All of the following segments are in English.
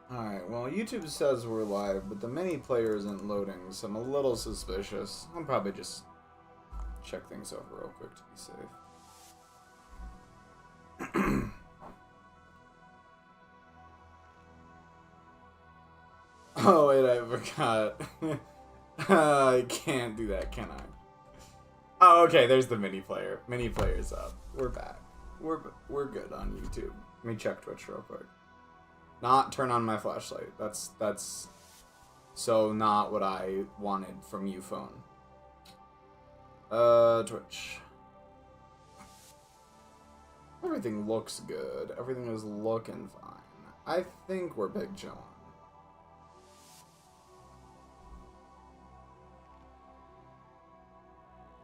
Alright, well, YouTube says we're live, but the mini player isn't loading, so I'm a little suspicious. I'll probably just check things over real quick to be safe. Oh, wait, I forgot. I can't do that, can I? Oh, okay, there's the mini player. Mini player's up. We're back. We're good on YouTube. Let me check Twitch real quick. Not turn on my flashlight. That's so not what I wanted from you, phone. Twitch. Everything looks good. Everything is looking fine. I think we're big chillin'.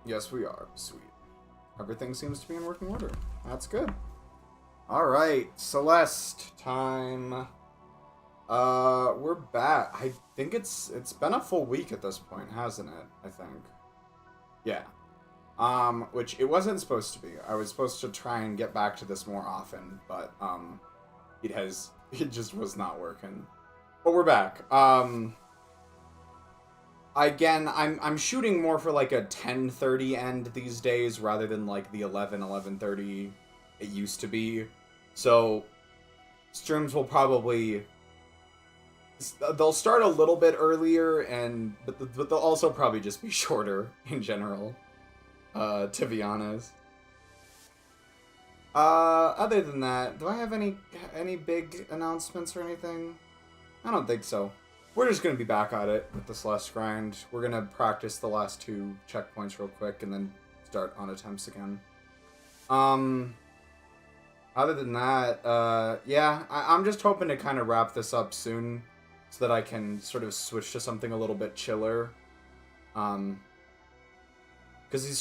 Yes, we are. Sweet. Everything seems to be in working order. That's good. Alright, Celeste time. We're back. I think it's been a full week at this point, hasn't it? I think. Yeah. Which it wasn't supposed to be. I was supposed to try and get back to this more often, but, it just was not working. But we're back. Again, I'm shooting more for like a 10:30 end these days rather than like the 11:30 it used to be. So streams will probably they'll start a little bit earlier but they'll also probably just be shorter in general. To be honest. Other than that, do I have any big announcements or anything? I don't think so. We're just going to be back at it with the Celeste grind. We're going to practice the last 2 checkpoints real quick and then start on attempts again. Other than that, yeah, I'm just hoping to kind of wrap this up soon so that I can sort of switch to something a little bit chiller. Because these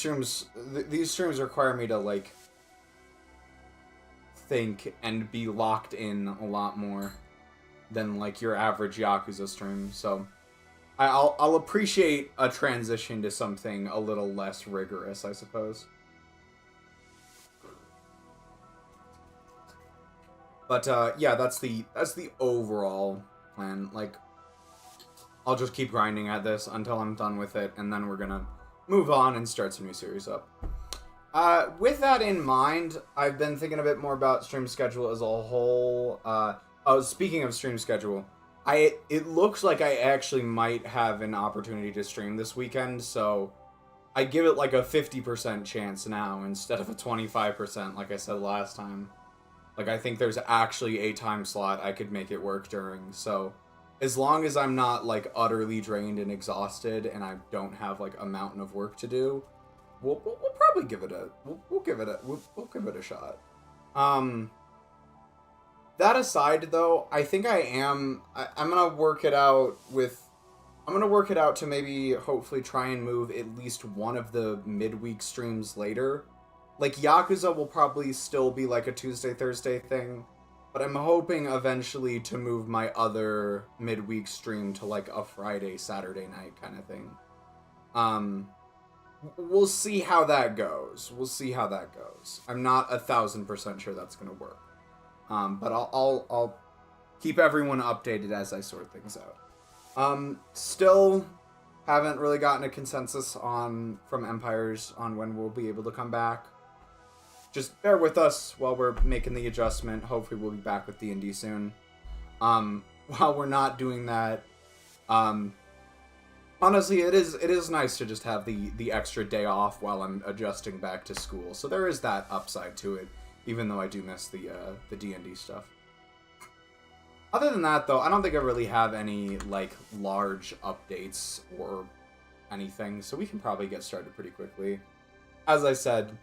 streams require me to, like, think and be locked in a lot more than like your average Yakuza stream, so I'll appreciate a transition to something a little less rigorous, I suppose. But yeah, that's the overall plan. Like, I'll just keep grinding at this until I'm done with it, and then we're gonna move on and start some new series up. With that in mind, I've been thinking a bit more about stream schedule as a whole. Oh, speaking of stream schedule, it looks like I actually might have an opportunity to stream this weekend, so I give it like a 50% chance now instead of a 25% like I said last time. Like, I think there's actually a time slot I could make it work during, so as long as I'm not like utterly drained and exhausted and I don't have like a mountain of work to do, we'll probably give it we'll give it a shot. That aside, though, I think I'm gonna work it out to maybe hopefully try and move at least one of the midweek streams later. Like, Yakuza will probably still be like a Tuesday, Thursday thing, but I'm hoping eventually to move my other midweek stream to like a Friday, Saturday night kind of thing. We'll see how that goes. I'm not 1,000% sure that's gonna work. But I'll keep everyone updated as I sort things out. Still haven't really gotten a consensus from Empires on when we'll be able to come back. Just bear with us while we're making the adjustment. Hopefully we'll be back with D&D soon. While we're not doing that, honestly, it is nice to just have the extra day off while I'm adjusting back to school. So there is that upside to it. Even though I do miss the D&D stuff. Other than that, though, I don't think I really have any, like, large updates or anything, so we can probably get started pretty quickly. As I said,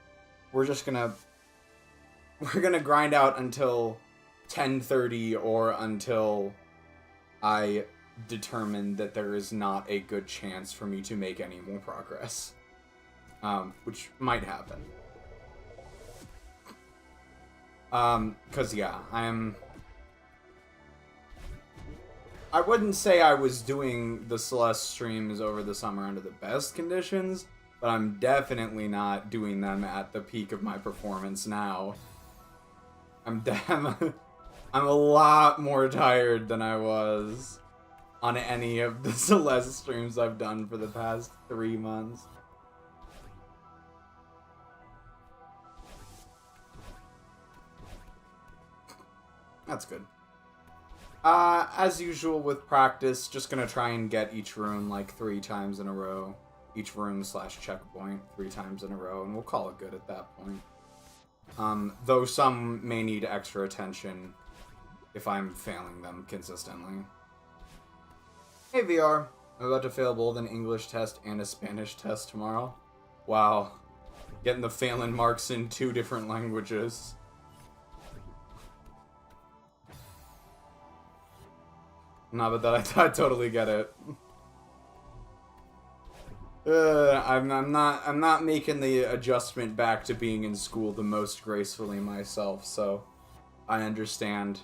we're gonna grind out until 10:30 or until I determine that there is not a good chance for me to make any more progress. Which might happen. Cause yeah, I wouldn't say I was doing the Celeste streams over the summer under the best conditions, but I'm definitely not doing them at the peak of my performance now. I'm a lot more tired than I was on any of the Celeste streams I've done for the past 3 months. That's good. As usual with practice, just gonna try and get each rune like 3 times in a row. Each rune / checkpoint 3 times in a row, and we'll call it good at that point. Though some may need extra attention if I'm failing them consistently. Hey VR, I'm about to fail both an English test and a Spanish test tomorrow. Wow. Getting the failing marks in 2 different languages. No, but I totally get it. I'm not making the adjustment back to being in school the most gracefully myself, so I understand.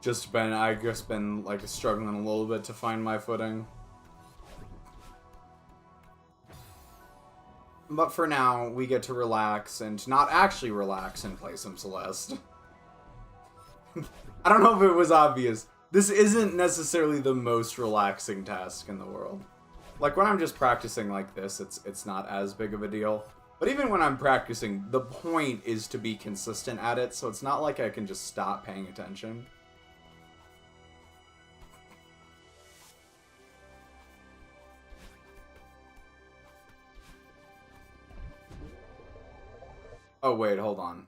I just been like struggling a little bit to find my footing. But for now, we get to relax and not actually relax and play some Celeste. I don't know if it was obvious. This isn't necessarily the most relaxing task in the world. Like, when I'm just practicing like this, it's not as big of a deal. But even when I'm practicing, the point is to be consistent at it, so it's not like I can just stop paying attention. Oh, wait, hold on.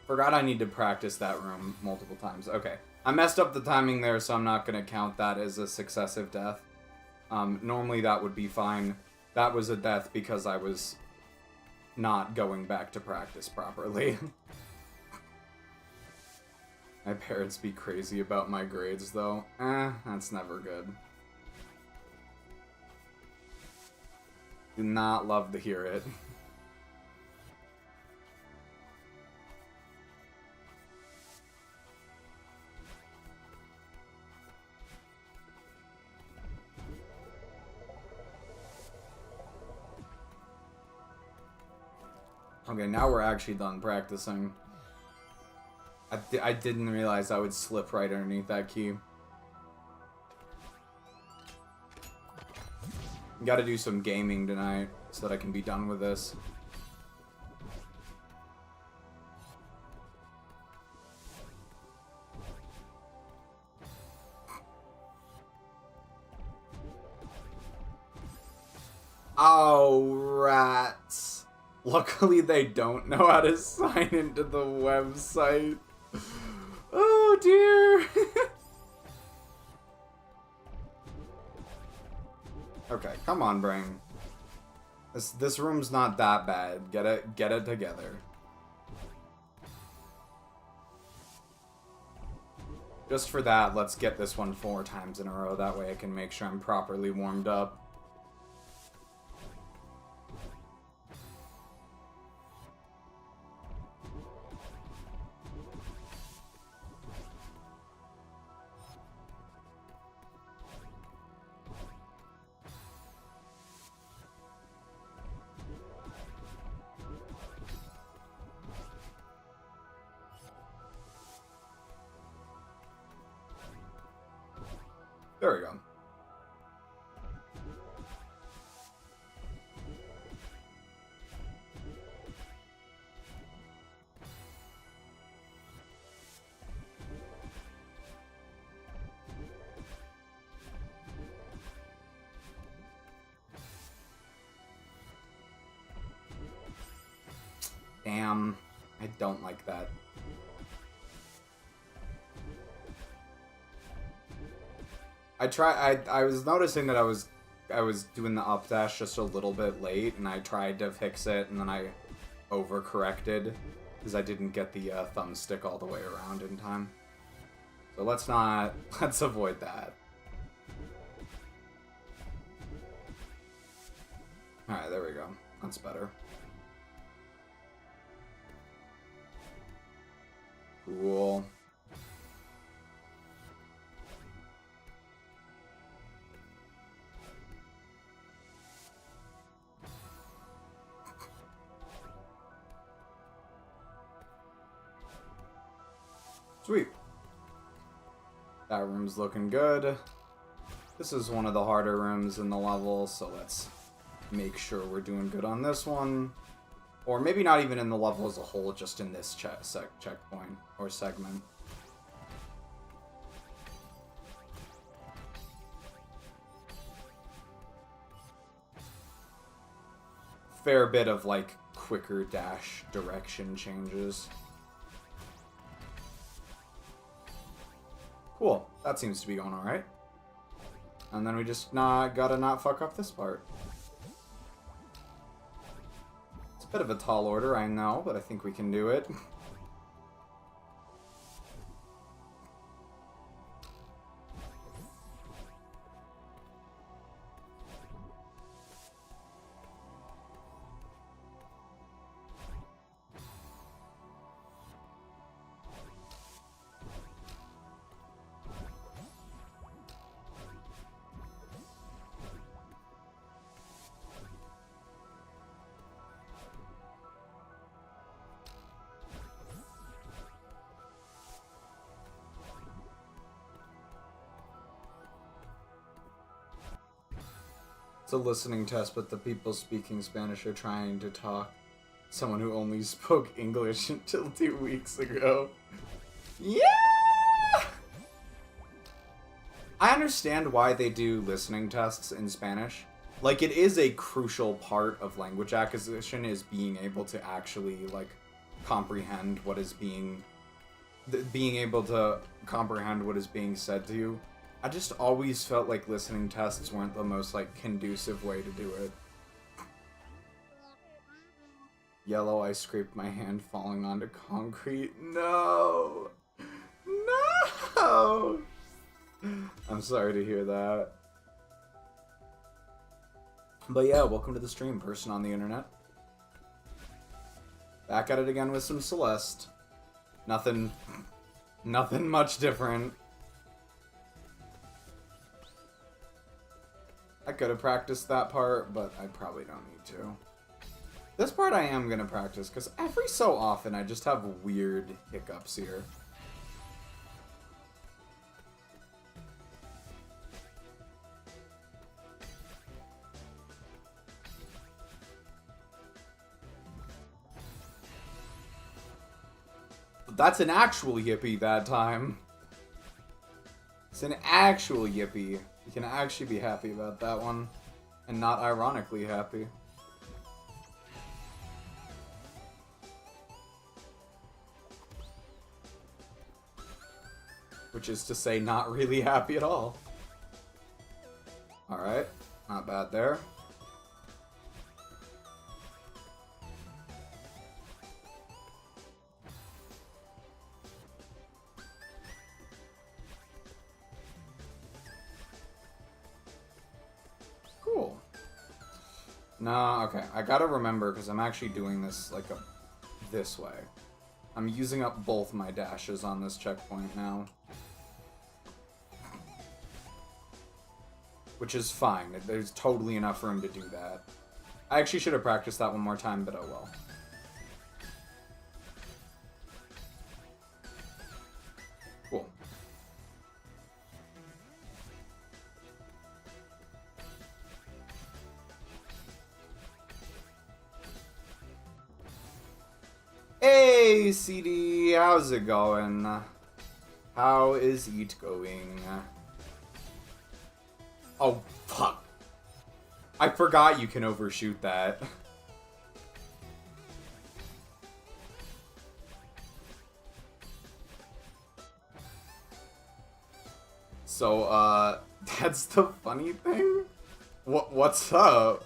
Forgot I need to practice that room multiple times. Okay. I messed up the timing there, so I'm not going to count that as a successive death. Normally that would be fine. That was a death because I was not going back to practice properly. My parents be crazy about my grades, though. That's never good. Do not love to hear it. Okay, now we're actually done practicing. I didn't realize I would slip right underneath that key. Gotta do some gaming tonight so that I can be done with this. Oh, rats. Luckily they don't know how to sign into the website. Oh dear. Okay, come on, brain. This room's not that bad. Get it together. Just for that, let's get this one 4 times in a row. That way I can make sure I'm properly warmed up. There we go. Damn, I don't like that. I was noticing that I was doing the up dash just a little bit late, and I tried to fix it, and then I overcorrected because I didn't get the thumbstick all the way around in time. So let's avoid that. Alright, there we go. That's better. Cool. Sweet. That room's looking good. This is one of the harder rooms in the level, so let's make sure we're doing good on this one. Or maybe not even in the level as a whole, just in this checkpoint or segment. Fair bit of, like, quicker dash direction changes. Cool. That seems to be going alright. And then we just gotta not fuck up this part. It's a bit of a tall order, I know, but I think we can do it. It's a listening test, but the people speaking Spanish are trying to talk someone who only spoke English until 2 weeks ago. Yeah! I understand why they do listening tests in Spanish. Like, it is a crucial part of language acquisition, is being able to actually, like, comprehend what is being able to comprehend what is being said to you. I just always felt like listening tests weren't the most, like, conducive way to do it. Yellow, I scraped my hand falling onto concrete. No! No! I'm sorry to hear that. But yeah, welcome to the stream, person on the internet. Back at it again with some Celeste. Nothing much different. I could have practiced that part, but I probably don't need to. This part I am going to practice, because every so often I just have weird hiccups here. But that's an actual yippee that time. It's an actual yippee. You can actually be happy about that one, and not ironically happy. Which is to say, not really happy at all. Alright, not bad there. Cool. No, okay, I gotta remember, because I'm actually doing this, like, this way. I'm using up both my dashes on this checkpoint now. Which is fine. There's totally enough room to do that. I actually should have practiced that one more time, but oh well. Cool. Hey, CD, how's it going? How is it going? Oh, fuck. I forgot you can overshoot that. So, that's the funny thing? What's up?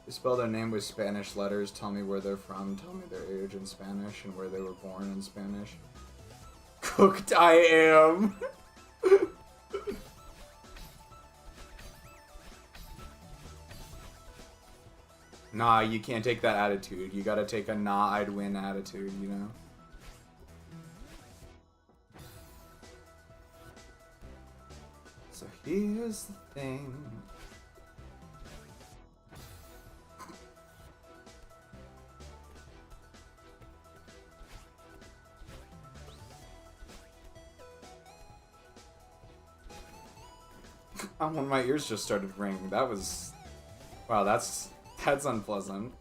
Spell their name with Spanish letters, tell me where they're from, tell me their age in Spanish, and where they were born in Spanish. Cooked I am! Nah, you can't take that attitude. You gotta take a nah, I'd win attitude, you know? So here's the thing. Oh, when my ears just started ringing. That was... Wow, that's unpleasant.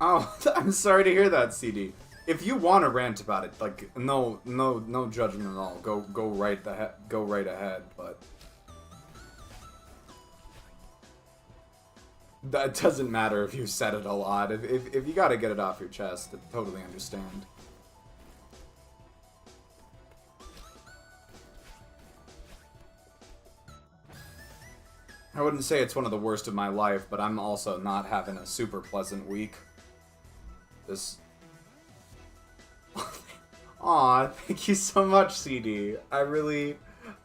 Oh, I'm sorry to hear that, CD. If you want to rant about it, like no judgment at all. Go right ahead. But that doesn't matter if you said it a lot. If you got to get it off your chest, I totally understand. I wouldn't say it's one of the worst of my life, but I'm also not having a super pleasant week. This. Aw, thank you so much, CD. I really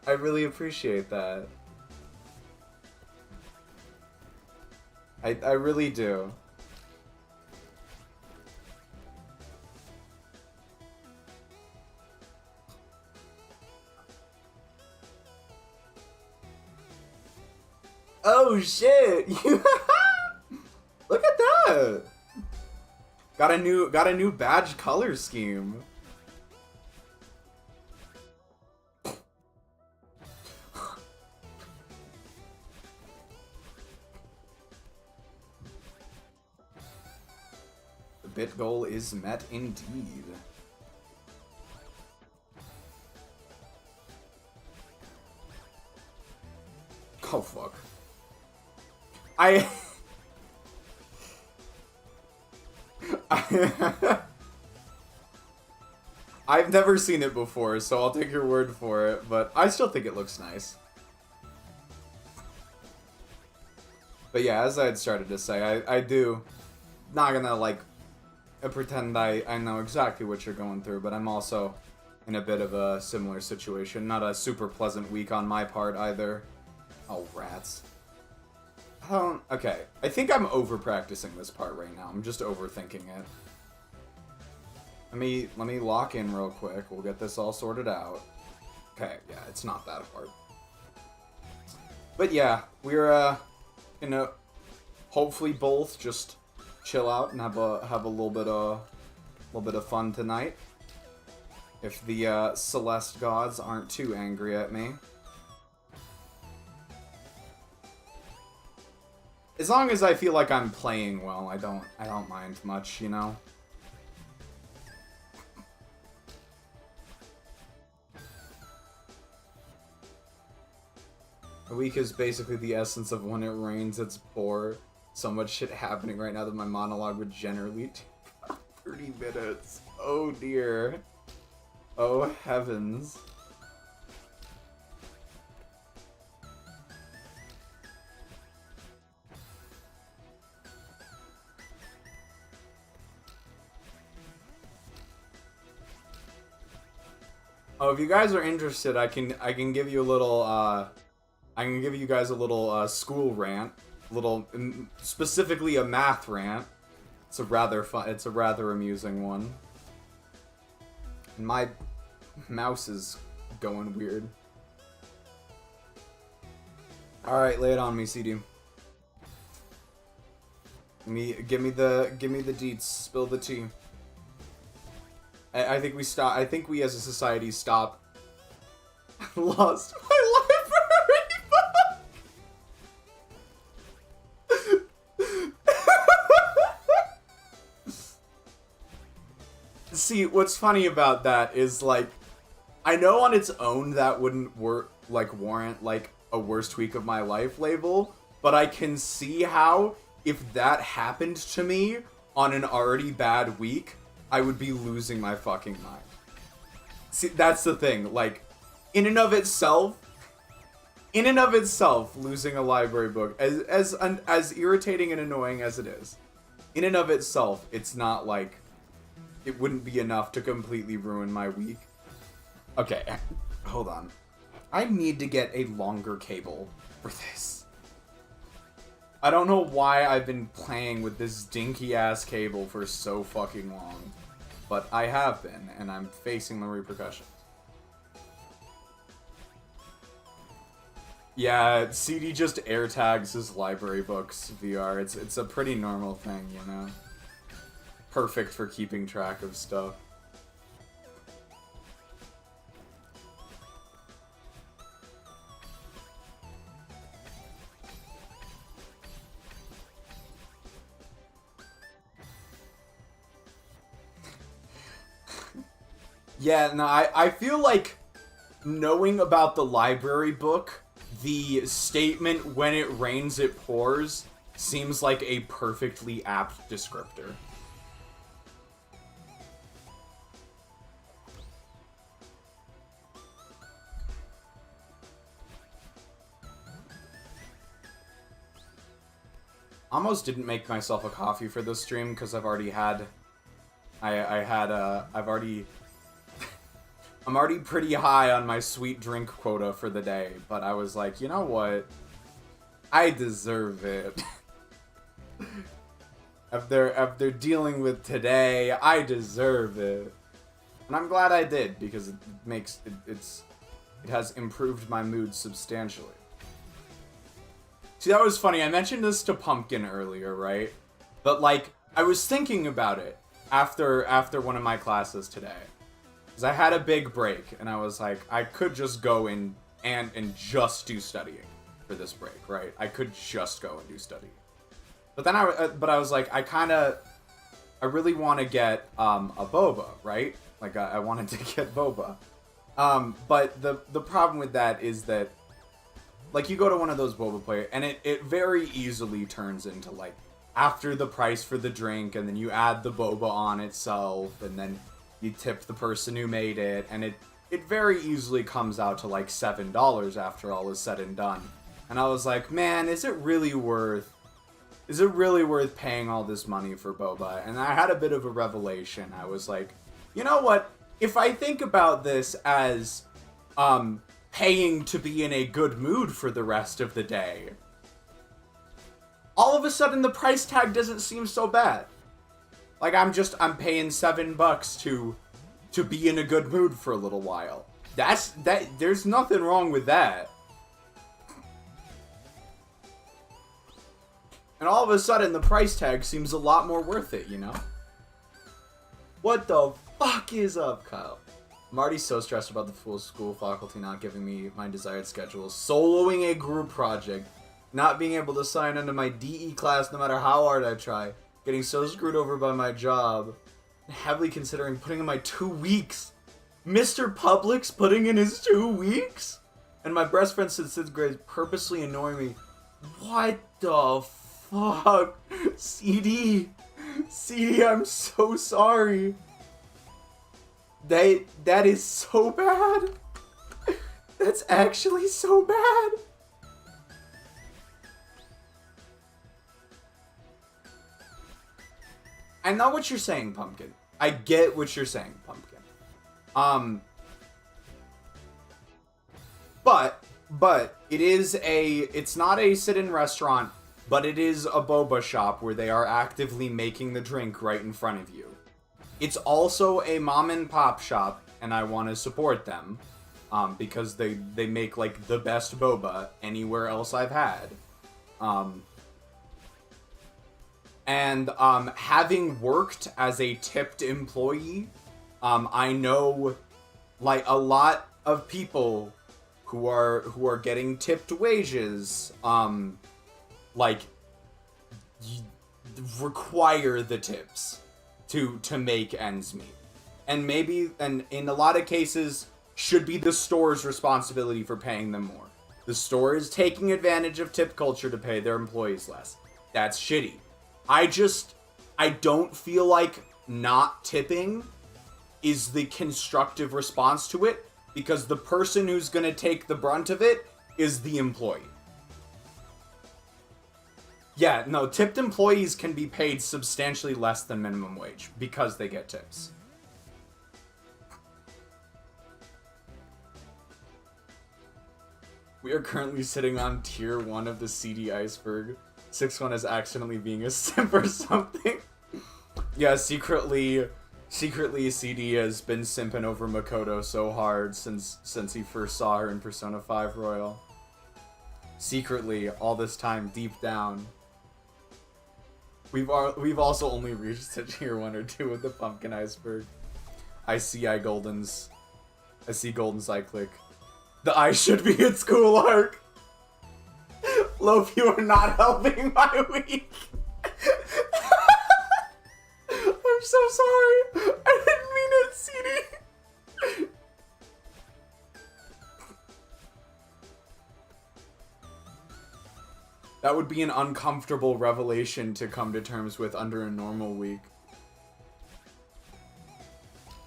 appreciate that. I really do. Oh shit! Look at that! Got a new badge color scheme. The bit goal is met indeed. Oh fuck. I've never seen it before, so I'll take your word for it, but I still think it looks nice. But yeah, as I had started to say, I do, not gonna like, pretend I know exactly what you're going through, but I'm also in a bit of a similar situation. Not a super pleasant week on my part either. Oh, rats. Okay, I think I'm over-practicing this part right now. I'm just overthinking it. Let me lock in real quick. We'll get this all sorted out. Okay, yeah, it's not that hard. But yeah, we're gonna hopefully both just chill out and have a little bit of fun tonight. If the Celeste gods aren't too angry at me. As long as I feel like I'm playing well, I don't mind much, you know? A week is basically the essence of when it rains, it's poor. So much shit happening right now that my monologue would generally take 30 minutes. Oh dear. Oh heavens. Oh, if you guys are interested, I can give you a little I can give you guys a little school rant, specifically a math rant. It's a rather amusing one. And my mouse is going weird. All right, lay it on me, CD. Give me the deets. Spill the tea. I think we stop. I think we as a society stop. I lost my library. See, what's funny about that is like, I know on its own that wouldn't warrant like a worst week of my life label, but I can see how if that happened to me on an already bad week, I would be losing my fucking mind. See, that's the thing. Like, in and of itself, in and of itself, losing a library book, as irritating and annoying as it is, in and of itself, it's not like it wouldn't be enough to completely ruin my week. Okay, hold on. I need to get a longer cable for this. I don't know why I've been playing with this dinky-ass cable for so fucking long, but I have been, and I'm facing the repercussions. Yeah, CD just air tags his library books VR. It's a pretty normal thing, you know? Perfect for keeping track of stuff. Yeah, no, I feel like knowing about the library book, the statement, when it rains, it pours, seems like a perfectly apt descriptor. Almost didn't make myself a coffee for this stream because I've already had... I'm already pretty high on my sweet drink quota for the day, but I was like, you know what? I deserve it. After dealing with today, I deserve it. And I'm glad I did, because it makes it has improved my mood substantially. See, that was funny. I mentioned this to Pumpkin earlier, right? But like, I was thinking about it after one of my classes today. Because I had a big break, and I was like, I could just go in and just do studying for this break, right? I could just go and do studying. But then I was like, I really want to get a boba, right? Like, I wanted to get boba. But the problem with that is that, like, you go to one of those boba places, and it very easily turns into, like, after the price for the drink, and then you add the boba on itself, and then you tip the person who made it, and it very easily comes out to like $7 after all is said and done. And I was like, man, is it really worth paying all this money for boba? And I had a bit of a revelation. I was like, you know what? If I think about this as paying to be in a good mood for the rest of the day, all of a sudden the price tag doesn't seem so bad. Like, I'm paying $7 to be in a good mood for a little while. There's nothing wrong with that. And all of a sudden, the price tag seems a lot more worth it, you know? What the fuck is up, Kyle? I'm already so stressed about the full school faculty not giving me my desired schedule, soloing a group project, not being able to sign into my DE class no matter how hard I try, getting so screwed over by my job, and heavily considering putting in my 2 weeks. Mr. Publix putting in his 2 weeks? And my best friend since 6th grade purposely annoying me. What the fuck? CD, I'm so sorry. That is so bad. That's actually so bad. I know what you're saying, Pumpkin. I get what you're saying, Pumpkin. But it's not a sit-in restaurant, but it is a boba shop where they are actively making the drink right in front of you. It's also a mom and pop shop, and I want to support them, because they make like the best boba anywhere else I've had. And having worked as a tipped employee, I know like a lot of people who are getting tipped wages, like require the tips to make ends meet. And in a lot of cases should be the store's responsibility for paying them more. The store is taking advantage of tip culture to pay their employees less. That's shitty. I don't feel like not tipping is the constructive response to it, because the person who's gonna take the brunt of it is the employee. Yeah, no, tipped employees can be paid substantially less than minimum wage because they get tips. We are currently sitting on tier 1 of the CD iceberg. 6-1 is accidentally being a simp or something. Yeah, secretly CD has been simping over Makoto so hard since he first saw her in Persona 5 Royal. Secretly, all this time, deep down. We've also only reached to tier 1 or 2 of the pumpkin iceberg. I see Golden's eye click. The eye should be its cool arc. Loaf, you are not helping my week. I'm so sorry. I didn't mean it, CD. That would be an uncomfortable revelation to come to terms with under a normal week.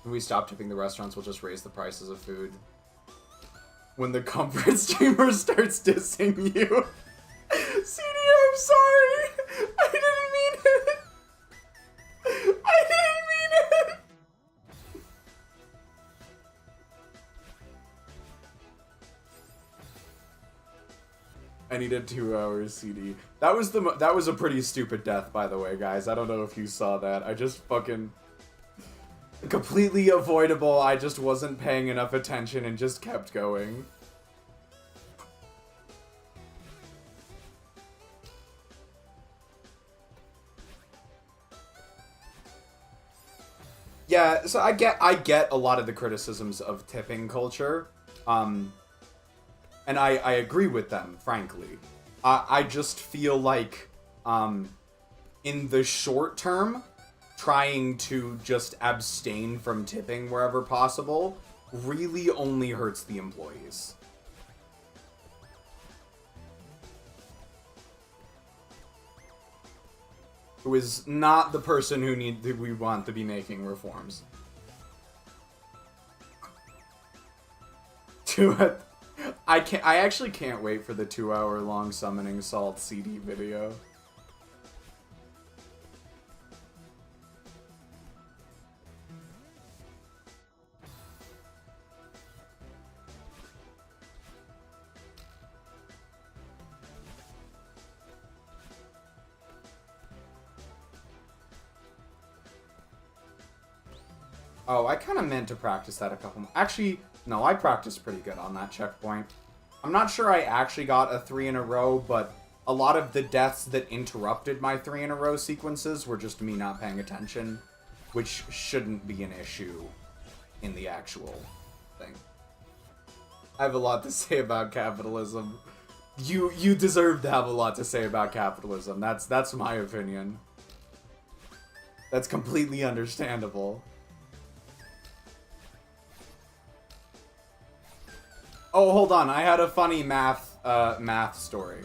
When we stop tipping the restaurants, we'll just raise the prices of food. When the comfort streamer starts dissing you. CD, I'm sorry. I didn't mean it. I didn't mean it. I needed 2 hours, CD. That was a pretty stupid death, by the way, guys. I don't know if you saw that. I just fucking... completely avoidable. I just wasn't paying enough attention and just kept going. Yeah, so I get a lot of the criticisms of tipping culture, and I agree with them, frankly. I just feel like, in the short term, trying to just abstain from tipping wherever possible really only hurts the employees. Who is not the person who we want to be making reforms. I actually can't wait for the 2-hour-long summoning Salt CD video. Oh, I kind of meant to practice that a couple more. Actually, no, I practiced pretty good on that checkpoint. I'm not sure I actually got a 3 in a row, but a lot of the deaths that interrupted my 3 in a row sequences were just me not paying attention, which shouldn't be an issue in the actual thing. I have a lot to say about capitalism. You deserve to have a lot to say about capitalism. That's my opinion. That's completely understandable. Oh, hold on. I had a funny math story.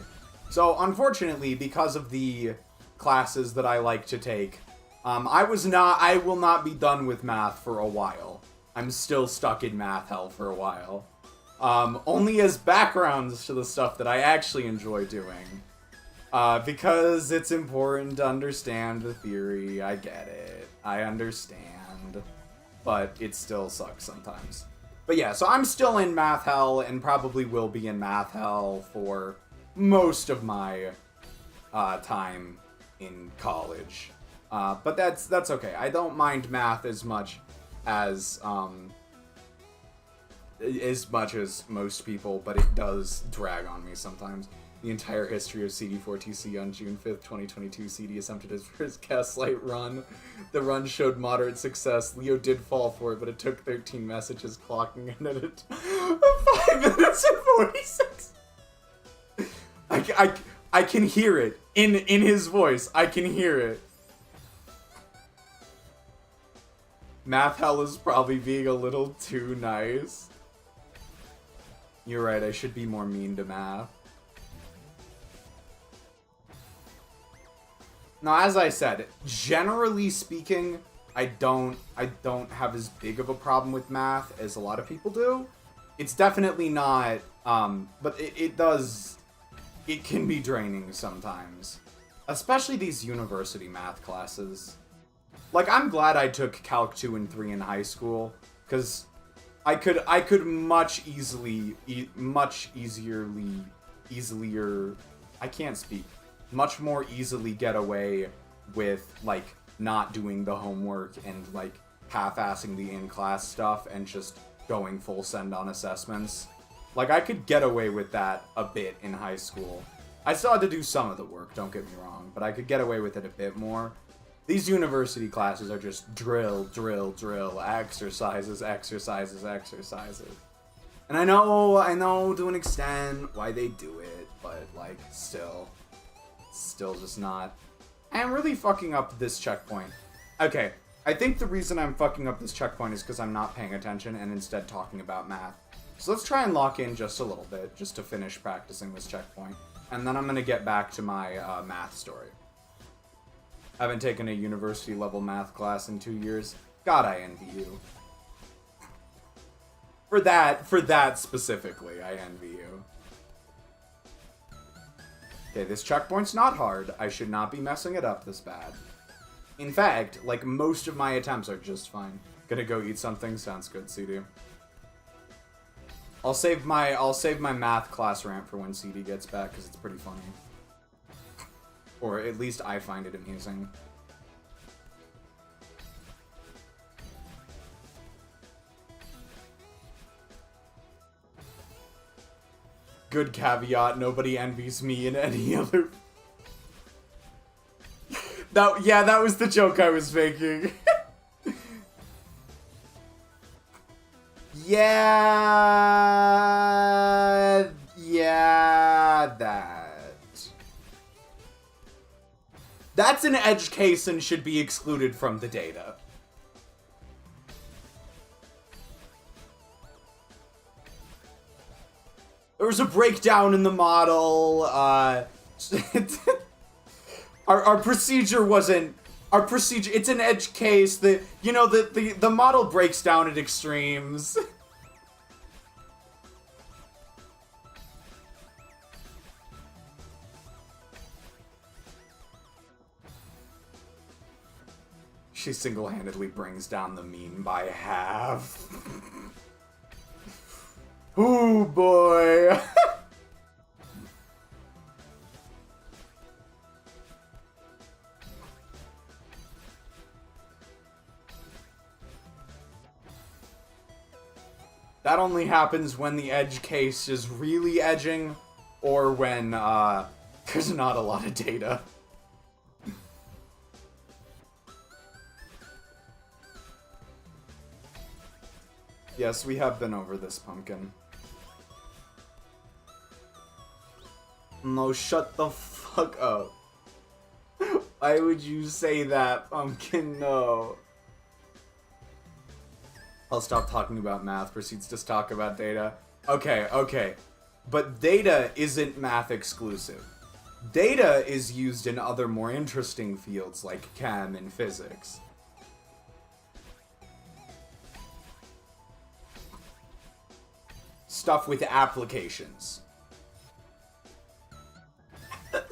So, unfortunately, because of the classes that I like to take, I will not be done with math for a while. I'm still stuck in math hell for a while. Only as backgrounds to the stuff that I actually enjoy doing. Because it's important to understand the theory. I get it. I understand. But it still sucks sometimes. But yeah, so I'm still in math hell and probably will be in math hell for most of my time in college. But that's okay. I don't mind math as much as most people, but it does drag on me sometimes. The entire history of CD4TC on June 5th, 2022, CD attempted his first Gaslight run. The run showed moderate success. Leo did fall for it, but it took 13 messages clocking in at 5 minutes and 46. I can hear it. In his voice, I can hear it. Math hell is probably being a little too nice. You're right, I should be more mean to math. Now, as I said, generally speaking, I don't have as big of a problem with math as a lot of people do. It's definitely not, but it can be draining sometimes. Especially these university math classes. Like, I'm glad I took Calc 2 and 3 in high school, because I could much easier, I can't speak, much more easily get away with, like, not doing the homework and, like, half-assing the in-class stuff and just going full send on assessments. Like, I could get away with that a bit in high school. I still had to do some of the work, don't get me wrong, but I could get away with it a bit more. These university classes are just drill, drill, drill, exercises, exercises, exercises. And I know to an extent why they do it, but, like, still just not. I'm really fucking up this checkpoint. Okay, I think the reason I'm fucking up this checkpoint is because I'm not paying attention and instead talking about math. So let's try and lock in just a little bit, just to finish practicing this checkpoint. And then I'm going to get back to my math story. I haven't taken a university level math class in 2 years. God, I envy you. For that specifically, I envy you. Okay, this checkpoint's not hard. I should not be messing it up this bad. In fact, like, most of my attempts are just fine. Gonna go eat something? Sounds good, CD. I'll save my math class rant for when CD gets back, because it's pretty funny. Or at least I find it amusing. Good caveat, nobody envies me in any other... that was the joke I was making. Yeah, that. That's an edge case and should be excluded from the data. There was a breakdown in the model, our procedure wasn't... Our procedure... It's an edge case that, you know, the model breaks down at extremes. She single-handedly brings down the mean by half. Ooh, boy. That only happens when the edge case is really edging, or when, there's not a lot of data. Yes, we have been over this, Pumpkin. No, shut the fuck up. Why would you say that, Pumpkin? No. I'll stop talking about math, proceeds to talk about data. Okay. But data isn't math exclusive. Data is used in other more interesting fields like chem and physics. Stuff with applications. I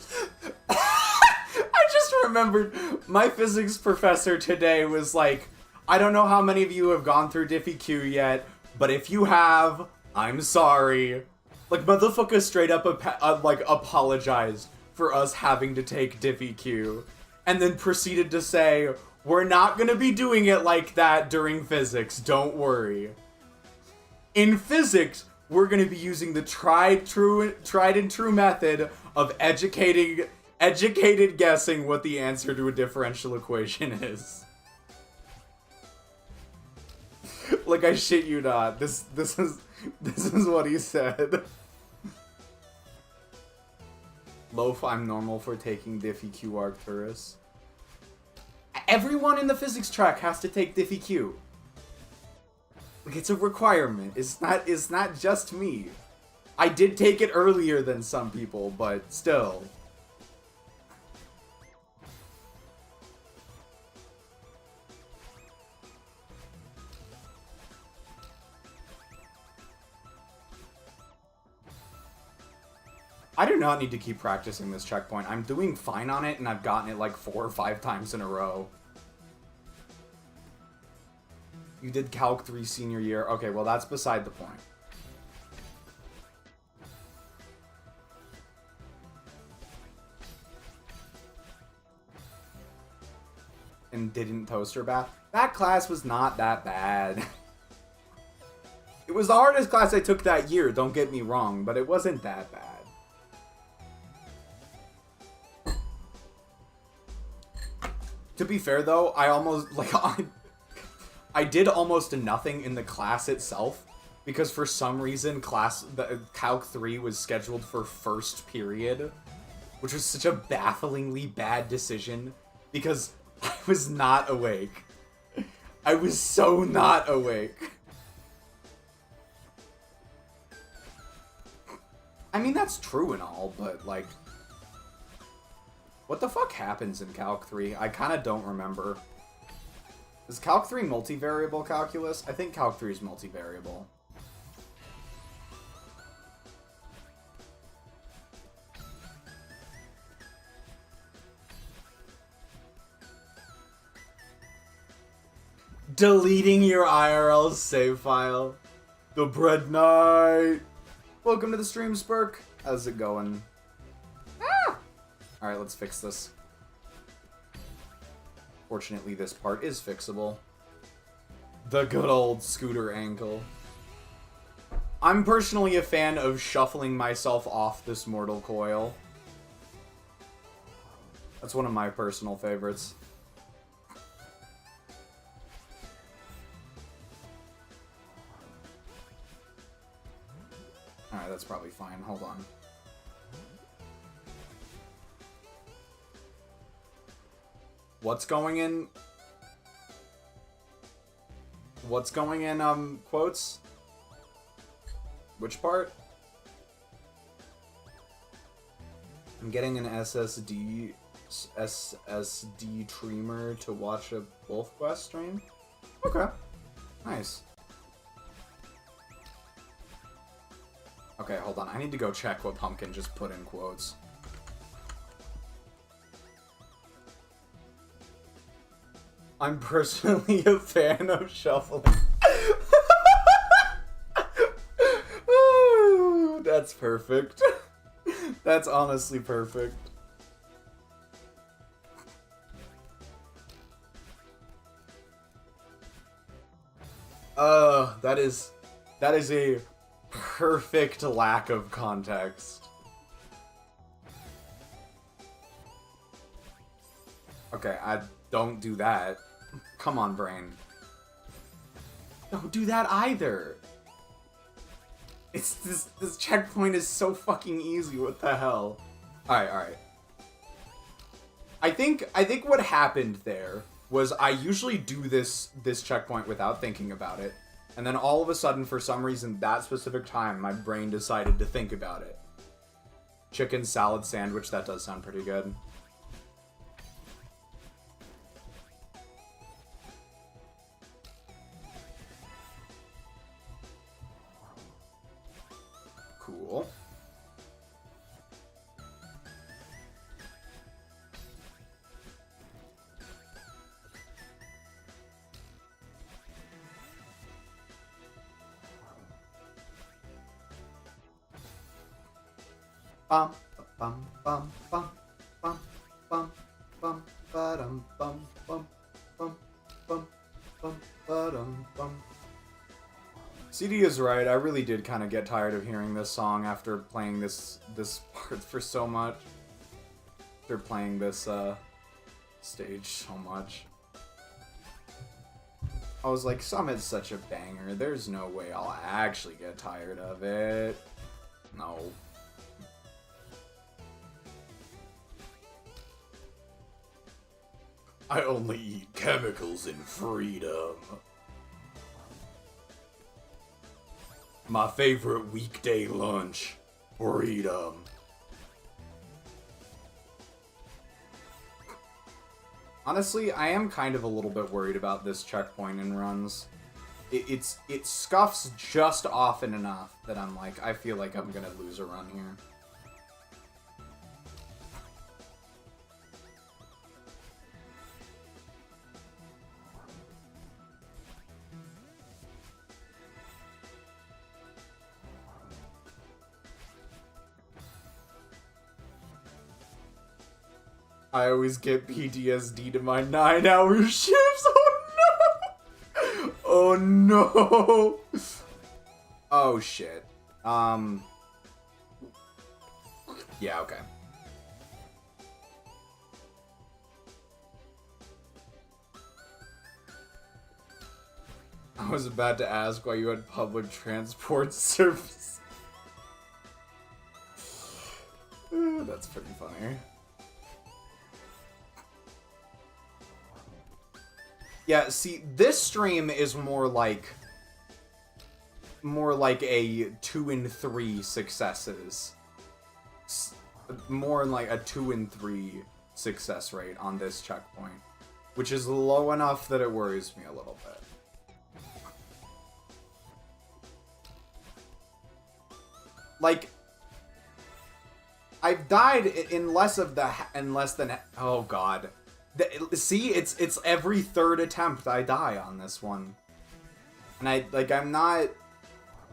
just remembered my physics professor today was like, I don't know how many of you have gone through DiffyQ yet, but if you have, I'm sorry. Like, motherfucker straight up apologized for us having to take DiffyQ, and then proceeded to say, we're not gonna be doing it like that during physics, don't worry. In physics, we're gonna be using the tried and true method of educated guessing what the answer to a differential equation is. Like, I shit you not. This is what he said. Loaf, I'm normal for taking DiffyQ Arcturus. Everyone in the physics track has to take DiffyQ. Like, it's a requirement. It's not just me. I did take it earlier than some people, but still. I do not need to keep practicing this checkpoint. I'm doing fine on it, and I've gotten it like 4 or 5 times in a row. You did Calc 3 senior year. Okay, well, that's beside the point. And didn't toaster bath. That class was not that bad. It was the hardest class I took that year, don't get me wrong, but it wasn't that bad. To be fair, though, I almost, like, I did almost nothing in the class itself, because for some reason, the Calc 3 was scheduled for first period, which was such a bafflingly bad decision, because I was not awake. I was so not awake. I mean, that's true and all, but, like... What the fuck happens in Calc 3? I kind of don't remember. Is Calc 3 multivariable calculus? I think Calc 3 is multivariable. Deleting your IRL save file. The Bread Knight. Welcome to the stream, Spurk. How's it going? Ah! Alright, let's fix this. Fortunately, this part is fixable. The good old scooter ankle. I'm personally a fan of shuffling myself off this mortal coil. That's one of my personal favorites. Alright, that's probably fine. Hold on. What's going in? What's going in, quotes? Which part? I'm getting an SSD streamer to watch a Wolf Quest stream? Okay. Nice. Okay, hold on. I need to go check what Pumpkin just put in quotes. I'm personally a fan of shuffling. Ooh, that's perfect. That's honestly perfect. That is a perfect lack of context. Okay, I don't do that. Come on, brain. Don't do that either. It's this checkpoint is so fucking easy. What the hell? Alright. I think what happened there was I usually do this checkpoint without thinking about it. And then all of a sudden, for some reason, that specific time, my brain decided to think about it. Chicken salad sandwich, that does sound pretty good. Cool. Bum bum bum bum bum bum bum ba-dum bum bum bum bum bum ba-dum bum. CD is right. I really did kind of get tired of hearing this song after playing this part for so much. After playing this stage so much. I was like, Summit's such a banger. There's no way I'll actually get tired of it. No. I only eat chemicals in freedom. My favorite weekday lunch, freedom. Honestly, I am kind of a little bit worried about this checkpoint in runs. It scuffs just often enough that I'm like, I feel like I'm gonna lose a run here. I always get PTSD to my 9-hour shifts. Oh no! Oh no! Oh shit. Yeah, okay. I was about to ask why you had public transport service. That's pretty funny. Yeah, see, this stream is more like a 2 and 3 successes. More like a 2 and 3 success rate on this checkpoint, which is low enough that it worries me a little bit. Like, I've died in less than, oh god. See, it's every third attempt I die on this one. And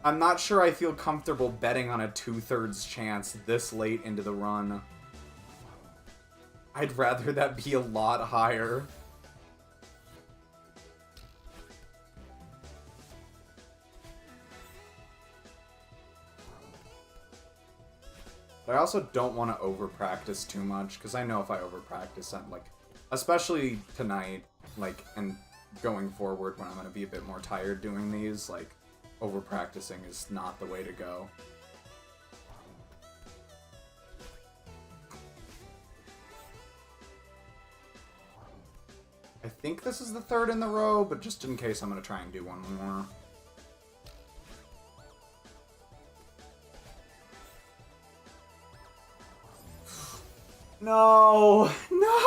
I'm not sure I feel comfortable betting on a 2/3 chance this late into the run. I'd rather that be a lot higher. But I also don't want to over-practice too much, because I know if I over-practice, I'm like, especially tonight, like, and going forward when I'm going to be a bit more tired doing these, like, over-practicing is not the way to go. I think this is the third in the row, but just in case, I'm going to try and do one more. No! No!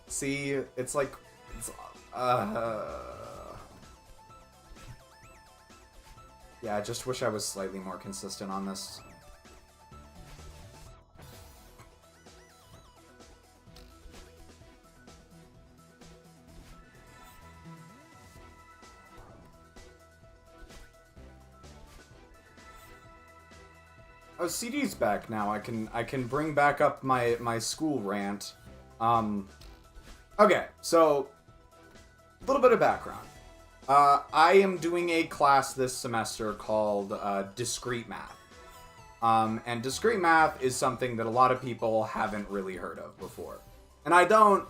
See, it's like... Yeah, I just wish I was slightly more consistent on this. Oh, CD's back now. I can bring back up my school rant. Okay, so a little bit of background. I am doing a class this semester called discrete math. And discrete math is something that a lot of people haven't really heard of before. And I don't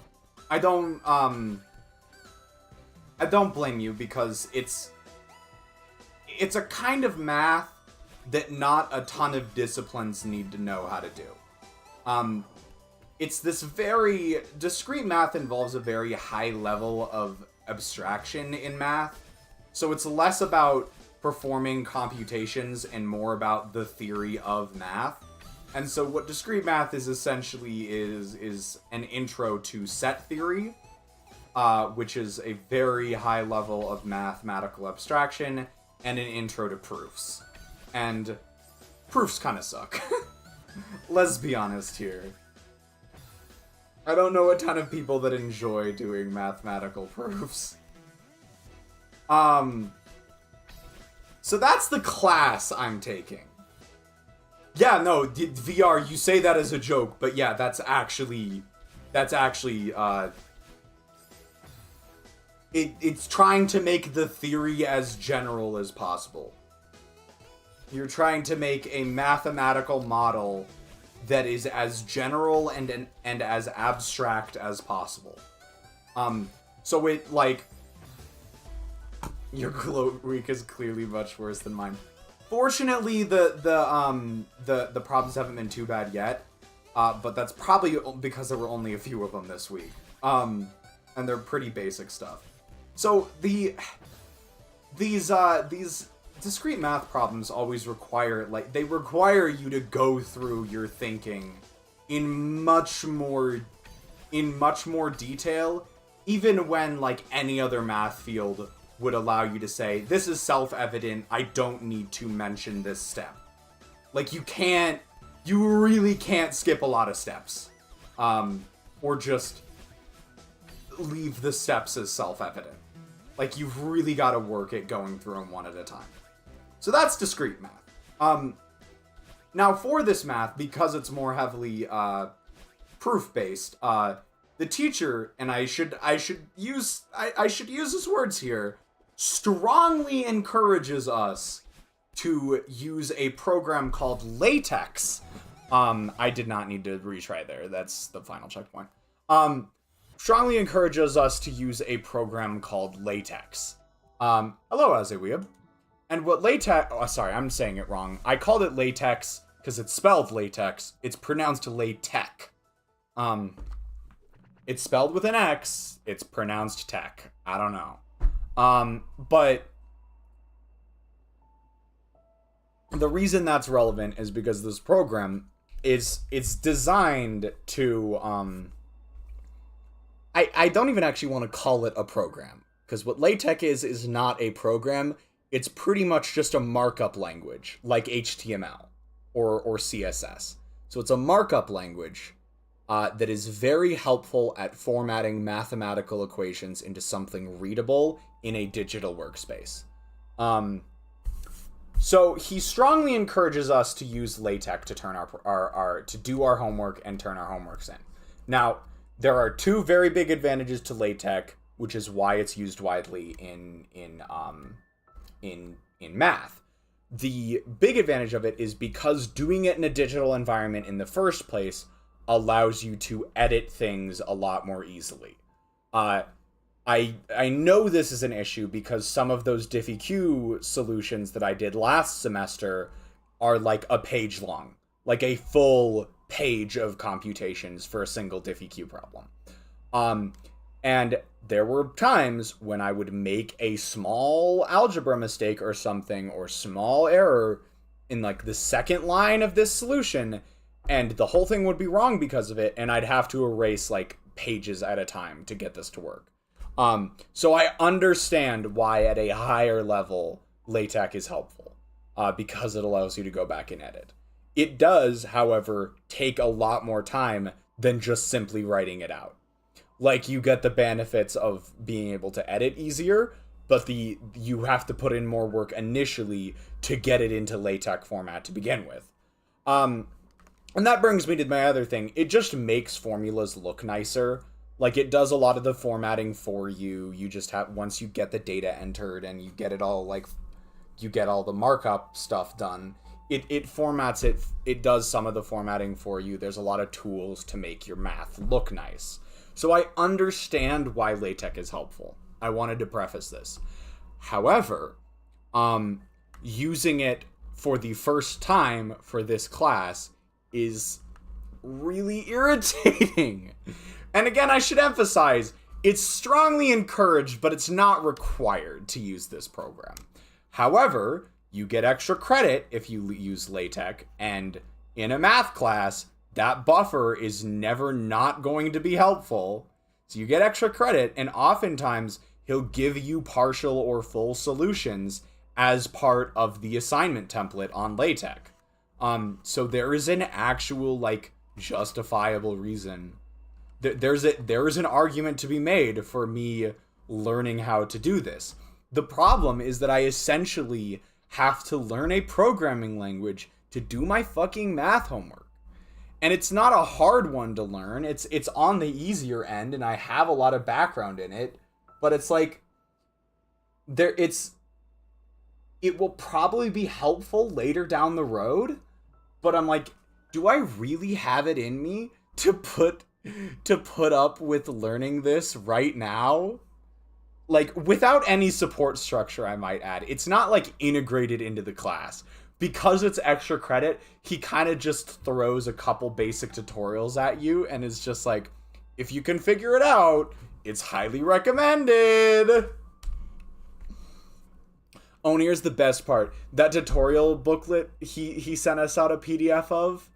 blame you, because it's a kind of math that not a ton of disciplines need to know how to do. It's this very... Discrete math involves a very high level of abstraction in math, so it's less about performing computations and more about the theory of math. And so what discrete math is essentially is an intro to set theory, which is a very high level of mathematical abstraction, and an intro to proofs. And proofs kind of suck. Let's be honest here. I don't know a ton of people that enjoy doing mathematical proofs. So that's the class I'm taking. Yeah, no, VR, you say that as a joke, but yeah, that's actually, it's trying to make the theory as general as possible. You're trying to make a mathematical model that is as general and as abstract as possible. So it, like... Your glow week is clearly much worse than mine. Fortunately, the problems haven't been too bad yet. But that's probably because there were only a few of them this week. And they're pretty basic stuff. So these discrete math problems always require, like, they require you to go through your thinking in much more detail, even when, like, any other math field would allow you to say, this is self-evident, I don't need to mention this step. Like, you really can't skip a lot of steps. Or just leave the steps as self-evident. Like, you've really got to work at going through them one at a time. So that's discrete math. Now for this math, because it's more heavily proof-based. The teacher, and I should use his words here, strongly encourages us to use a program called LaTeX. I did not need to retry there. That's the final checkpoint. Strongly encourages us to use a program called LaTeX. Hello, Azeweeb. And what LaTeX... Oh, sorry, I'm saying it wrong. I called it LaTeX because it's spelled latex. It's pronounced LaTeX. It's spelled with an X. It's pronounced tech. I don't know. But the reason that's relevant is because this program it's designed to... I don't even actually want to call it a program. Because what LaTeX is not a program. It's pretty much just a markup language, like HTML or CSS. So it's a markup language that is very helpful at formatting mathematical equations into something readable in a digital workspace. So he strongly encourages us to use LaTeX to turn to do our homework and turn our homeworks in. Now, there are two very big advantages to LaTeX, which is why it's used widely in math. The big advantage of it is because doing it in a digital environment in the first place allows you to edit things a lot more easily. I know this is an issue because some of those DiffyQ solutions that I did last semester are like a page long, like a full page of computations for a single DiffyQ problem. And there were times when I would make a small algebra mistake or something, or small error in like the second line of this solution, and the whole thing would be wrong because of it, and I'd have to erase like pages at a time to get this to work. So I understand why at a higher level LaTeX is helpful, because it allows you to go back and edit. It does, however, take a lot more time than just simply writing it out. Like, you get the benefits of being able to edit easier, but you have to put in more work initially to get it into LaTeX format to begin with. And that brings me to my other thing. It just makes formulas look nicer. Like, it does a lot of the formatting for you. You just have, once you get the data entered and you get it all, like, you get all the markup stuff done, it formats it. It does some of the formatting for you. There's a lot of tools to make your math look nice. So I understand why LaTeX is helpful. I wanted to preface this. However, using it for the first time for this class is really irritating. And again, I should emphasize, it's strongly encouraged, but it's not required to use this program. However, you get extra credit if you use LaTeX, and in a math class, that buffer is never not going to be helpful. So you get extra credit, and oftentimes he'll give you partial or full solutions as part of the assignment template on LaTeX. So there is an actual, like, justifiable reason. There is an argument to be made for me learning how to do this. The problem is that I essentially have to learn a programming language to do my fucking math homework. And it's not a hard one to learn. It's on the easier end, and I have a lot of background in it. But it's like, it will probably be helpful later down the road. But I'm like, do I really have it in me to put up with learning this right now? Like, without any support structure, I might add. It's not like integrated into the class. Because it's extra credit, he kind of just throws a couple basic tutorials at you and is just like, if you can figure it out, it's highly recommended. Oh, and here's the best part. That tutorial booklet he sent us out a PDF of,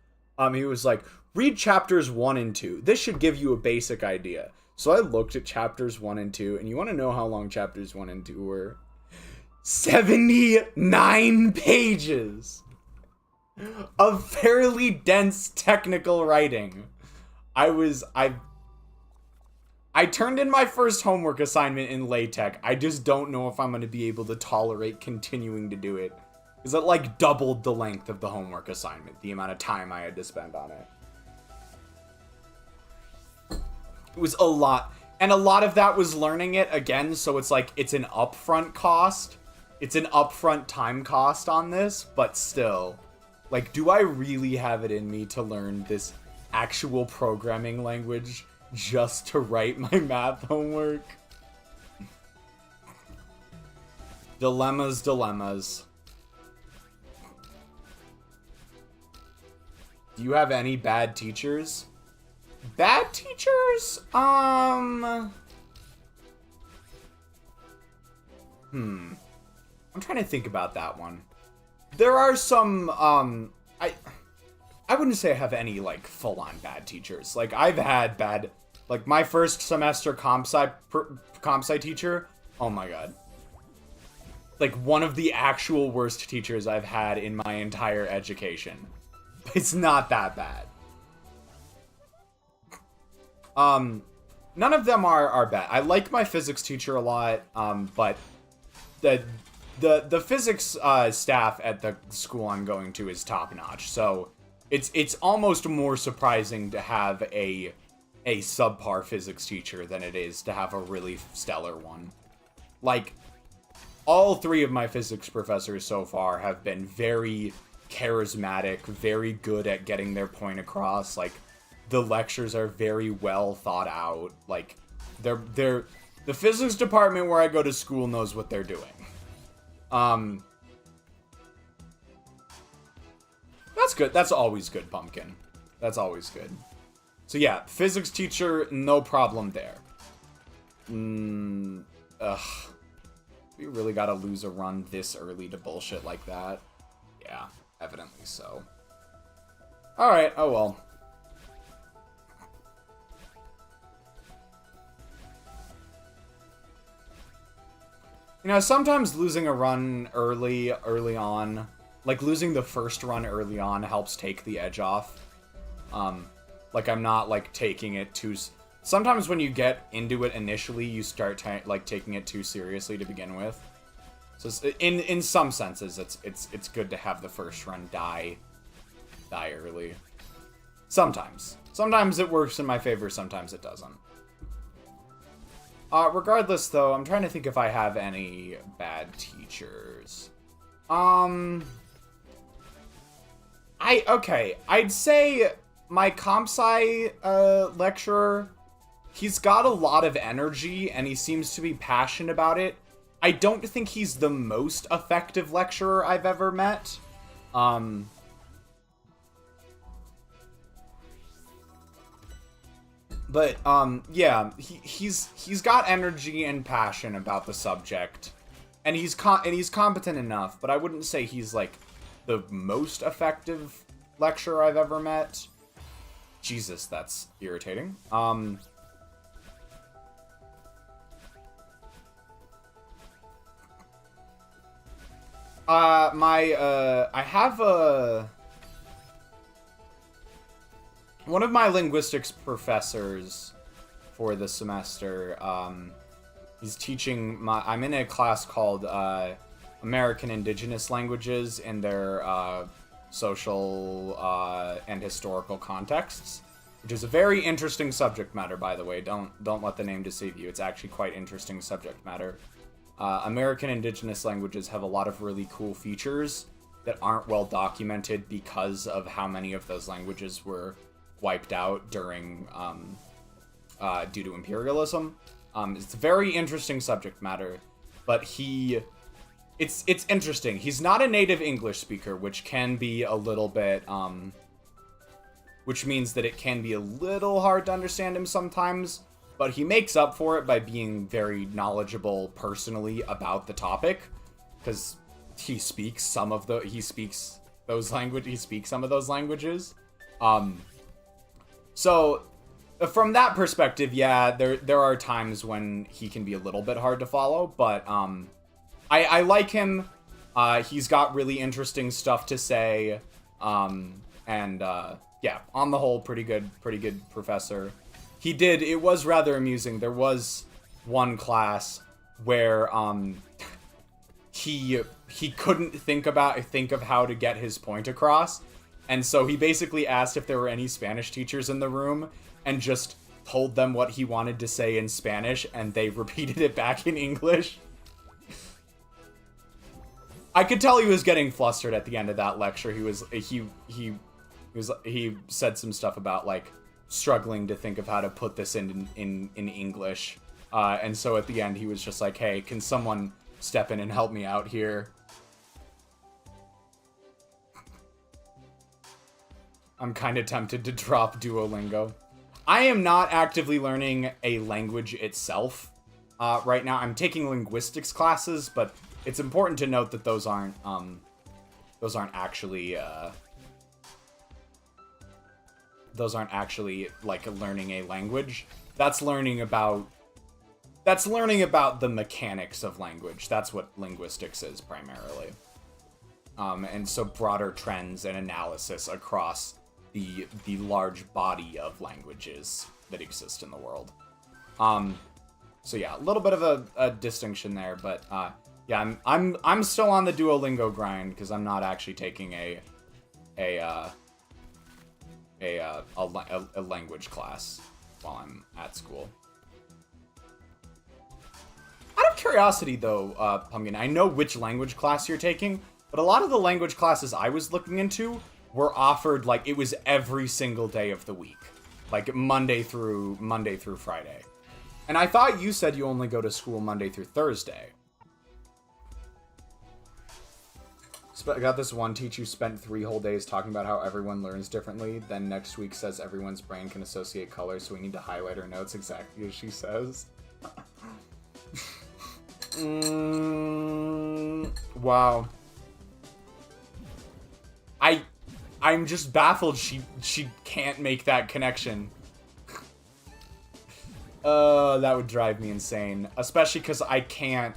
he was like, read chapters 1 and 2. This should give you a basic idea. So I looked at chapters 1 and 2, and you want to know how long chapters 1 and 2 were? 79 pages of fairly dense technical writing. I turned in my first homework assignment in LaTeX. I just don't know if I'm going to be able to tolerate continuing to do it. Because it like doubled the length of the homework assignment, the amount of time I had to spend on it. It was a lot. And a lot of that was learning it again, so it's like, it's an upfront cost. It's an upfront time cost on this, but still. Like, do I really have it in me to learn this actual programming language just to write my math homework? Dilemmas, dilemmas. Do you have any bad teachers? Bad teachers? I'm trying to think about that one. There are some, I wouldn't say I have any, like, full-on bad teachers. Like, I've had bad, like, my first semester comp sci teacher, oh my god. Like, one of the actual worst teachers I've had in my entire education. It's not that bad. None of them are bad. I like my physics teacher a lot, but the physics staff at the school I'm going to is top notch. So it's almost more surprising to have a subpar physics teacher than it is to have a really stellar one. Like, all three of my physics professors so far have been very charismatic, very good at getting their point across. Like, the lectures are very well thought out. Like, the physics department where I go to school knows what they're doing. That's good. That's always good, Pumpkin. That's always good. So yeah, physics teacher, no problem there. We really gotta lose a run this early to bullshit like that? Yeah, evidently so. Alright, oh well. You know, sometimes losing a run early on, like losing the first run early on helps take the edge off. Like I'm not like taking it too... Sometimes when you get into it initially, you start like taking it too seriously to begin with. So in some senses, it's good to have the first run die early. Sometimes it works in my favor, sometimes it doesn't. Regardless, though, I'm trying to think if I have any bad teachers. I'd say my comp sci lecturer, he's got a lot of energy, and he seems to be passionate about it. I don't think he's the most effective lecturer I've ever met. But, yeah, he's got energy and passion about the subject, and he's competent enough, but I wouldn't say he's, like, the most effective lecturer I've ever met. Jesus, that's irritating. I have one of my linguistics professors for the semester, he's teaching I'm in a class called, American Indigenous Languages in their, social, and historical contexts, which is a very interesting subject matter, by the way. Don't let the name deceive you. It's actually quite interesting subject matter. American Indigenous languages have a lot of really cool features that aren't well documented because of how many of those languages were wiped out during, due to imperialism. It's a very interesting subject matter, but it's interesting. He's not a native English speaker, which can be a little bit, which means that it can be a little hard to understand him sometimes, but he makes up for it by being very knowledgeable personally about the topic, because he speaks some of those languages. So from that perspective, yeah, there are times when he can be a little bit hard to follow, but I like him. He's got really interesting stuff to say, and yeah, on the whole, pretty good professor. It was rather amusing. There was one class where he couldn't think of how to get his point across, and so he basically asked if there were any Spanish teachers in the room, and just told them what he wanted to say in Spanish, and they repeated it back in English. I could tell he was getting flustered at the end of that lecture. He said some stuff about, like, struggling to think of how to put this in English. And so at the end, he was just like, hey, can someone step in and help me out here? I'm kind of tempted to drop Duolingo. I am not actively learning a language itself right now. I'm taking linguistics classes, but it's important to note that those aren't actually like learning a language. That's learning about the mechanics of language. That's what linguistics is primarily. And so broader trends and analysis across the large body of languages that exist in the world. So yeah, a little bit of a distinction there, but yeah, I'm still on the Duolingo grind because I'm not actually taking a language class while I'm at school. Out of curiosity, though, Pumpkin, I know which language class you're taking, but a lot of the language classes I was looking into were offered, like, it was every single day of the week, like Monday through Friday. And I thought you said you only go to school Monday through Thursday. I got this one teacher who spent 3 whole days talking about how everyone learns differently. Then next week says everyone's brain can associate colors, so we need to highlight our notes exactly as she says. Wow. I'm just baffled she can't make that connection. That would drive me insane. Especially because I can't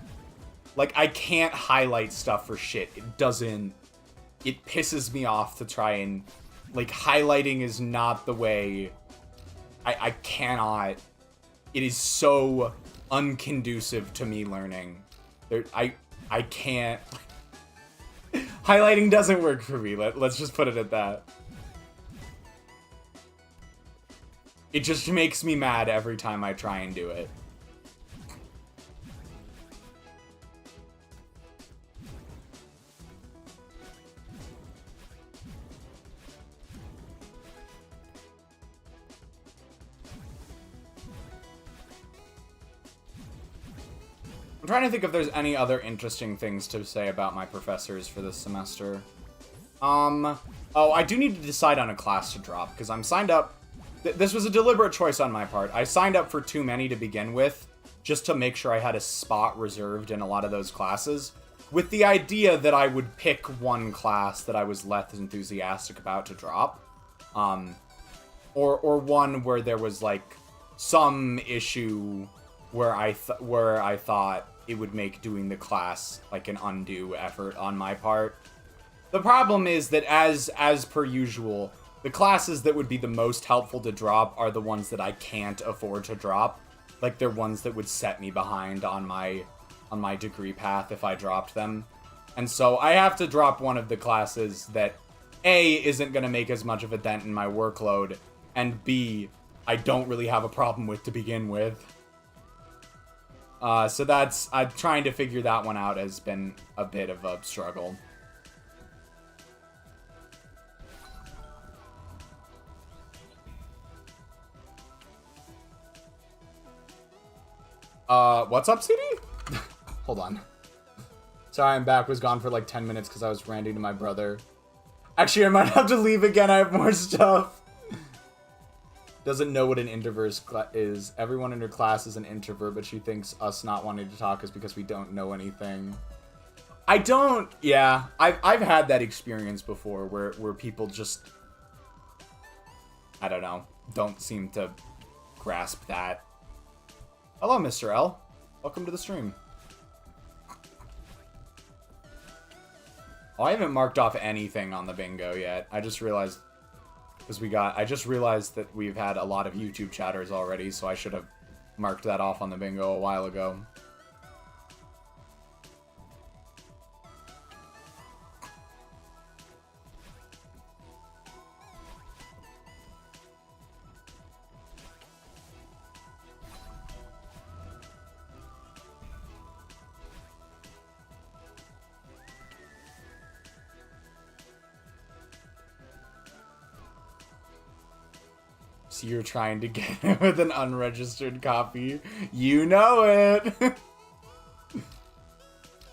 highlight stuff for shit. It pisses me off to try and, like, highlighting is not the way. I cannot. It is so unconducive to me learning. I can't. Highlighting doesn't work for me. Let's just put it at that. It just makes me mad every time I try and do it. I'm trying to think if there's any other interesting things to say about my professors for this semester. Oh, I do need to decide on a class to drop, because I'm signed up. This was a deliberate choice on my part. I signed up for too many to begin with, just to make sure I had a spot reserved in a lot of those classes, with the idea that I would pick one class that I was less enthusiastic about to drop. Or one where there was, like, some issue where I thought it would make doing the class, like, an undue effort on my part. The problem is that, as per usual, the classes that would be the most helpful to drop are the ones that I can't afford to drop. Like, they're ones that would set me behind on my degree path if I dropped them. And so I have to drop one of the classes that, A, isn't going to make as much of a dent in my workload, and B, I don't really have a problem with to begin with. So that's, trying to figure that one out has been a bit of a struggle. What's up, CD? Hold on. Sorry, I'm back. Was gone for like 10 minutes because I was ranting to my brother. Actually, I might have to leave again. I have more stuff. Doesn't know what an introvert is. Everyone in her class is an introvert, but she thinks us not wanting to talk is because we don't know anything. I don't... Yeah, I've had that experience before where people just... I don't know. Don't seem to grasp that. Hello, Mr. L. Welcome to the stream. Oh, I haven't marked off anything on the bingo yet. I just realized... I just realized that we've had a lot of YouTube chatters already, so I should have marked that off on the bingo a while ago. So you're trying to get it with an unregistered copy. You know it!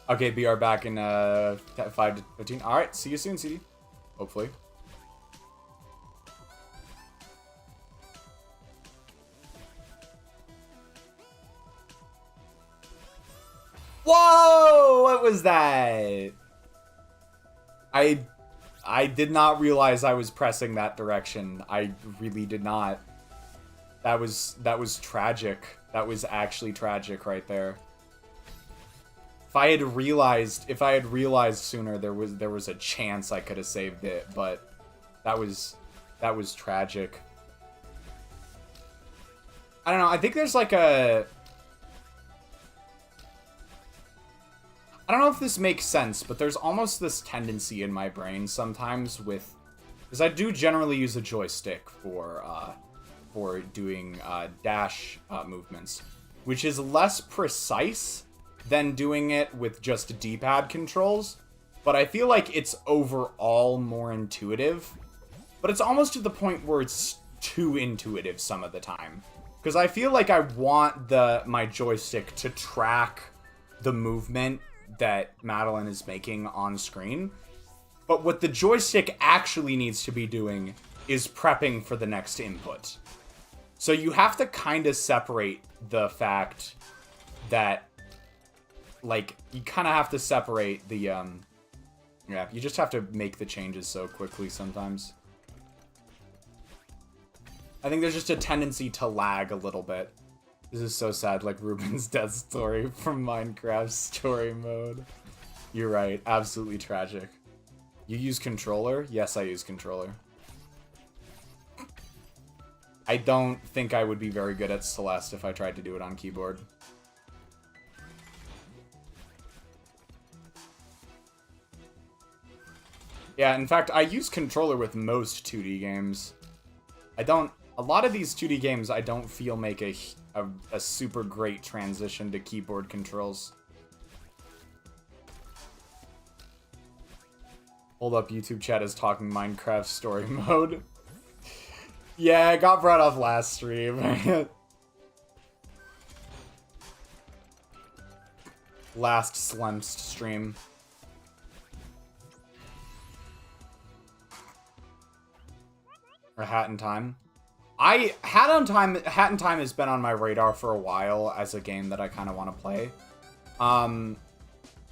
Okay, BR back in 5 to 15. Alright, see you soon, CD. Hopefully. Whoa! What was that? I did not realize I was pressing that direction. I really did not. That was tragic. That was actually tragic right there. If I had realized sooner, there was a chance I could have saved it, but that was tragic. I don't know. I think there's like a... I don't know if this makes sense, but there's almost this tendency in my brain sometimes with... Because I do generally use a joystick for doing dash movements, which is less precise than doing it with just D-pad controls, but I feel like it's overall more intuitive. But it's almost to the point where it's too intuitive some of the time. Because I feel like I want my joystick to track the movement that Madeline is making on screen. But what the joystick actually needs to be doing is prepping for the next input. So you have to kind of separate the fact that, like, you kind of have to separate the, yeah, you just have to make the changes so quickly sometimes. I think there's just a tendency to lag a little bit. This is so sad, like Ruben's death story from Minecraft story mode. You're right, absolutely tragic. You use controller? Yes, I use controller. I don't think I would be very good at Celeste if I tried to do it on keyboard. Yeah, in fact, I use controller with most 2D games. A lot of these 2D games I don't feel make a super great transition to keyboard controls. Hold up, YouTube chat is talking Minecraft story mode. Yeah, it got brought up last stream. Last Slemst stream. Or Hat in Time. Hat in Time has been on my radar for a while as a game that I kind of want to play.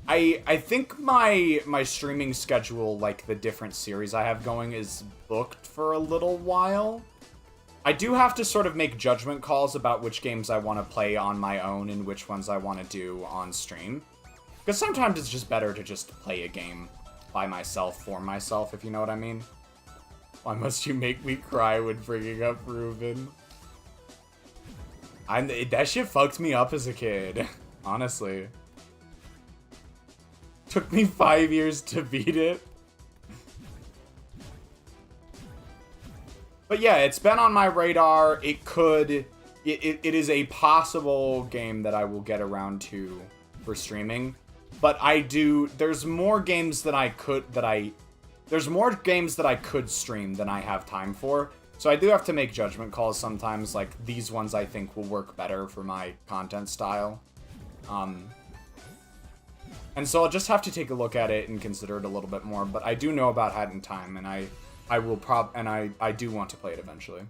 I think my streaming schedule, like the different series I have going, is booked for a little while. I do have to sort of make judgment calls about which games I want to play on my own and which ones I want to do on stream. Because sometimes it's just better to just play a game by myself, for myself, if you know what I mean. Why must you make me cry when bringing up Ruben? That shit fucked me up as a kid, honestly. Took me 5 years to beat it. But yeah, it's been on my radar. It is a possible game that I will get around to for streaming. But there's more games that I could stream than I have time for. So I do have to make judgment calls sometimes, like these ones I think will work better for my content style. And so I'll just have to take a look at it and consider it a little bit more, but I do know about Hat in Time, and I do want to play it eventually.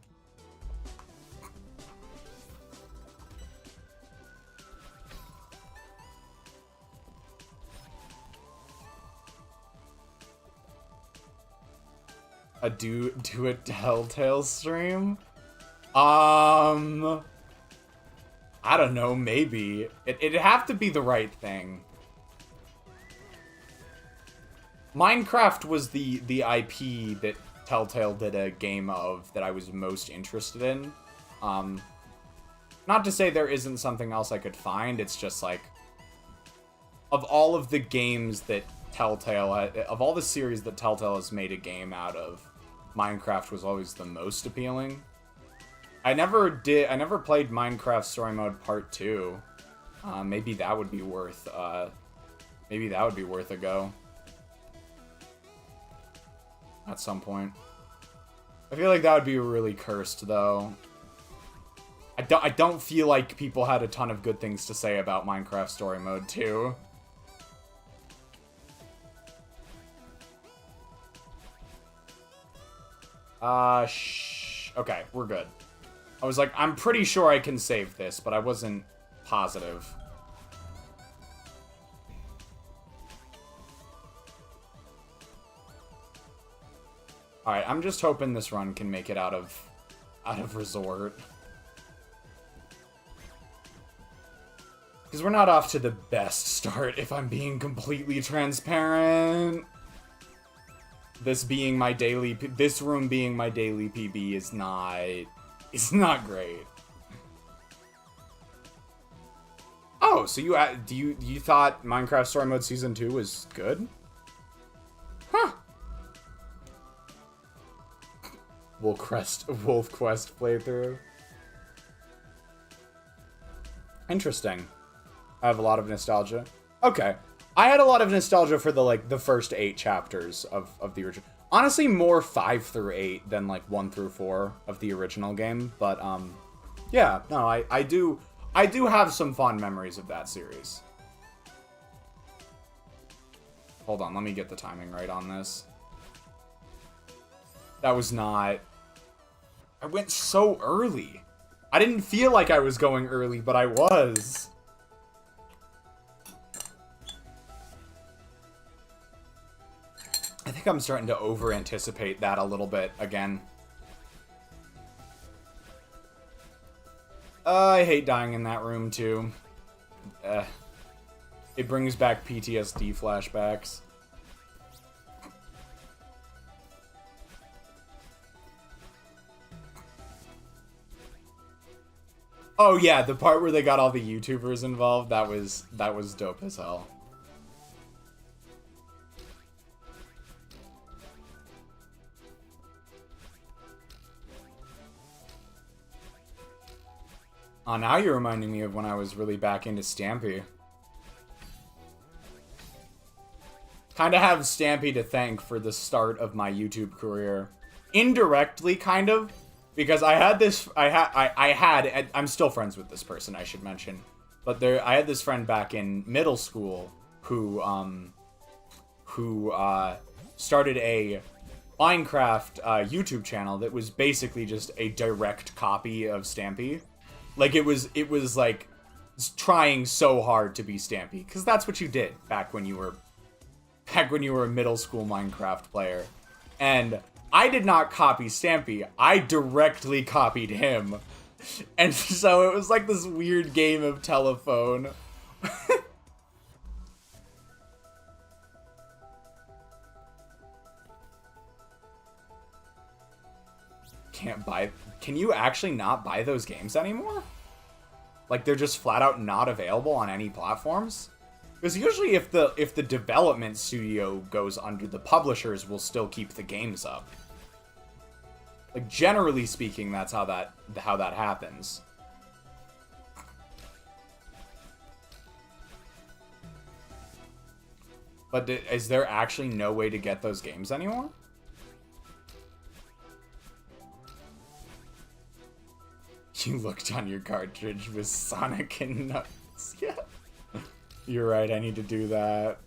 Do a Telltale stream? I don't know, maybe. It'd have to be the right thing. Minecraft was the IP that Telltale did a game of that I was most interested in. Not to say there isn't something else I could find, it's just like, of all of the games that of all the series that Telltale has made a game out of, Minecraft was always the most appealing. I never played Minecraft Story Mode Part 2. Maybe that would be worth a go. At some point. I feel like that would be really cursed, though. I don't feel like people had a ton of good things to say about Minecraft Story Mode 2. Okay, we're good. I was like, I'm pretty sure I can save this, but I wasn't positive. Alright, I'm just hoping this run can make it out of Resort. Because we're not off to the best start, if I'm being completely transparent. This room being my daily PB is not great. Oh, so you thought Minecraft Story Mode Season 2 was good? Huh. Wolf Quest playthrough. Interesting. I have a lot of nostalgia. Okay. I had a lot of nostalgia for the first 8 chapters of the original. Honestly, more 5 through 8 than 1 through 4 of the original game. But yeah, no, I do have some fond memories of that series. Hold on, let me get the timing right on this. That was not... I went so early. I didn't feel like I was going early, but I was. I think I'm starting to over-anticipate that a little bit again. I hate dying in that room, too. It brings back PTSD flashbacks. Oh yeah, the part where they got all the YouTubers involved, that was dope as hell. Oh, now you're reminding me of when I was really back into Stampy. Kinda have Stampy to thank for the start of my YouTube career. Indirectly, kind of. Because I had this, I'm still friends with this person, I should mention. But I had this friend back in middle school who started a Minecraft YouTube channel that was basically just a direct copy of Stampy. Like, it was like trying so hard to be Stampy, because that's what you did back when you were a middle school Minecraft player. And I did not copy Stampy, I directly copied him. And so it was like this weird game of telephone. Can you actually not buy those games anymore? Like, they're just flat out not available on any platforms? Because usually if the development studio goes under, the publishers will still keep the games up. Like, generally speaking, that's how that happens. But is there actually no way to get those games anymore? You looked on your cartridge with Sonic and Knuckles. Yeah. You're right, I need to do that.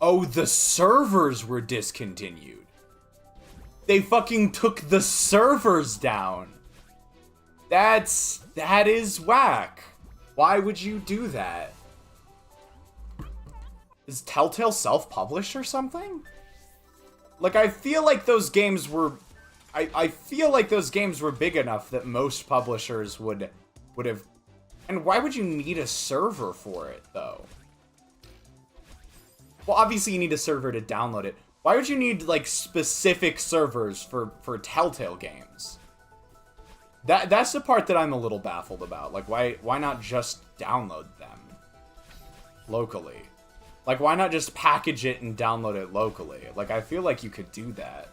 Oh, the servers were discontinued. They fucking took the servers down. That is whack. Why would you do that? Is Telltale self-published or something? Like, I feel like those games were... I feel like those games were big enough that most publishers would have... And why would you need a server for it, though? Well, obviously you need a server to download it. Why would you need, like, specific servers for Telltale games? That's the part that I'm a little baffled about. Like, why not just download them locally? Like, why not just package it and download it locally? Like, I feel like you could do that.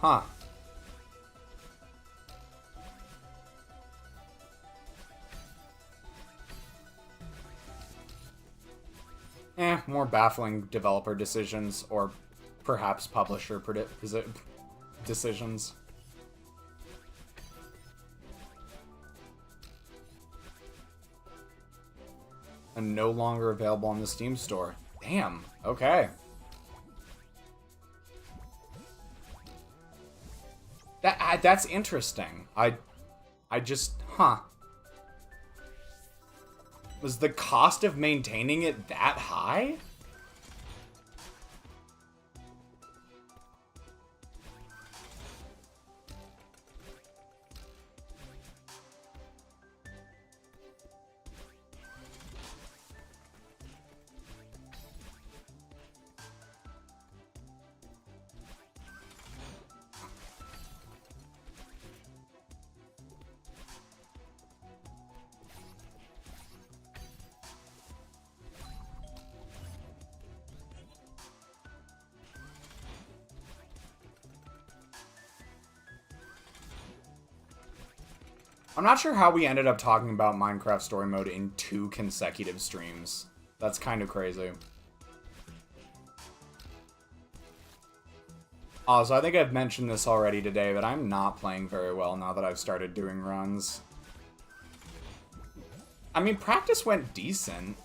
Huh. more baffling developer decisions, or perhaps publisher decisions. And no longer available on the Steam store. Damn, okay. That's interesting. I just, huh. Was the cost of maintaining it that high? I'm not sure how we ended up talking about Minecraft Story Mode in 2 consecutive streams. That's kind of crazy. Also, I think I've mentioned this already today, but I'm not playing very well now that I've started doing runs. I mean, practice went decent.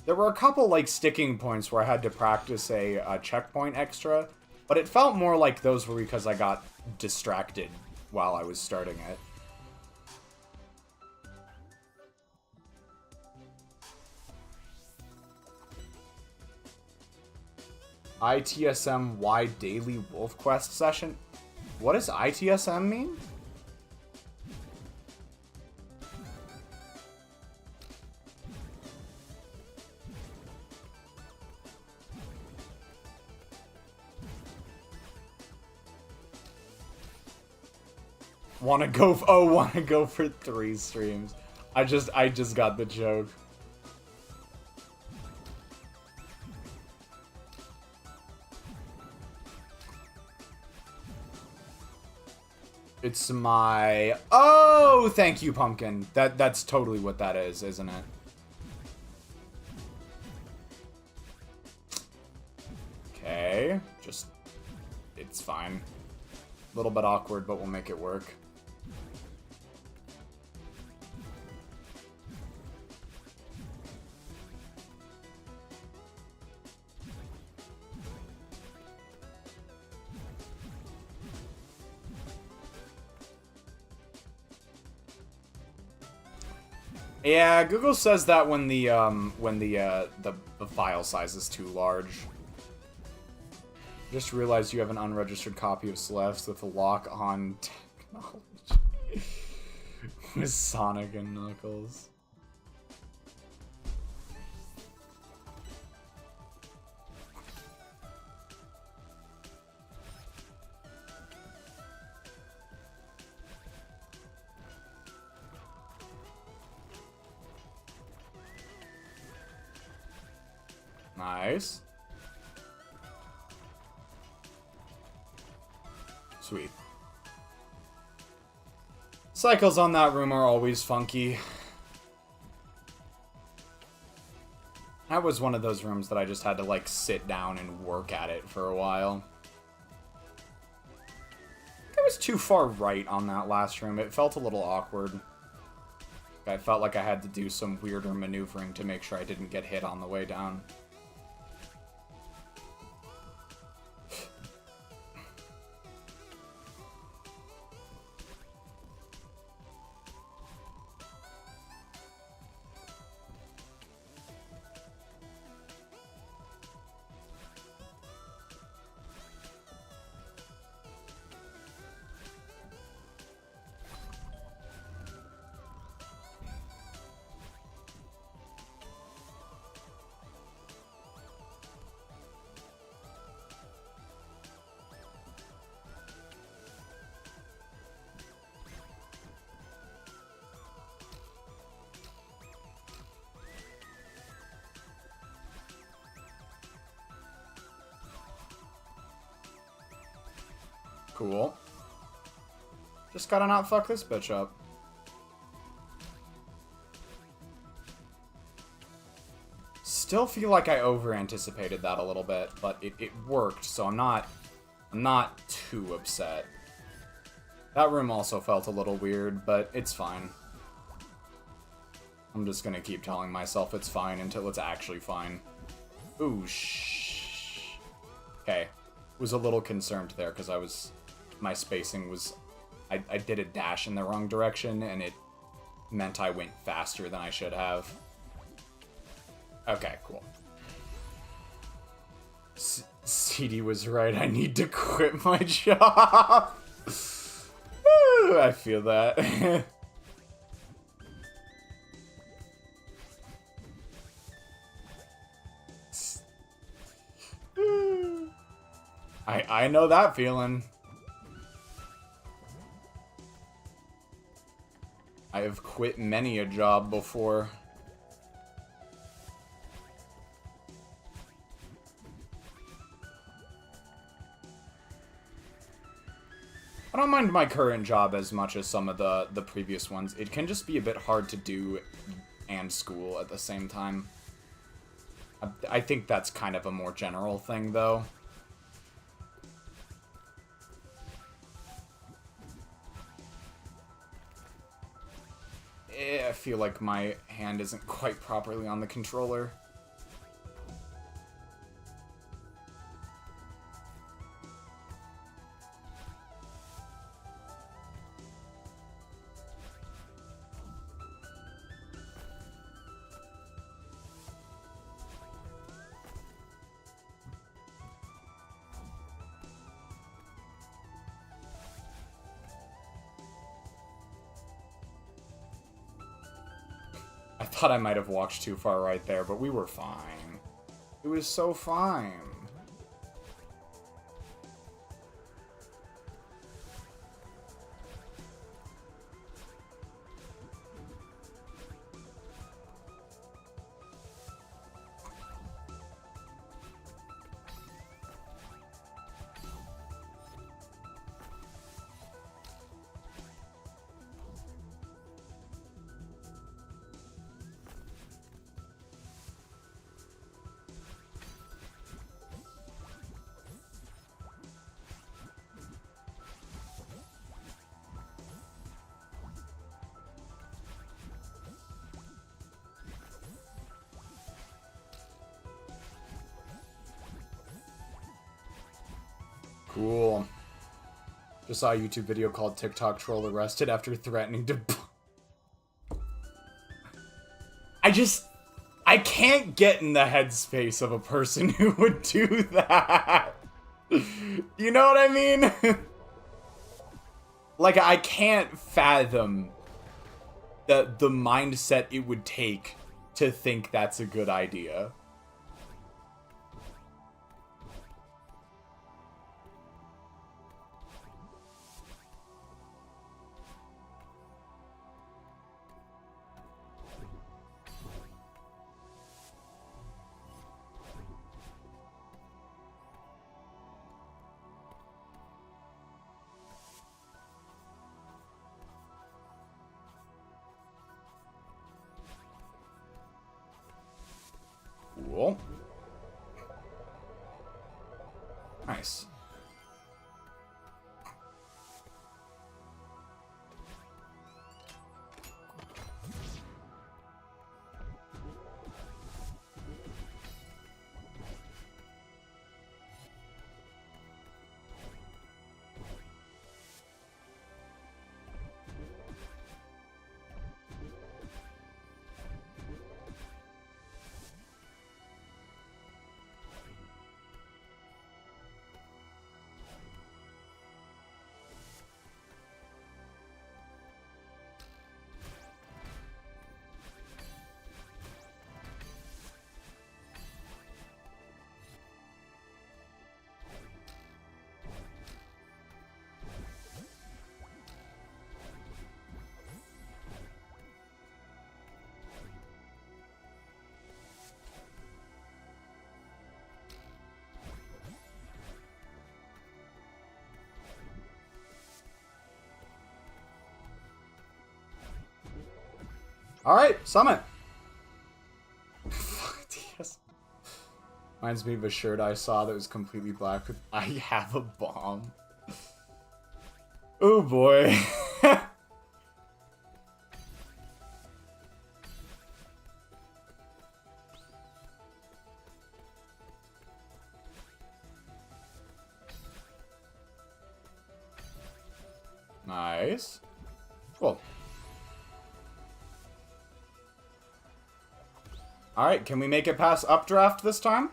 There were a couple, like, sticking points where I had to practice a checkpoint extra, but it felt more like those were because I got distracted while I was starting it. ITSM wide daily wolf quest session? What does ITSM mean? Wanna go for 3 streams. I just got the joke. It's my... Oh, thank you, Pumpkin. That's totally what that is, isn't it? Okay. Just... It's fine. A little bit awkward, but we'll make it work. Yeah, Google says that when the file size is too large. Just realized you have an unregistered copy of Celeste with a lock-on technology. With Sonic and Knuckles. Nice. Sweet. Cycles on that room are always funky. That was one of those rooms that I just had to, like, sit down and work at it for a while. I was too far right on that last room. It felt a little awkward. I felt like I had to do some weirder maneuvering to make sure I didn't get hit on the way down. Cool. Just gotta not fuck this bitch up. Still still feel like I over-anticipated that a little bit, but it worked, so I'm not too upset. That room also felt a little weird, but it's fine. I'm just gonna keep telling myself it's fine until it's actually fine. Ooh, shh. Okay. Was a little concerned there, because my spacing was... I did a dash in the wrong direction, and it meant I went faster than I should have. Okay, cool. CD was right, I need to quit my job! Ooh, I feel that. I know that feeling. I have quit many a job before. I don't mind my current job as much as some of the previous ones. It can just be a bit hard to do and school at the same time. I think that's kind of a more general thing, though. I feel like my hand isn't quite properly on the controller. I thought I might have walked too far right there, but we were fine. It was so fine. Cool. Just saw a YouTube video called TikTok troll arrested after threatening to... I can't get in the headspace of a person who would do that. You know what I mean? Like, I can't fathom the mindset it would take to think that's a good idea. Cool. Nice. Alright, summit. Fuck, yes. Reminds me of a shirt I saw that was completely black with "I have a bomb." Oh boy. Nice. Cool. Alright, can we make it past updraft this time?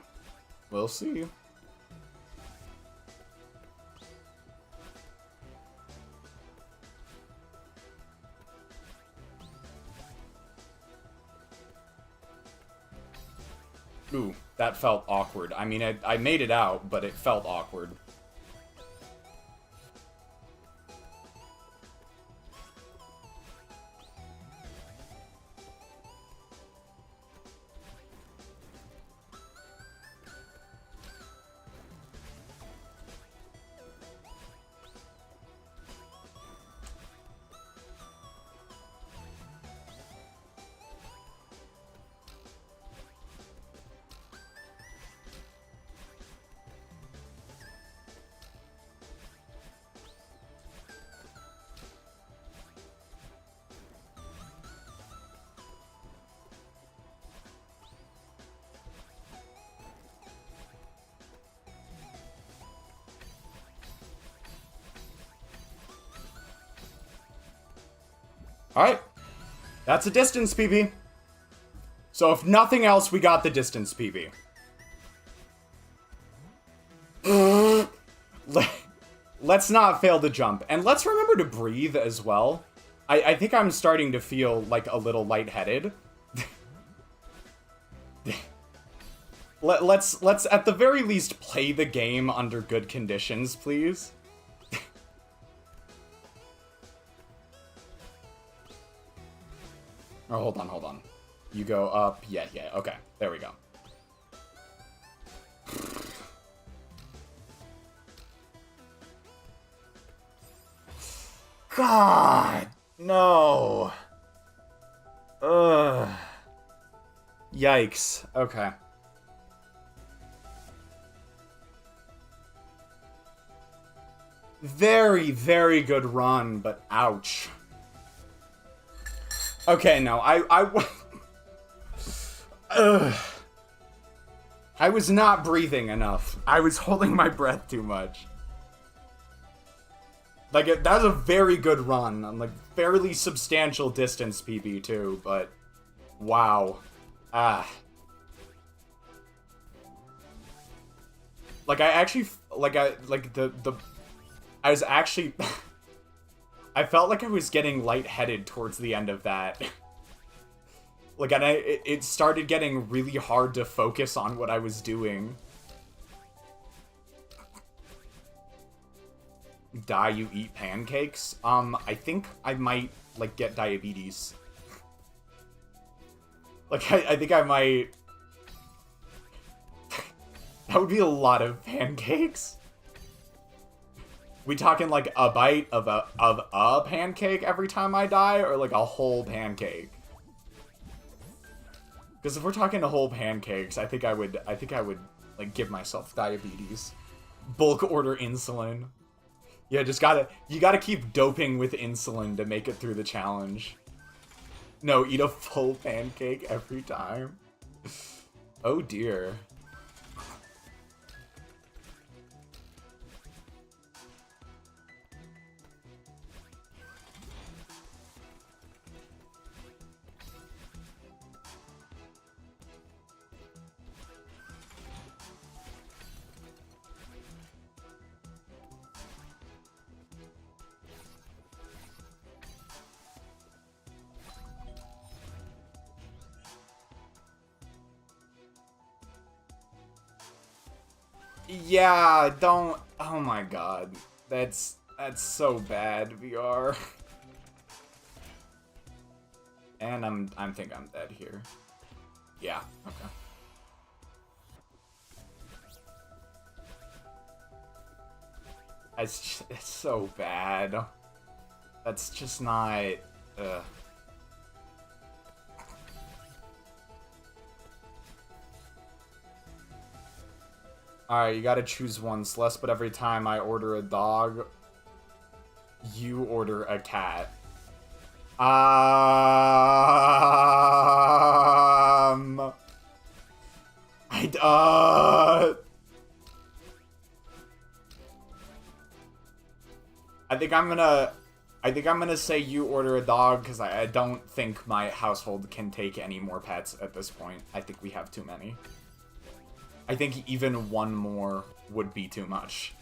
We'll see. Ooh, that felt awkward. I mean, I made it out, but it felt awkward. Alright. That's a distance PB. So if nothing else, we got the distance PB. Let's not fail to jump. And let's remember to breathe as well. I think I'm starting to feel like a little lightheaded. Let's at the very least play the game under good conditions, please. Oh, hold on. You go up. Yeah, okay. There we go. God, no. Ugh. Yikes. Okay. Very, very good run, but ouch. Okay, no, I was not breathing enough. I was holding my breath too much. Like, that was a very good run on, like, fairly substantial distance PB, too, but... Wow. Like, I actually... I was actually... I felt like I was getting lightheaded towards the end of that. Like, and it started getting really hard to focus on what I was doing. Die, you eat pancakes? I think I might, like, get diabetes. Like, I think I might... That would be a lot of pancakes. We talking, like, a bite of a pancake every time I die, or, like, a whole pancake? Because if we're talking a whole pancakes, I think I would, like, give myself diabetes. Bulk order insulin. Yeah, you gotta keep doping with insulin to make it through the challenge. No, eat a full pancake every time. Oh dear. Yeah, don't... Oh my god. That's so bad, VR. And I think I'm dead here. Yeah, okay. It's so bad. That's just not... Alright, you gotta choose one, Celeste, but every time I order a dog, you order a cat. I think I'm gonna say you order a dog, because I don't think my household can take any more pets at this point. I think we have too many. I think even one more would be too much.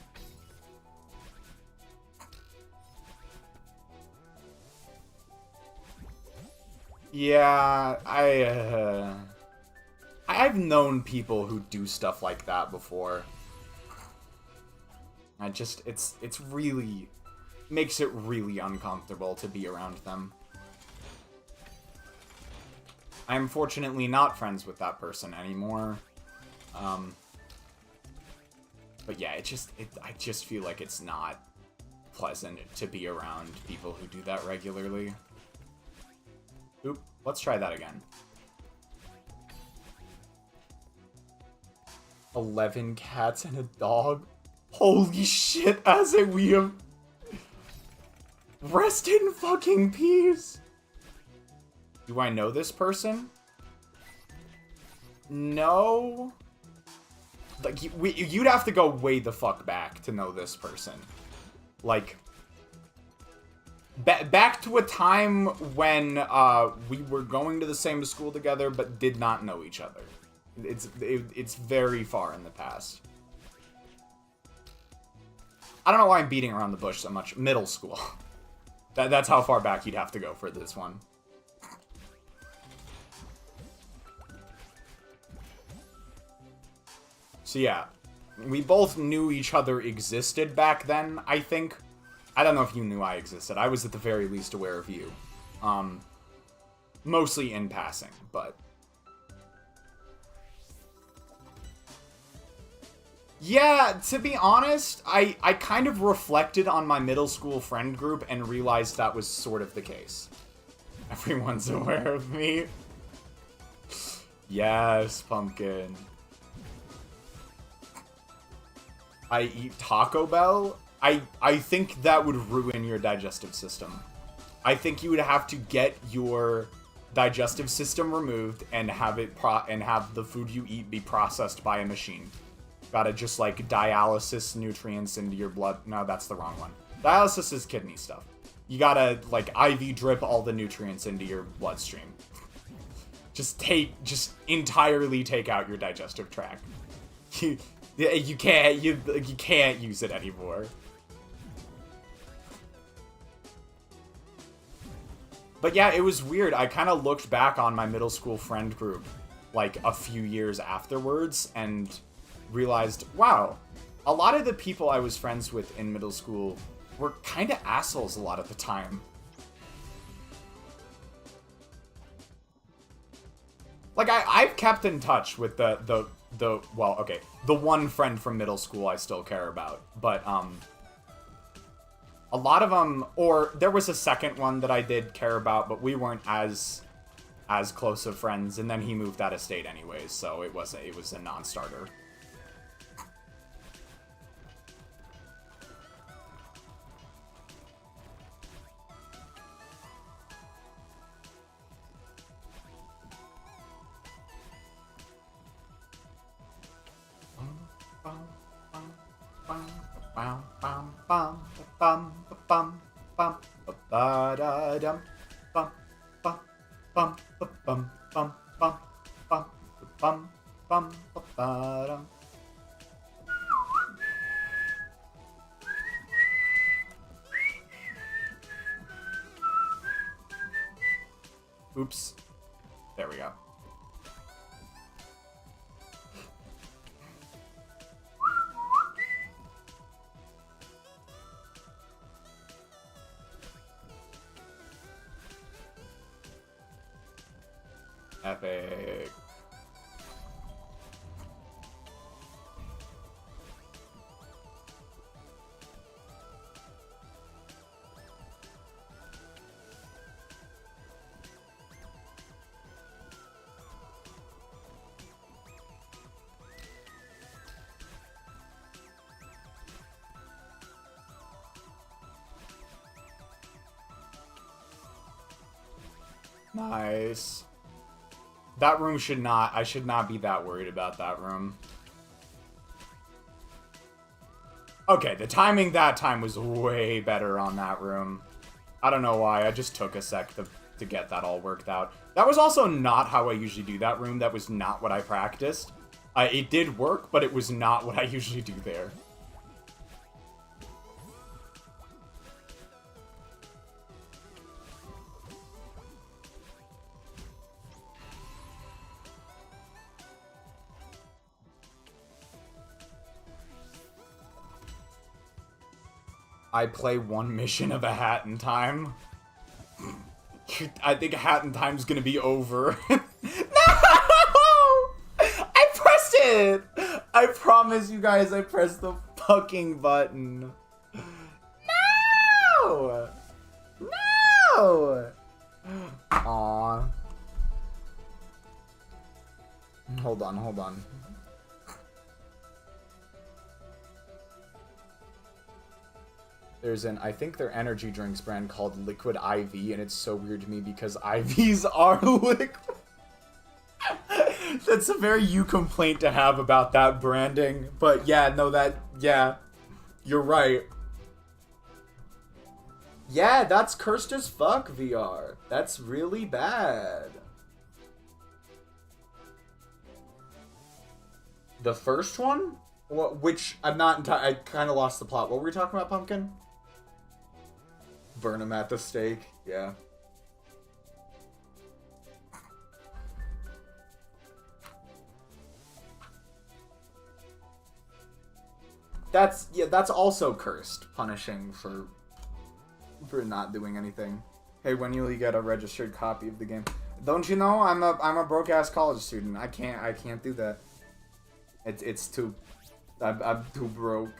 Yeah, I've known people who do stuff like that before. It's really, makes it really uncomfortable to be around them. I'm fortunately not friends with that person anymore. But yeah, I just feel like it's not pleasant to be around people who do that regularly. Oop, let's try that again. 11 cats and a dog? Holy shit, we have... Rest in fucking peace! Do I know this person? No? Like, you'd have to go way the fuck back to know this person. Like... Back to a time when we were going to the same school together but did not know each other. It's very far in the past. I don't know why I'm beating around the bush so much. Middle school. That's how far back you'd have to go for this one. So yeah, we both knew each other existed back then, I think. I don't know if you knew I existed. I was at the very least aware of you. Mostly in passing, but... Yeah, to be honest, I kind of reflected on my middle school friend group and realized that was sort of the case. Everyone's aware of me. Yes, pumpkin. I eat Taco Bell? I think that would ruin your digestive system. I think you would have to get your digestive system removed and have it have the food you eat be processed by a machine. Gotta just like dialysis nutrients into your blood. No, that's the wrong one. Dialysis is kidney stuff. You gotta like IV drip all the nutrients into your bloodstream. Just entirely take out your digestive tract. You can't use it anymore. But yeah, it was weird. I kind of looked back on my middle school friend group like a few years afterwards and realized, wow, a lot of the people I was friends with in middle school were kind of assholes a lot of the time. Like, I've kept in touch with the one friend from middle school I still care about, but, a lot of them, or there was a second one that I did care about, but we weren't as close of friends, and then he moved out of state anyways, so it was a non-starter. Oops. There we go. Epic. Nice. That room should not... I should not be that worried about that room. Okay, the timing that time was way better on that room. I don't know why. I just took a sec to get that all worked out. That was also not how I usually do that room. That was not what I practiced. It did work, but it was not what I usually do there. I play one mission of a Hat in Time. I think a Hat in Time's gonna be over. No! I pressed it! I promise you guys I pressed the fucking button. No! No! Aww. Hold on, hold on. There's I think their energy drinks brand called Liquid IV, and it's so weird to me because IVs are liquid. That's a very you complaint to have about that branding. But yeah, no, yeah, you're right. Yeah, that's cursed as fuck, VR. That's really bad. The first one? Which, I'm not entirely, I kind of lost the plot. What were we talking about, Pumpkin? Burn him at the stake, yeah. That's also cursed, punishing for not doing anything. Hey, when will you get a registered copy of the game? Don't you know I'm a broke ass college student. I can't do that. It's too I'm too broke.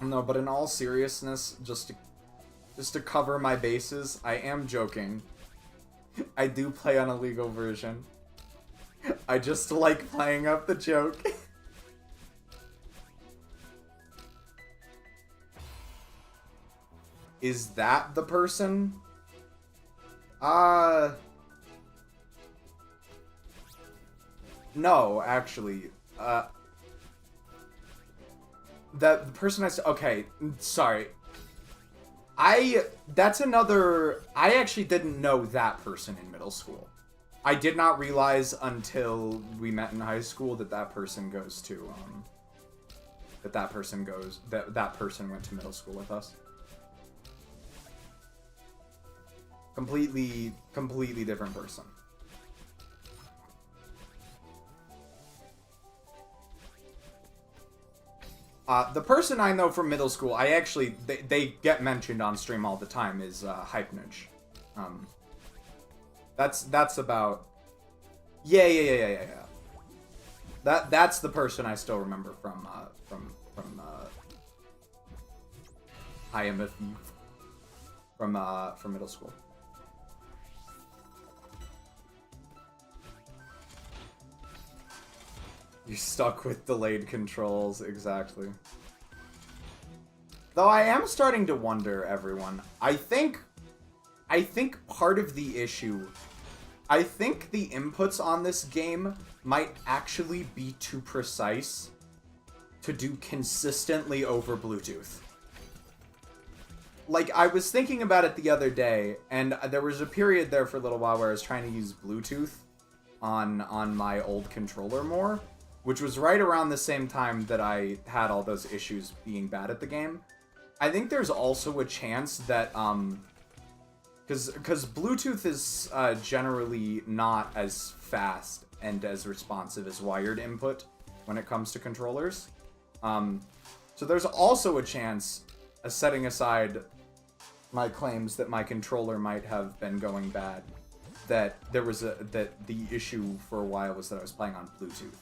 No, but in all seriousness, just to cover my bases, I am joking. I do play on a legal version. I just like playing up the joke. Is that the person? No, actually. The person okay, sorry. That's another... I actually didn't know that person in middle school. I did not realize until we met in high school that that person goes to, that person went to middle school with us. Completely different person. The person I know from middle school, they get mentioned on stream all the time, is Hypnage. That's about... Yeah. That's the person I still remember from I Am a Thief. From middle school. You're stuck with delayed controls, exactly. Though I am starting to wonder, everyone. I think part of the issue... I think the inputs on this game might actually be too precise to do consistently over Bluetooth. Like, I was thinking about it the other day, and there was a period there for a little while where I was trying to use Bluetooth on my old controller more, which was right around the same time that I had all those issues being bad at the game. I think there's also a chance that, because Bluetooth is generally not as fast and as responsive as wired input when it comes to controllers. So there's also a chance, setting aside my claims that my controller might have been going bad, that the issue for a while was that I was playing on Bluetooth.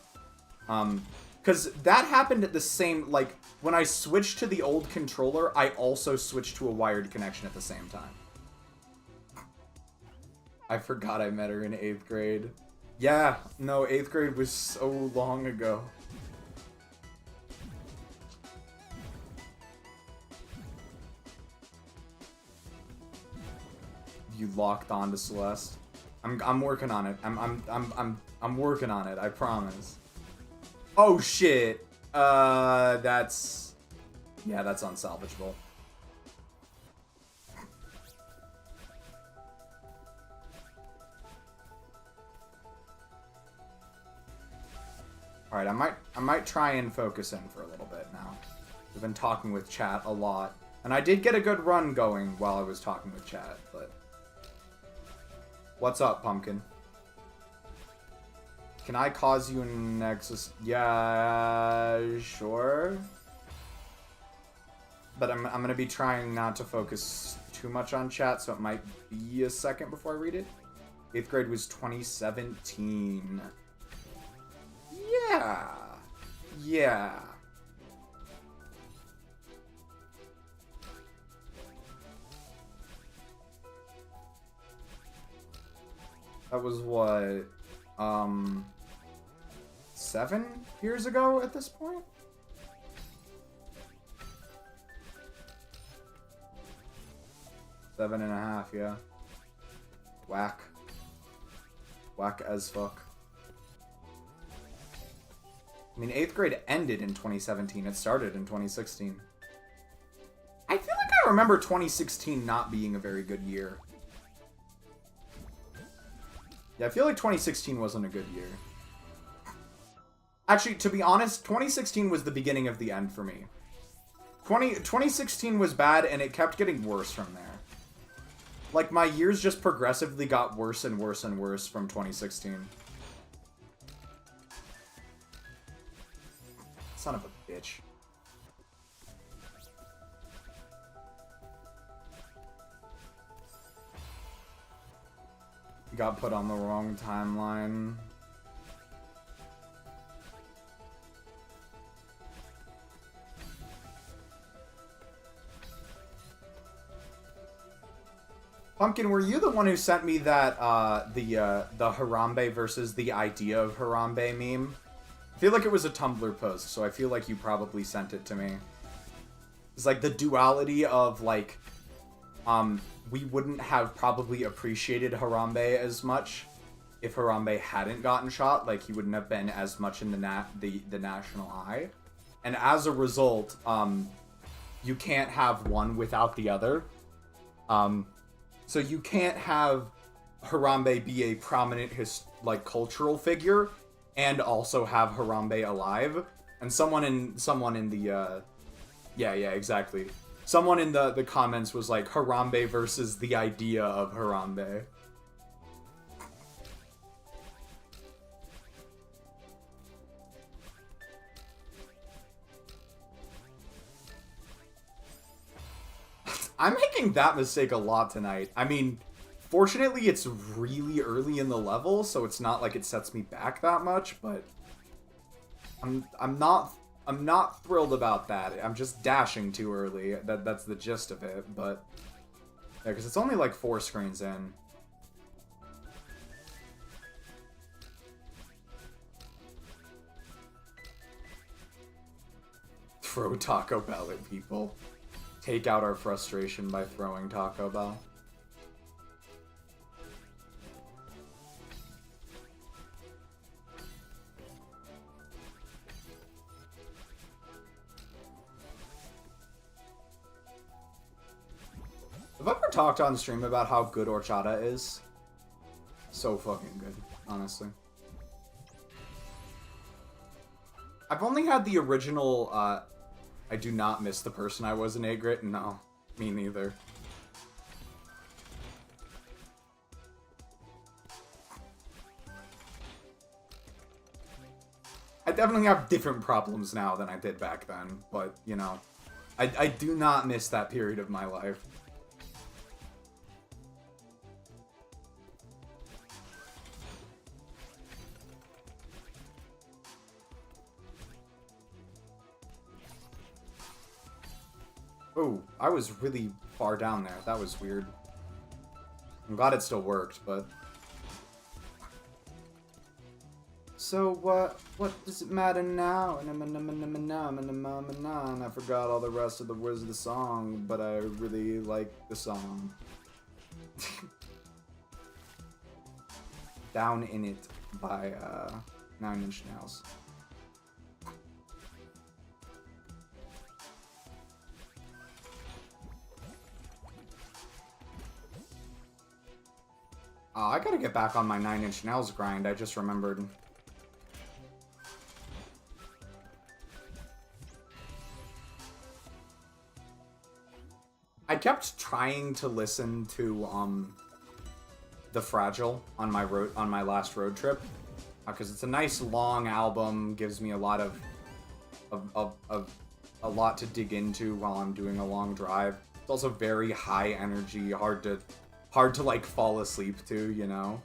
Because that happened at the same, like, when I switched to the old controller, I also switched to a wired connection at the same time. I forgot I met her in 8th grade. Yeah, no, 8th grade was so long ago. you locked on to Celeste. I'm working on it. I'm working on it. I promise. Oh shit. That's unsalvageable. All right, I might try and focus in for a little bit now. We've been talking with chat a lot, and I did get a good run going while I was talking with chat, but what's up, Pumpkin? Can I cause you an Nexus? Yeah, sure. But I'm gonna be trying not to focus too much on chat, so it might be a second before I read it. 8th grade was 2017. Yeah. Yeah. That was what, 7 years ago at this point? Seven and a half, yeah. Whack. Whack as fuck. I mean, 8th grade ended in 2017. It started in 2016. I feel like I remember 2016 not being a very good year. Yeah, I feel like 2016 wasn't a good year. Actually, to be honest, 2016 was the beginning of the end for me. 2016 was bad, and it kept getting worse from there. Like, my years just progressively got worse and worse and worse from 2016. Son of a bitch. Got put on the wrong timeline. Pumpkin, were you the one who sent me that, the Harambe versus the idea of Harambe meme? I feel like it was a Tumblr post, so I feel like you probably sent it to me. It's like the duality of, like, we wouldn't have probably appreciated Harambe as much if Harambe hadn't gotten shot. Like, he wouldn't have been as much in the national eye. And as a result, you can't have one without the other. So you can't have Harambe be a prominent cultural figure and also have Harambe alive. And someone in the yeah, exactly. Someone in the comments was like, Harambe versus the idea of Harambe. I'm making that mistake a lot tonight. I mean, fortunately, it's really early in the level, so it's not like it sets me back that much, but I'm not thrilled about that. I'm just dashing too early. That's the gist of it, but yeah, because it's only like 4 screens in. Throw Taco Bell at people. Take out our frustration by throwing Taco Bell. Have I ever talked on stream about how good horchata is? So fucking good, honestly. I've only had the original, I do not miss the person I was in 8th grade. No, me neither. I definitely have different problems now than I did back then, but, you know, I do not miss that period of my life. Oh, I was really far down there. That was weird. I'm glad it still worked, but... So, what does it matter now? And I forgot all the rest of the words of the song, but I really like the song. down in it by 9 Inch Nails. I gotta get back on my 9 Inch Nails grind, I just remembered. I kept trying to listen to The Fragile on my last road trip, because it's a nice long album, gives me a lot of a lot to dig into while I'm doing a long drive. It's also very high energy, hard to like fall asleep to, you know.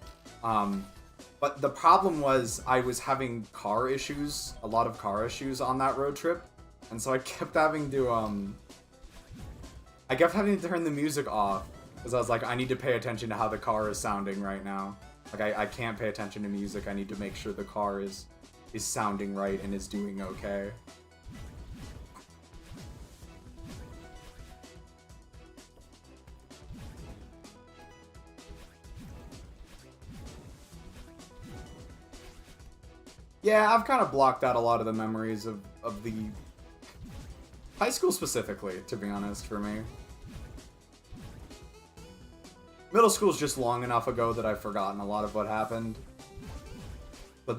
But the problem was I was having car issues, a lot of car issues on that road trip, and so I kept having to turn the music off, because I was like, I need to pay attention to how the car is sounding right now. Like, I can't pay attention to music, I need to make sure the car is sounding right and is doing okay. Yeah, I've kind of blocked out a lot of the memories of the high school specifically, to be honest, for me. Middle school's just long enough ago that I've forgotten a lot of what happened. But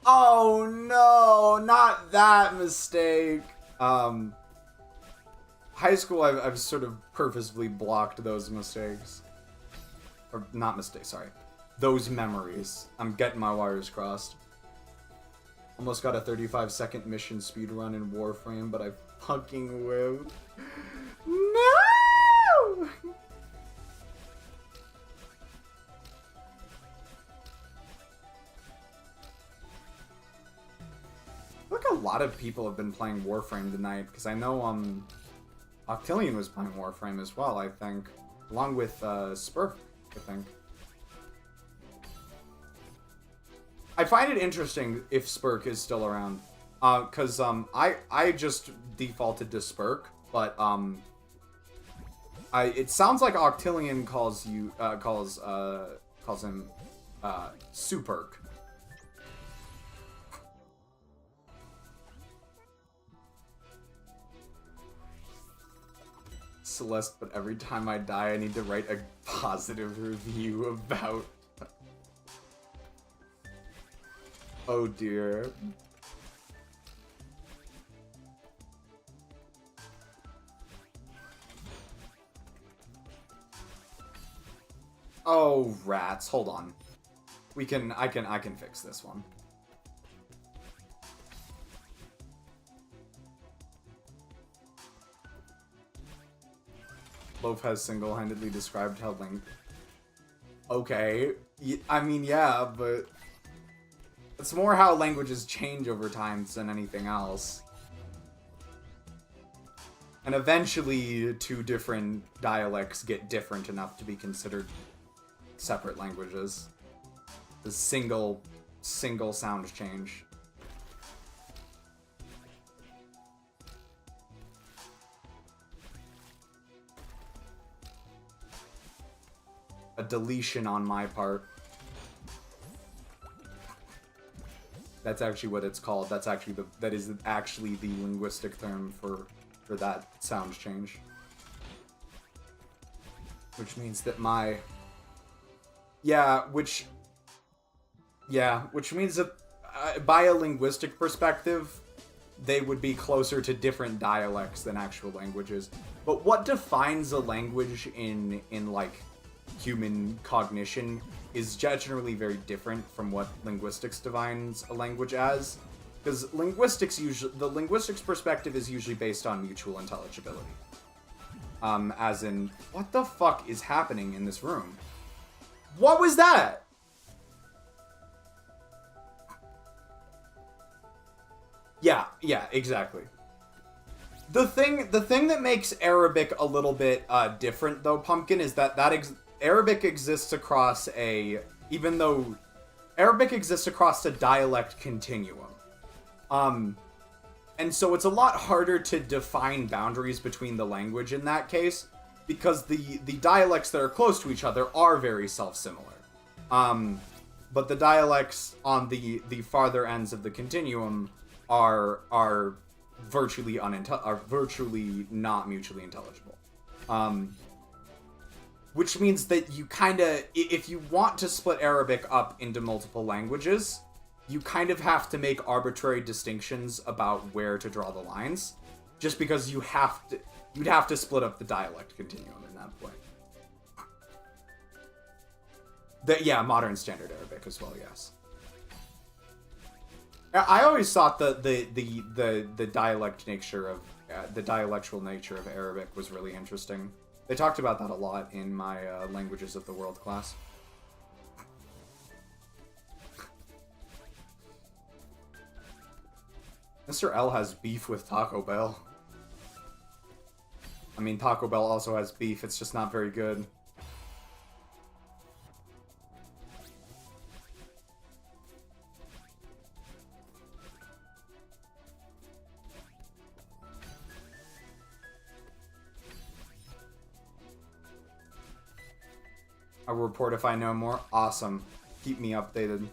oh no, not that mistake. High school, I've sort of purposefully blocked those mistakes. Or not mistakes, sorry. Those memories. I'm getting my wires crossed. Almost got a 35-second mission speedrun in Warframe, but I fucking whiffed. No! Look, a lot of people have been playing Warframe tonight, because I know Octillion was playing Warframe as well, I think. Along with Spurf, I think. I find it interesting if Spurk is still around, because I just defaulted to Spurk, but it sounds like Octillion calls him Superk. Celeste, but every time I die, I need to write a positive review about. Oh dear. Oh rats, hold on. I can fix this one. Loaf has single-handedly described how Link. Okay, I mean yeah, but it's more how languages change over time than anything else. And eventually, two different dialects get different enough to be considered separate languages. The single sound change. A deletion on my part. That's actually what it's called. That is actually the linguistic term for that sound change. Which means that which means that by a linguistic perspective, they would be closer to different dialects than actual languages. But what defines a language in like human cognition is generally very different from what linguistics defines a language as, because the linguistics perspective is usually based on mutual intelligibility. As in, what the fuck is happening in this room? What was that? Yeah, exactly. The thing that makes Arabic a little bit different, though, Pumpkin, is that Arabic exists across even though Arabic exists across a dialect continuum. And so it's a lot harder to define boundaries between the language in that case, because the dialects that are close to each other are very self-similar. But the dialects on the farther ends of the continuum are virtually not mutually intelligible. Which means that you kind of, if you want to split Arabic up into multiple languages, you kind of have to make arbitrary distinctions about where to draw the lines, just because you'd have to split up the dialect continuum in that point. Yeah, modern standard Arabic as well, yes. I always thought the dialect nature of the dialectual nature of Arabic was really interesting. They talked about that a lot in my Languages of the World class. Mr. L has beef with Taco Bell. I mean, Taco Bell also has beef, it's just not very good. I'll report if I know more. Awesome. Keep me updated.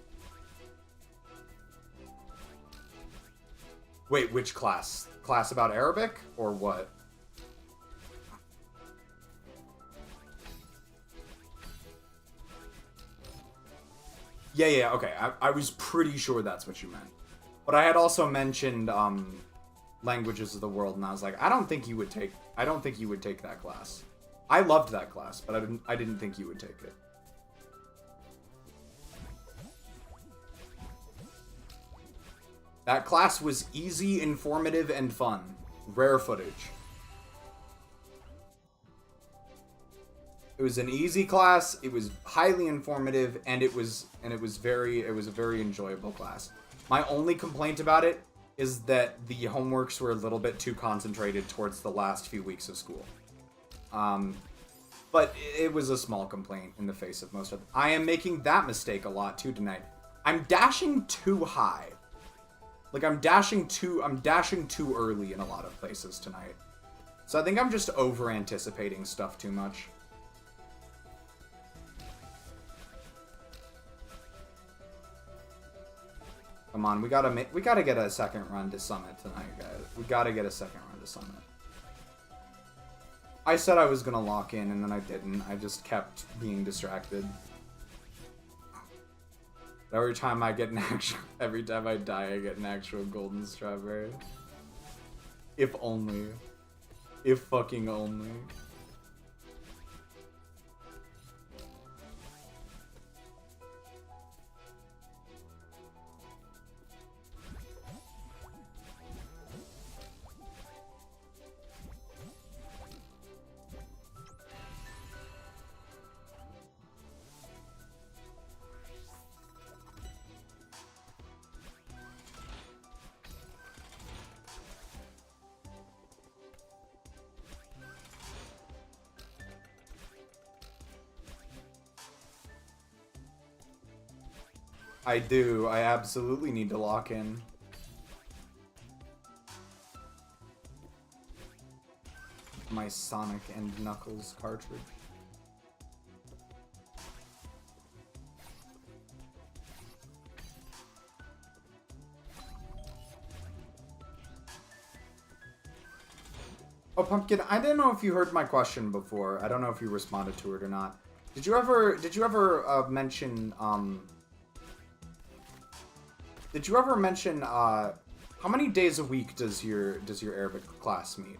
Wait, which class? Class about Arabic? Or what? Yeah, okay. I was pretty sure that's what you meant. But I had also mentioned Languages of the World, and I was like, I don't think you would take that class. I loved that class, but I didn't think you would take it. That class was easy, informative, and fun. Rare footage. It was an easy class, it was highly informative, and it was a very enjoyable class. My only complaint about it is that the homeworks were a little bit too concentrated towards the last few weeks of school. But it was a small complaint in the face of most of them. I am making that mistake a lot too tonight. I'm dashing too high. Like I'm dashing too early in a lot of places tonight. So I think I'm just over anticipating stuff too much. Come on, we gotta get a second run to Summit tonight, guys. We gotta get a second run to Summit. I said I was gonna lock in, and then I didn't. I just kept being distracted. Every time I die, I get an actual golden strawberry. If only. If fucking only. I do. I absolutely need to lock in. My Sonic and Knuckles cartridge. Oh, Pumpkin, I didn't know if you heard my question before. I don't know if you responded to it or not. Did you ever mention how many days a week does your Arabic class meet?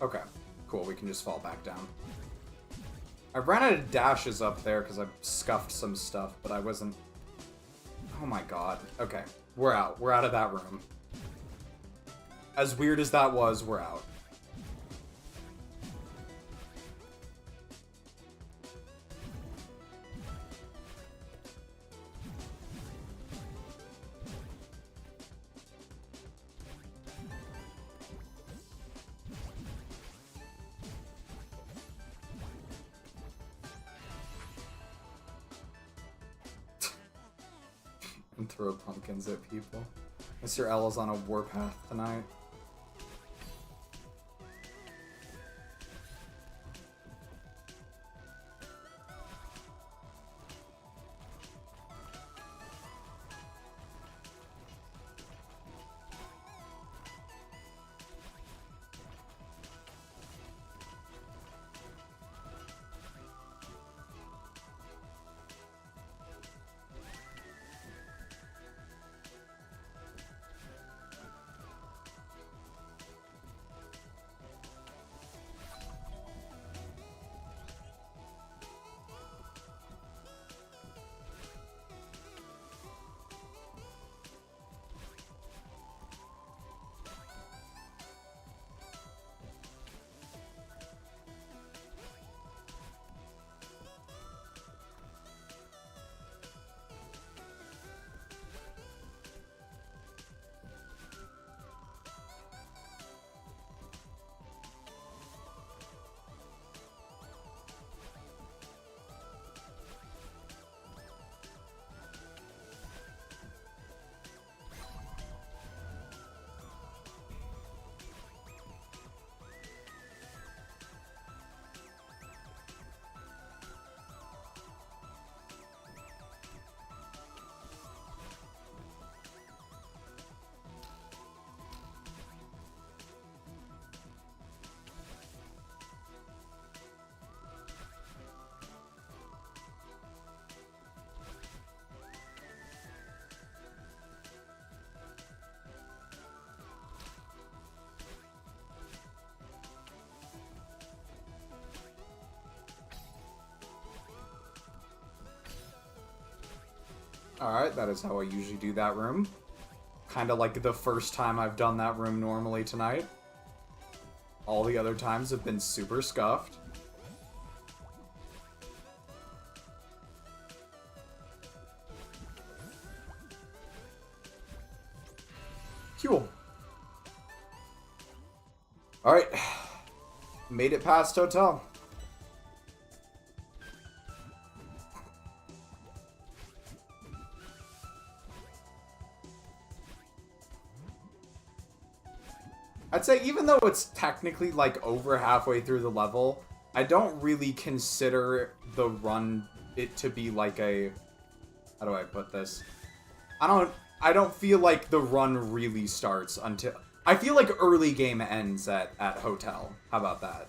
Okay, cool. We can just fall back down. I ran out of dashes up there because I scuffed some stuff, but I wasn't... Oh my god. Okay, we're out. We're out of that room. As weird as that was, we're out. And throw pumpkins at people. Mr. L is on a warpath tonight. Alright, that is how I usually do that room. Kind of like the first time I've done that room normally tonight. All the other times have been super scuffed. Cool. Alright. Made it past hotel. I'd say even though it's technically like over halfway through the level, I don't really consider the run it to be like a... How do I put this? I don't feel like the run really starts until... I feel like early game ends at hotel. How about that?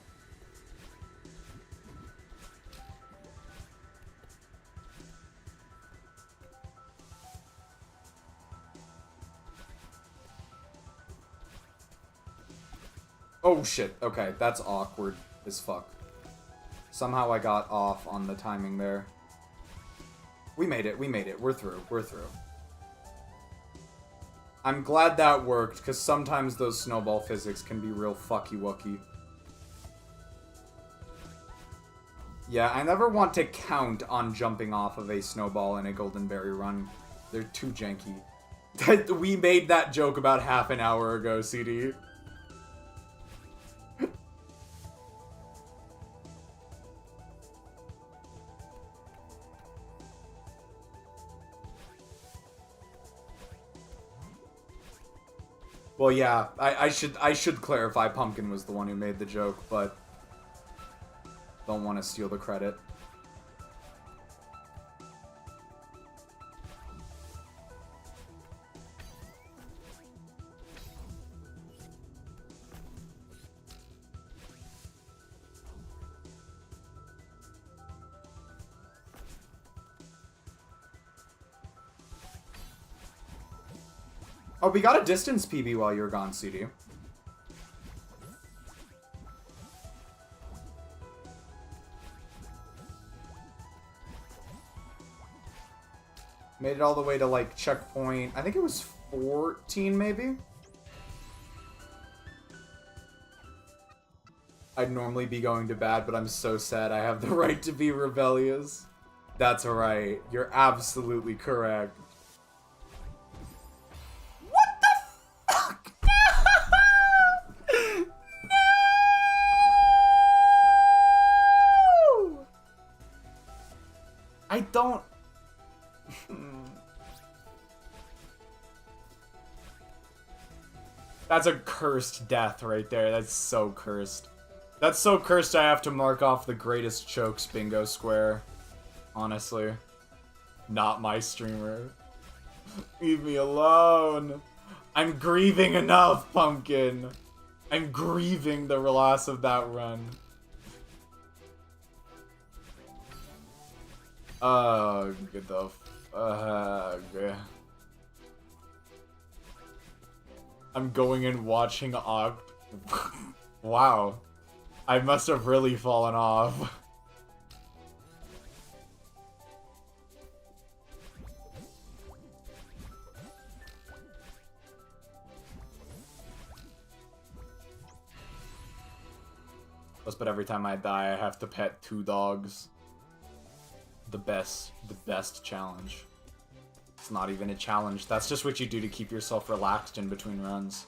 Oh shit, okay, that's awkward as fuck. Somehow I got off on the timing there. We made it, we're through. I'm glad that worked, because sometimes those snowball physics can be real fucky-wucky. Yeah, I never want to count on jumping off of a snowball in a Golden Berry run. They're too janky. We made that joke about half an hour ago, CD. Well, yeah, I should clarify Pumpkin was the one who made the joke, but don't want to steal the credit. Oh, we got a distance PB while you were gone, CD. Made it all the way to, like, checkpoint, I think it was 14, maybe? I'd normally be going to bed, but I'm so sad I have the right to be rebellious. That's right. You're absolutely correct. What the fuck? No! I don't... That's a cursed death right there. That's so cursed. That's so cursed I have to mark off the greatest chokes bingo square. Honestly. Not my streamer. Leave me alone. I'm grieving enough, Pumpkin. I'm grieving the loss of that run. Get the fuck. I'm going and watching Wow. I must have really fallen off. But every time I die, I have to pet 2 dogs. The best challenge. It's not even a challenge. That's just what you do to keep yourself relaxed in between runs.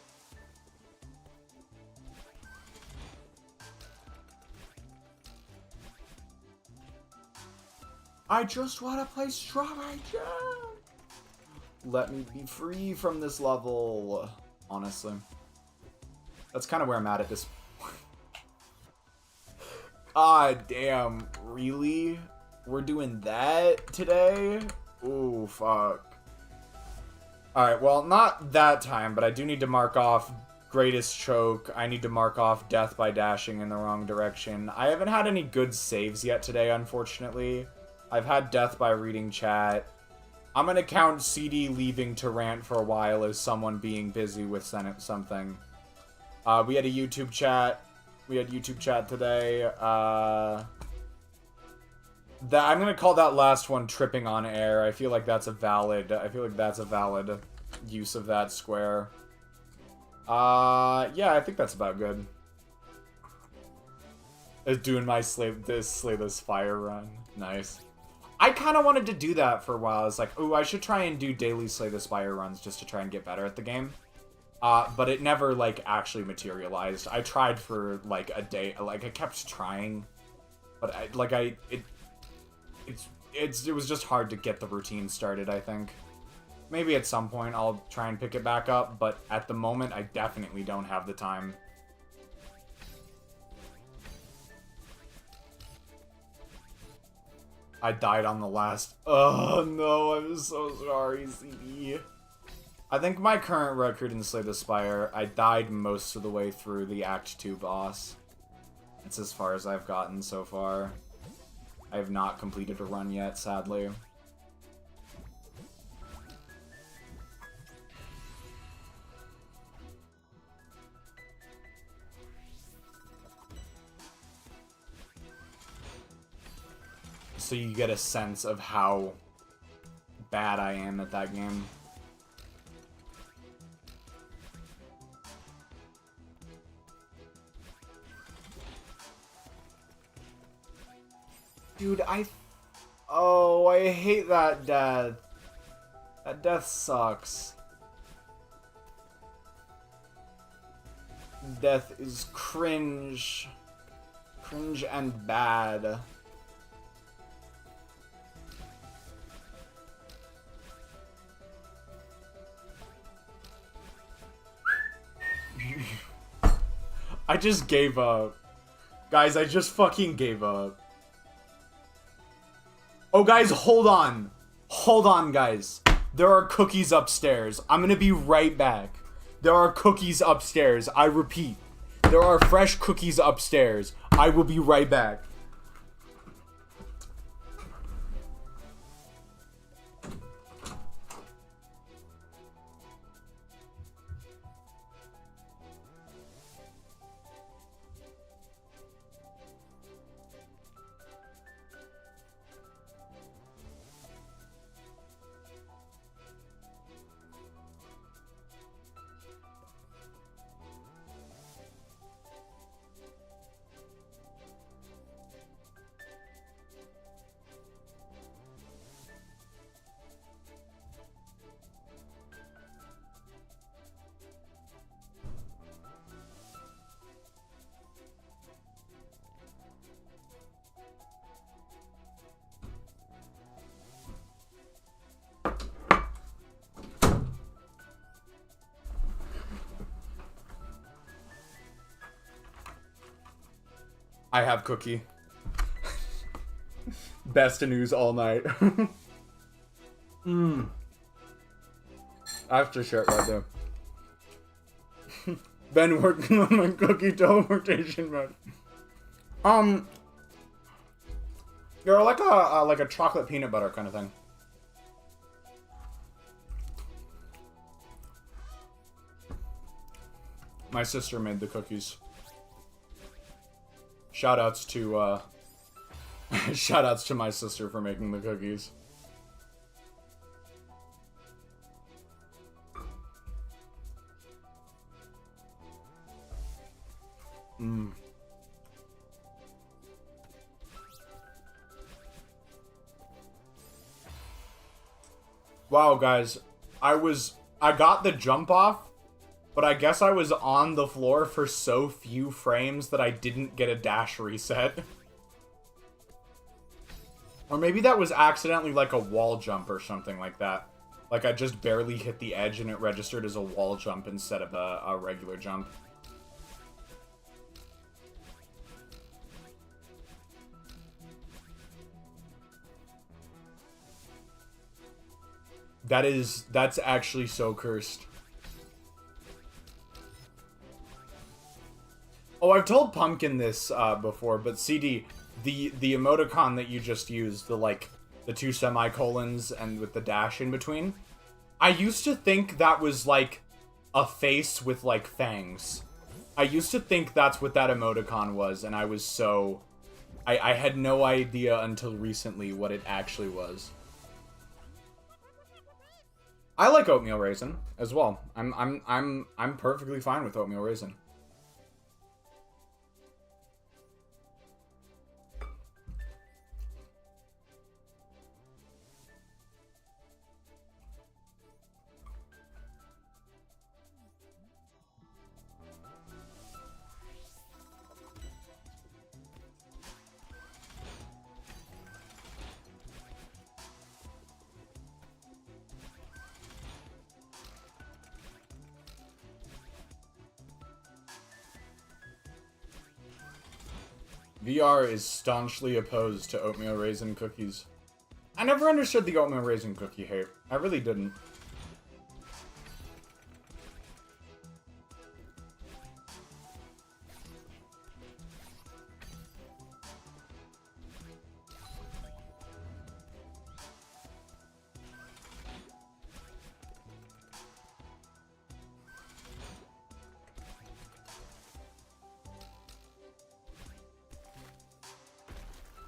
I just want to play Strawberry Jam! Let me be free from this level. Honestly. That's kind of where I'm at this point. Ah, damn. Really? We're doing that today? Ooh, fuck. Alright, well, not that time, but I do need to mark off Greatest Choke. I need to mark off Death by Dashing in the wrong direction. I haven't had any good saves yet today, unfortunately. I've had Death by Reading Chat. I'm gonna count CD leaving to rant for a while as someone being busy with something. We had a YouTube chat. We had YouTube chat today. I'm gonna call that last one tripping on air. I feel like that's a valid use of that square. Yeah, I think that's about good. Doing my Slay This Fire run. Nice. I kind of wanted to do that for a while. I was like, ooh, I should try and do daily Slay the Spire runs just to try and get better at the game. But it never, like, actually materialized. I tried for, like, a day. Like, I kept trying. But, it was just hard to get the routine started, I think. Maybe at some point I'll try and pick it back up, but at the moment I definitely don't have the time. I died on the last... Oh no, I'm so sorry, CD. I think my current record in Slay the Spire, I died most of the way through the Act 2 boss. It's as far as I've gotten so far. I have not completed a run yet, sadly. So you get a sense of how bad I am at that game. Dude, oh, I hate that death. That death sucks. Death is cringe. Cringe and bad. I just gave up. Guys, I just fucking gave up. Oh, guys, hold on. Hold on, guys. There are cookies upstairs. I'm gonna be right back. There are cookies upstairs. I repeat. There are fresh cookies upstairs. I will be right back. I have cookie. Best news all night. I have to share it right there. Been working on my cookie teleportation mode. They're like a chocolate peanut butter kind of thing. My sister made the cookies. Shoutouts to shoutouts to my sister for making the cookies. Wow, guys, I got the jump off, but I guess I was on the floor for so few frames that I didn't get a dash reset. Or maybe that was accidentally like a wall jump or something like that. Like I just barely hit the edge and it registered as a wall jump instead of a regular jump. That's actually so cursed. Oh, I've told Pumpkin this before, but CD, the emoticon that you just used, the two semicolons and with the dash in between, I used to think that was like a face with like fangs. I used to think that's what that emoticon was, and I was so I had no idea until recently what it actually was. I like oatmeal raisin as well. I'm perfectly fine with oatmeal raisin. VR is staunchly opposed to oatmeal raisin cookies. I never understood the oatmeal raisin cookie hate. I really didn't.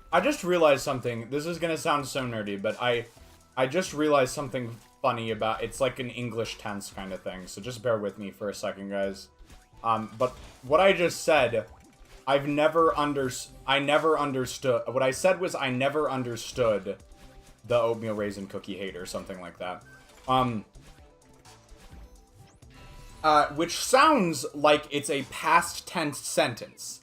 I just realized something. This is gonna sound so nerdy, but I just realized something funny about... It's like an English tense kind of thing, so just bear with me for a second, guys. But what I just said, I never understood... What I said was I never understood the oatmeal raisin cookie hate or something like that. Which sounds like it's a past tense sentence.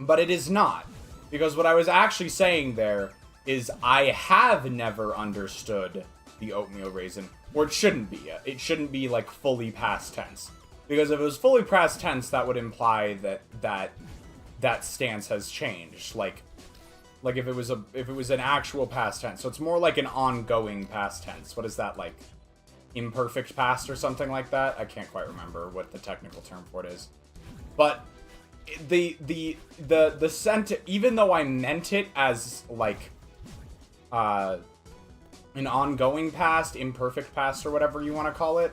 But it is not. Because what I was actually saying there is I have never understood the oatmeal raisin. Or it shouldn't be. It shouldn't be, like, fully past tense. Because if it was fully past tense, that would imply that stance has changed. Like if it was an actual past tense. So it's more like an ongoing past tense. What is that, like? Imperfect past or something like that? I can't quite remember what the technical term for it is. But... the sentence, even though I meant it as like an ongoing past, imperfect past, or whatever you want to call it,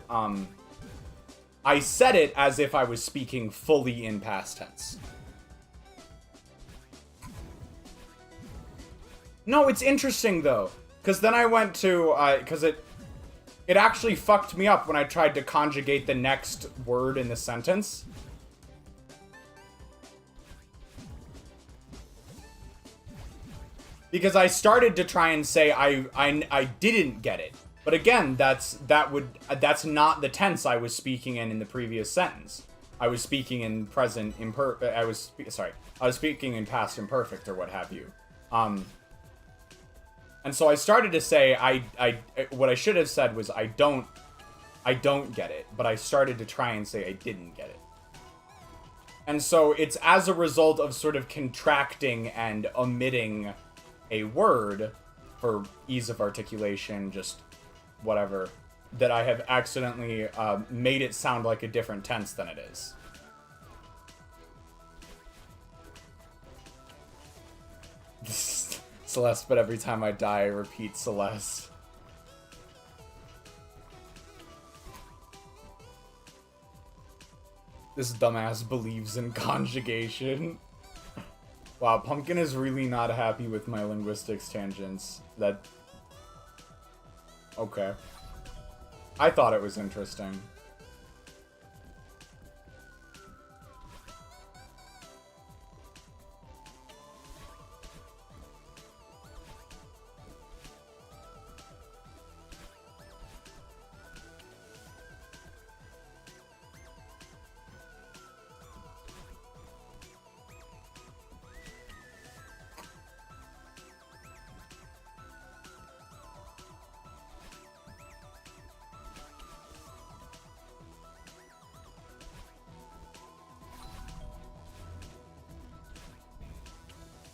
I said it as if I was speaking fully in past tense. No, it's interesting though, because then I went to because it actually fucked me up when I tried to conjugate the next word in the sentence. Because I started to try and say I didn't get it. But again, that's not the tense I was speaking in the previous sentence. I was speaking in present imperfect. I was speaking in past imperfect or what have you. And so I started to say what I should have said was I I don't get it, but I started to try and say I didn't get it. And so it's as a result of sort of contracting and omitting a word for ease of articulation, just whatever, that I have accidentally made it sound like a different tense than it is. Celeste, but every time I die, I repeat Celeste. This dumbass believes in conjugation. Wow, Pumpkin is really not happy with my linguistics tangents. Okay. I thought it was interesting.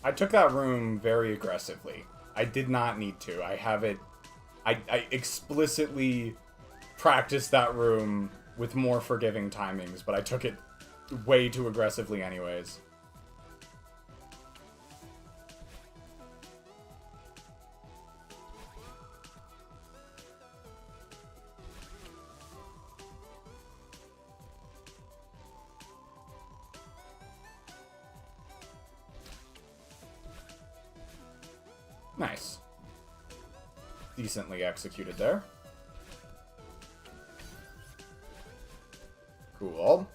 I took that room very aggressively. I did not need to. I have it... I explicitly practiced that room with more forgiving timings, but I took it way too aggressively anyways. Nice. Decently executed there. Cool.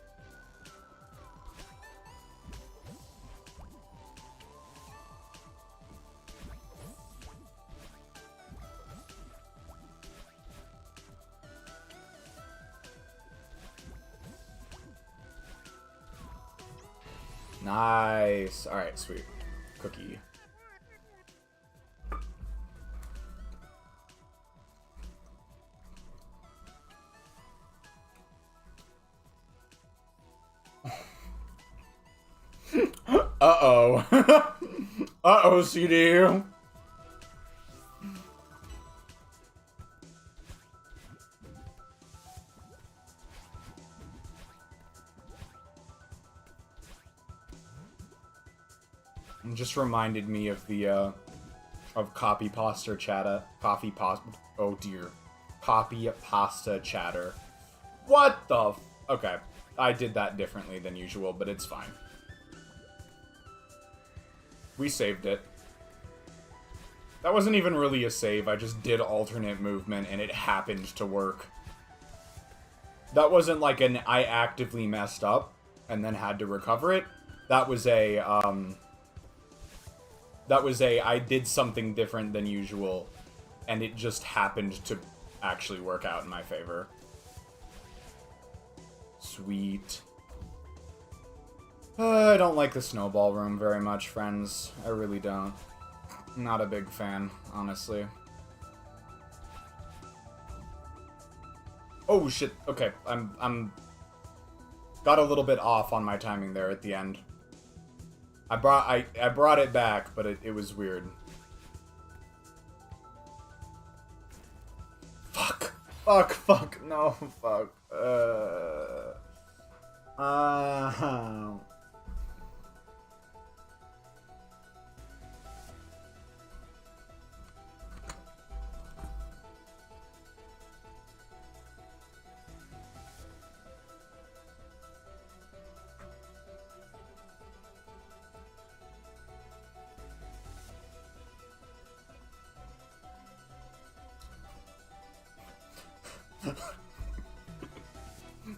Nice. Alright, sweet. Cookie. Uh-oh. Uh-oh, CD. It just reminded me of the, of copy pasta chatter. Oh dear. Copy pasta chatter. What the okay. I did that differently than usual, but it's fine. We saved it. That wasn't even really a save, I just did alternate movement and it happened to work. That wasn't like an I actively messed up and then had to recover it. That was a, I did something different than usual and it just happened to actually work out in my favor. Sweet. I don't like the snowball room very much, friends. I really don't. Not a big fan, honestly. Oh shit, okay, I'm got a little bit off on my timing there at the end. I brought it back, but it was weird. Fuck, no, fuck.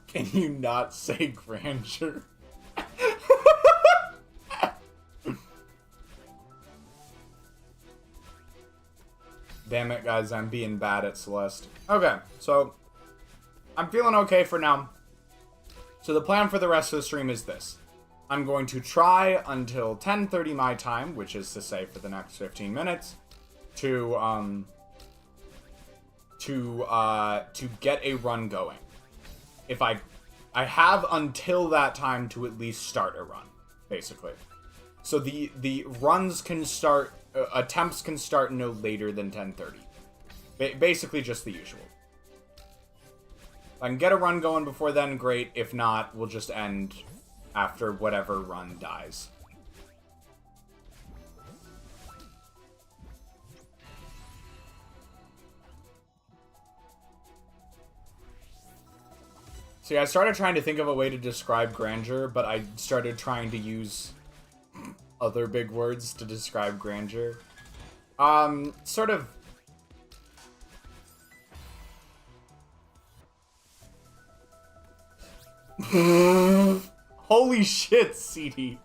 Can you not say grandeur? Damn it, guys, I'm being bad at Celeste. Okay, so I'm feeling okay for now. So the plan for the rest of the stream is this. I'm going to try until 10:30 my time, which is to say for the next 15 minutes, to to get a run going. If I have until that time to at least start a run, basically. So the runs can start, attempts can start no later than 10:30. Basically just the usual. If I can get a run going before then, great. If not, we'll just end after whatever run dies. See, I started trying to think of a way to describe grandeur, but I started trying to use other big words to describe grandeur. Sort of... Holy shit, CD.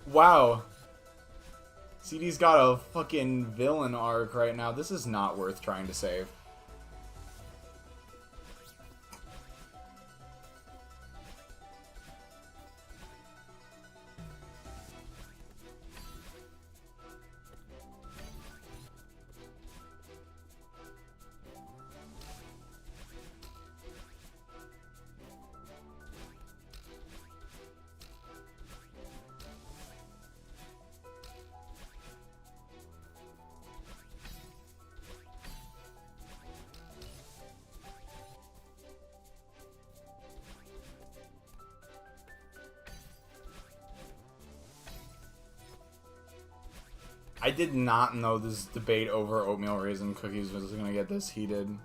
Wow. CD's got a fucking villain arc right now. This is not worth trying to save. I did not know this debate over oatmeal raisin cookies was going to get this heated.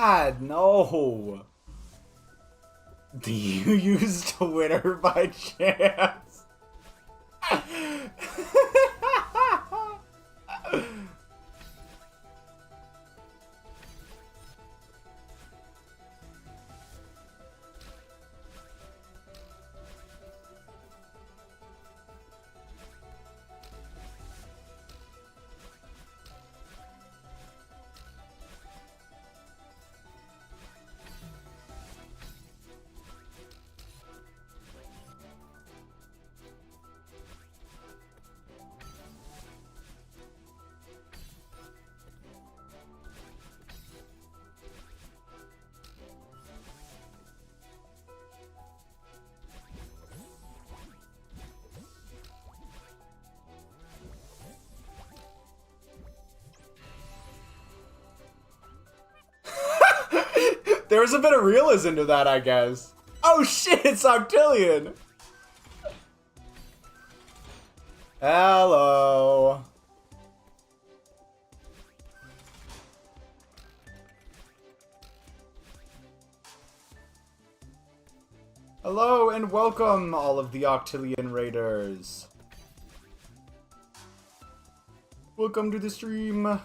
God, no. Do you use Twitter by chance? There was a bit of realism to that, I guess. Oh shit, it's Octillion! Hello. Hello and welcome, all of the Octillion Raiders. Welcome to the stream.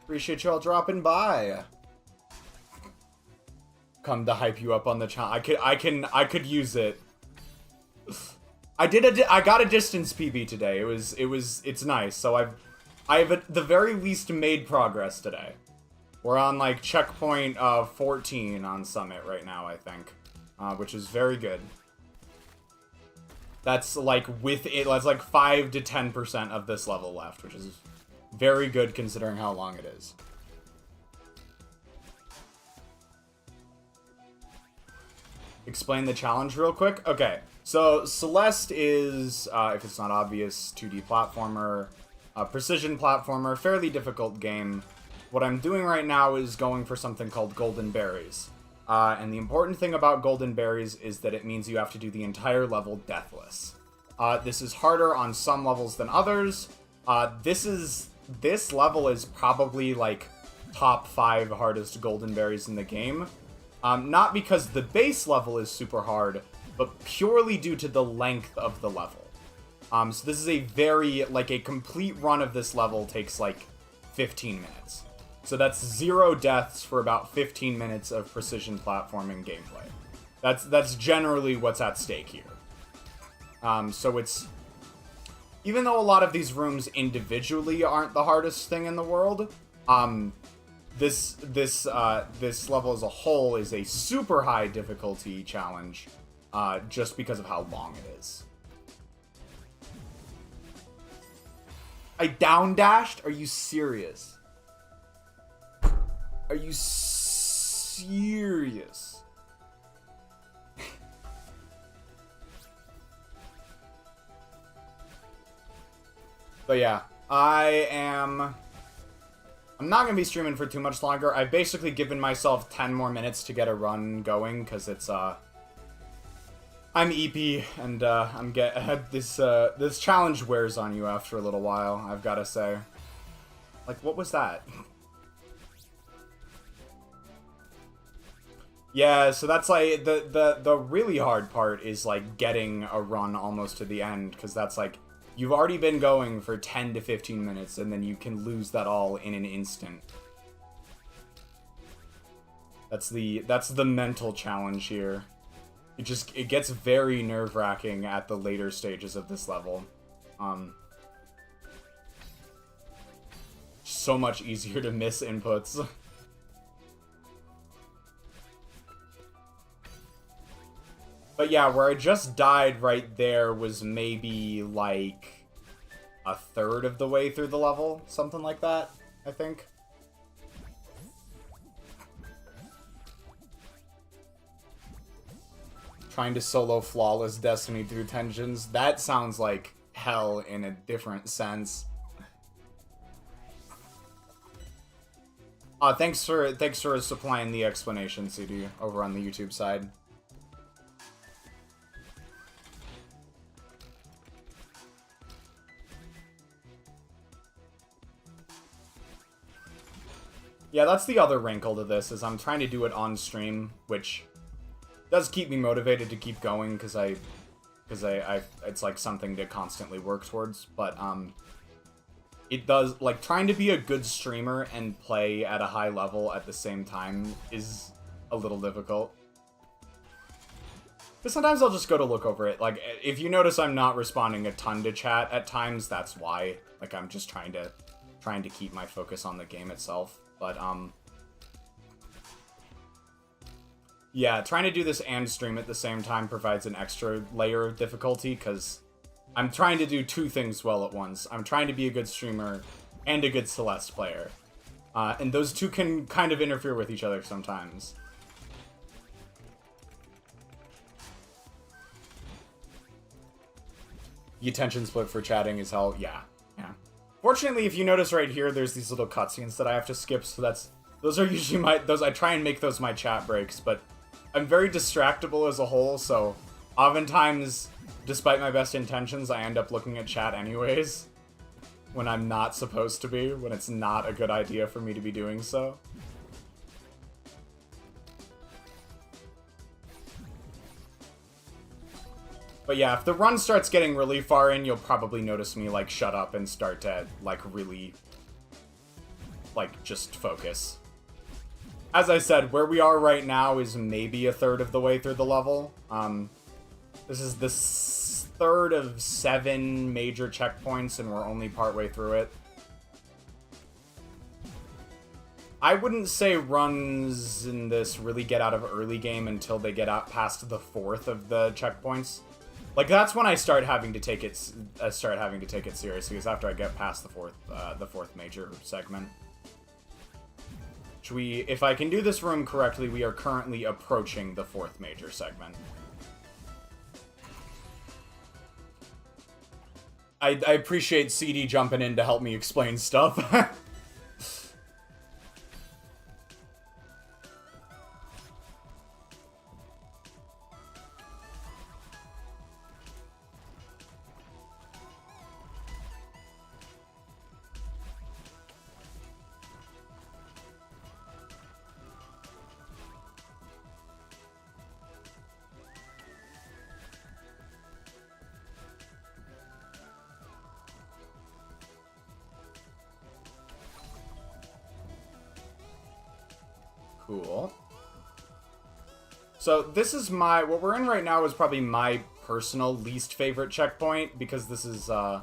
Appreciate y'all dropping by. Come to hype you up on the channel. I could use it. I got a distance PB today. It's nice. So I've at the very least made progress today. We're on like checkpoint 14 on Summit right now, I think, which is very good. That's like that's like 5 to 10% of this level left, which is very good considering how long it is. Explain the challenge real quick. Okay, so Celeste is, if it's not obvious, 2D platformer, precision platformer, fairly difficult game. What I'm doing right now is going for something called golden berries. And the important thing about golden berries is that it means you have to do the entire level deathless. This is harder on some levels than others. This level is probably like top 5 hardest golden berries in the game. Not because the base level is super hard, but purely due to the length of the level. So this is a very, like, a complete run of this level takes, like, 15 minutes. So that's 0 deaths for about 15 minutes of precision platforming gameplay. That's generally what's at stake here. So it's... Even though a lot of these rooms individually aren't the hardest thing in the world, this level as a whole is a super high difficulty challenge, just because of how long it is. I down dashed? Are you serious? Are you serious? But yeah, I'm not going to be streaming for too much longer. I've basically given myself 10 more minutes to get a run going, because it's, I'm EP, and, this challenge wears on you after a little while, I've got to say. Like, what was that? Yeah, so that's, like, the really hard part is, like, getting a run almost to the end, because that's, like, you've already been going for 10 to 15 minutes, and then you can lose that all in an instant. That's the mental challenge here. It gets very nerve-wracking at the later stages of this level. So much easier to miss inputs. But yeah, where I just died right there was maybe, like, a third of the way through the level. Something like that, I think. Trying to solo flawless Destiny through tensions. That sounds like hell in a different sense. Thanks for supplying the explanation, CD, over on the YouTube side. Yeah, that's the other wrinkle to this, is I'm trying to do it on stream, which does keep me motivated to keep going, because it's like something to constantly work towards, but, it does, like, trying to be a good streamer and play at a high level at the same time is a little difficult. But sometimes I'll just go to look over it. Like, if you notice I'm not responding a ton to chat at times, that's why. Like, I'm just trying to keep my focus on the game itself. But, yeah, trying to do this and stream at the same time provides an extra layer of difficulty, because I'm trying to do two things well at once. I'm trying to be a good streamer and a good Celeste player. And those two can kind of interfere with each other sometimes. The attention split for chatting is hell. Yeah. Fortunately, if you notice right here, there's these little cutscenes that I have to skip, so those are usually I try and make those my chat breaks, but I'm very distractible as a whole, so oftentimes, despite my best intentions, I end up looking at chat anyways, when I'm not supposed to be, when it's not a good idea for me to be doing so. But yeah, if the run starts getting really far in, you'll probably notice me, like, shut up and start to, like, really, like, just focus. As I said, where we are right now is maybe a third of the way through the level. This is the third of 7 major checkpoints, and we're only partway through it. I wouldn't say runs in this really get out of early game until they get out past the 4th of the checkpoints. Like, that's when I start having to take it seriously, is after I get past the fourth major segment. If I can do this room correctly, we are currently approaching the 4th major segment. I appreciate CD jumping in to help me explain stuff. Cool. So this is what we're in right now is probably my personal least favorite checkpoint, because this is a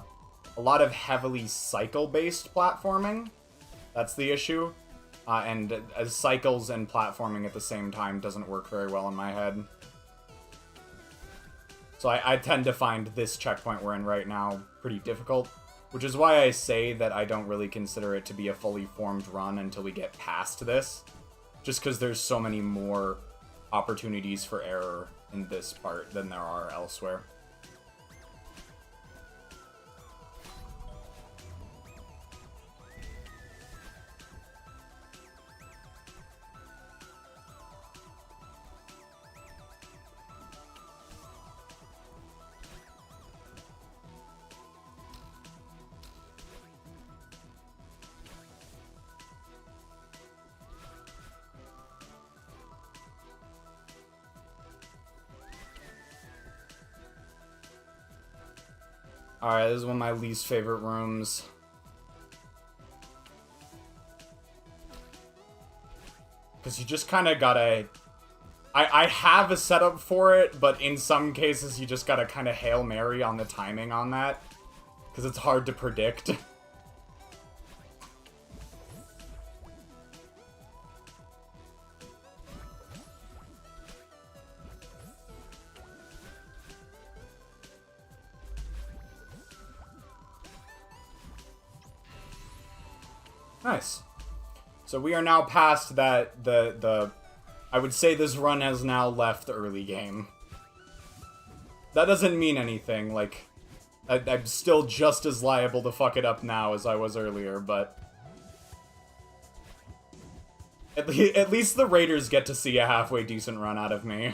lot of heavily cycle-based platforming. That's the issue. And cycles and platforming at the same time doesn't work very well in my head. So I tend to find this checkpoint we're in right now pretty difficult, which is why I say that I don't really consider it to be a fully formed run until we get past this. Just because there's so many more opportunities for error in this part than there are elsewhere. Alright, this is one of my least favorite rooms. Because you just kind of gotta... I have a setup for it, but in some cases you just gotta kind of Hail Mary on the timing on that. Because it's hard to predict. Nice. So we are now past that, I would say this run has now left the early game. That doesn't mean anything, like, I'm still just as liable to fuck it up now as I was earlier, but... At least the Raiders get to see a halfway decent run out of me.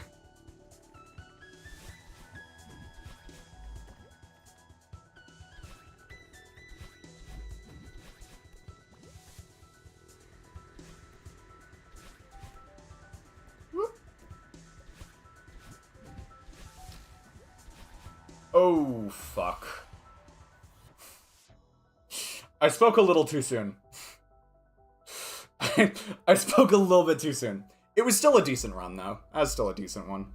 Oh, fuck. I spoke a little too soon. I spoke a little bit too soon. It was still a decent run, though. That was still a decent one.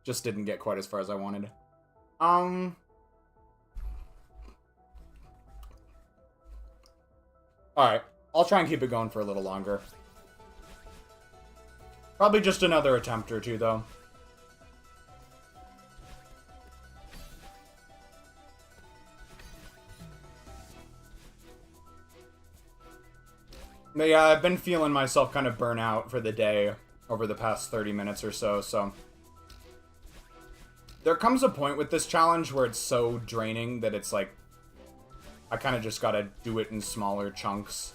Just didn't get quite as far as I wanted. Alright. I'll try and keep it going for a little longer. Probably just another attempt or two, though. But yeah, I've been feeling myself kind of burn out for the day over the past 30 minutes or so, so... There comes a point with this challenge where it's so draining that it's like... I kind of just gotta do it in smaller chunks.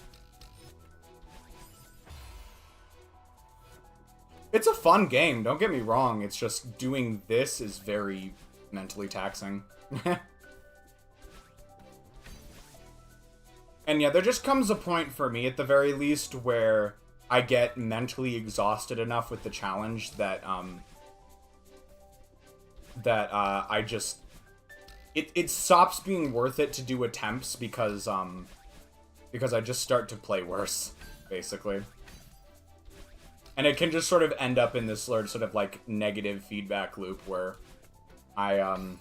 It's a fun game, don't get me wrong, it's just doing this is very mentally taxing. And yeah, there just comes a point for me, at the very least, where I get mentally exhausted enough with the challenge that, I just... It stops being worth it to do attempts because I just start to play worse, basically. And it can just sort of end up in this sort of, like, negative feedback loop where I'm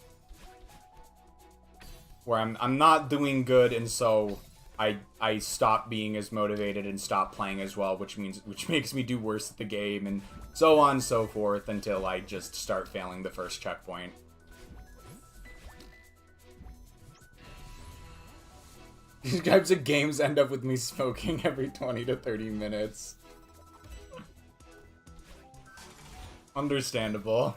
not doing good, and so... I stop being as motivated and stop playing as well, which makes me do worse at the game, and so on and so forth, until I just start failing the first checkpoint. These types of games end up with me smoking every 20 to 30 minutes. Understandable.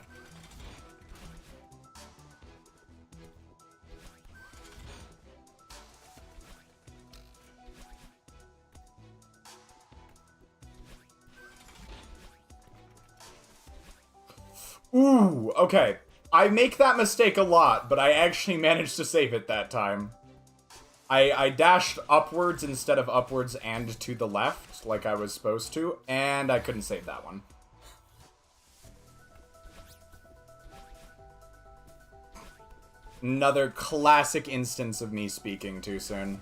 Ooh, okay. I make that mistake a lot, but I actually managed to save it that time. I dashed upwards instead of upwards and to the left, like I was supposed to, and I couldn't save that one. Another classic instance of me speaking too soon.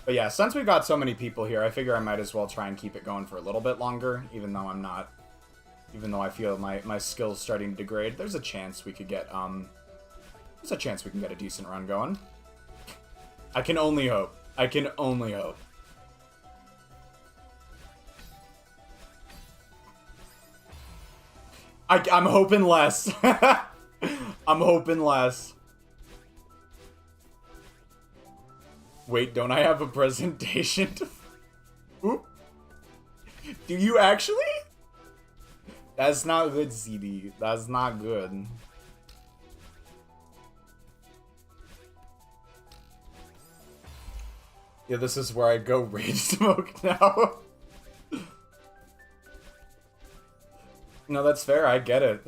But yeah, since we've got so many people here, I figure I might as well try and keep it going for a little bit longer, even though I'm not... Even though I feel my skill's starting to degrade. There's a chance we could get, There's a chance we can get a decent run going. I can only hope. I can only hope. I'm hoping less. I'm hoping less. Wait, don't I have a presentation to... Oop. Do you actually? That's not good, CD. That's not good. Yeah, this is where I go rage mode now. No, that's fair. I get it.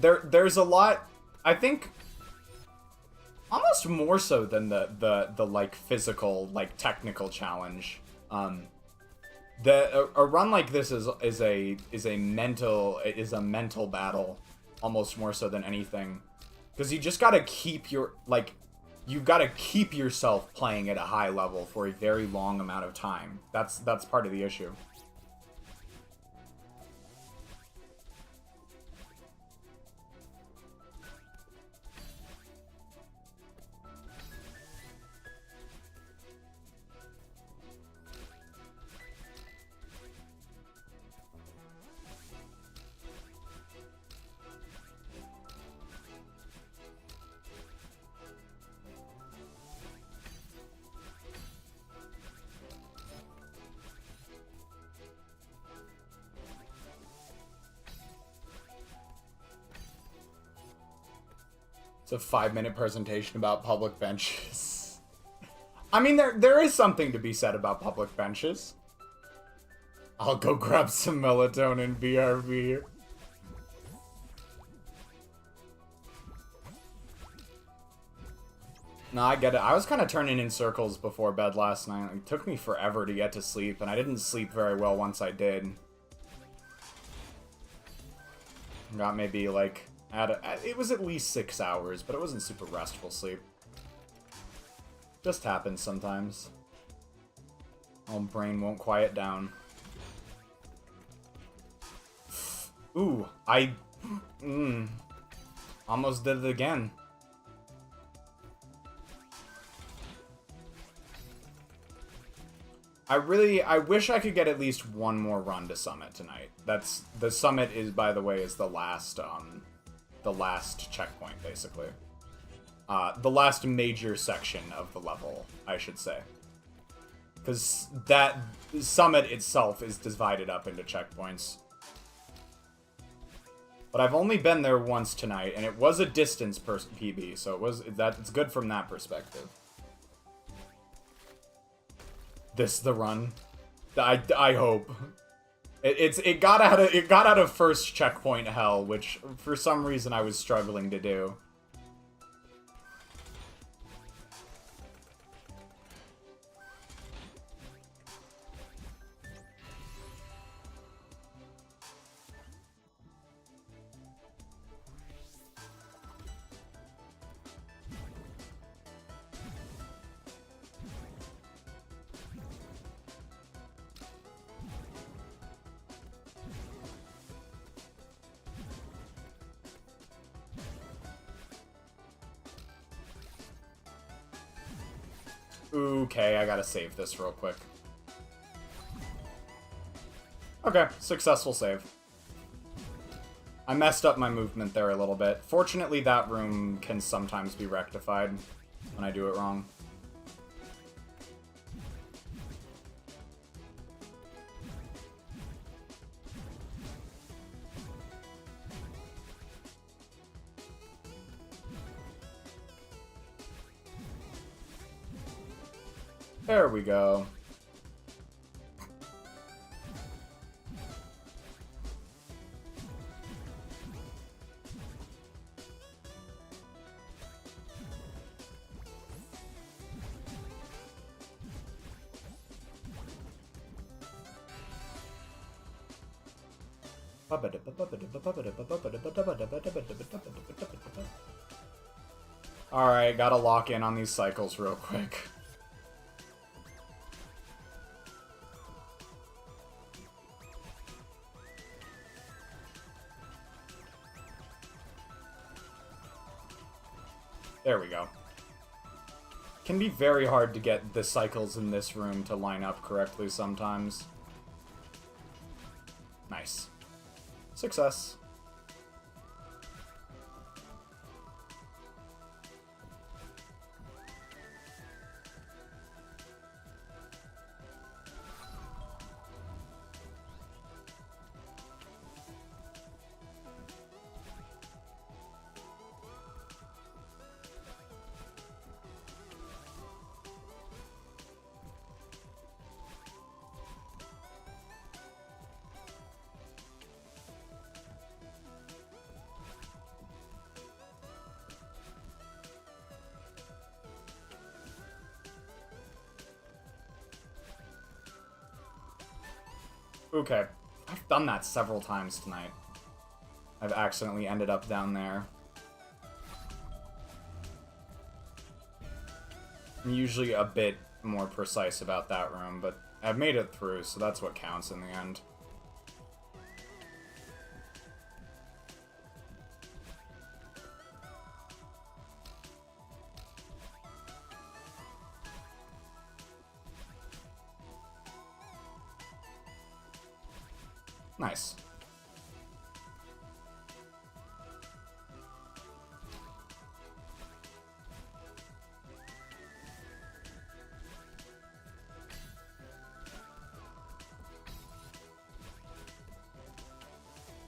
There's a lot. I think almost more so than the like physical, like technical challenge. A run like this is a mental battle, almost more so than anything, because you just gotta keep your you've got to keep yourself playing at a high level for a very long amount of time. That's part of the issue. It's a 5-minute presentation about public benches. I mean, there is something to be said about public benches. I'll go grab some melatonin, BRB. No, I get it. I was kind of turning in circles before bed last night. It took me forever to get to sleep, and I didn't sleep very well once I did. Got maybe, like... it was at least 6 hours, but it wasn't super restful sleep. Just happens sometimes. My brain won't quiet down. Ooh, almost did it again. I wish I could get at least one more run to Summit tonight. The Summit is, by the way, is the last checkpoint, basically. The last major section of the level, I should say. Because that Summit itself is divided up into checkpoints. But I've only been there once tonight, and it was a distance PB, so it's good from that perspective. This the run? I hope. It got out of first checkpoint hell, which for some reason I was struggling to do. Okay, I gotta save this real quick. Okay, successful save. I messed up my movement there a little bit. Fortunately, that room can sometimes be rectified when I do it wrong. There we go. Alright, gotta lock in on these cycles real quick. There we go. Can be very hard to get the cycles in this room to line up correctly sometimes. Nice. Success. Okay. I've done that several times tonight. I've accidentally ended up down there. I'm usually a bit more precise about that room, but I've made it through, so that's what counts in the end. Nice.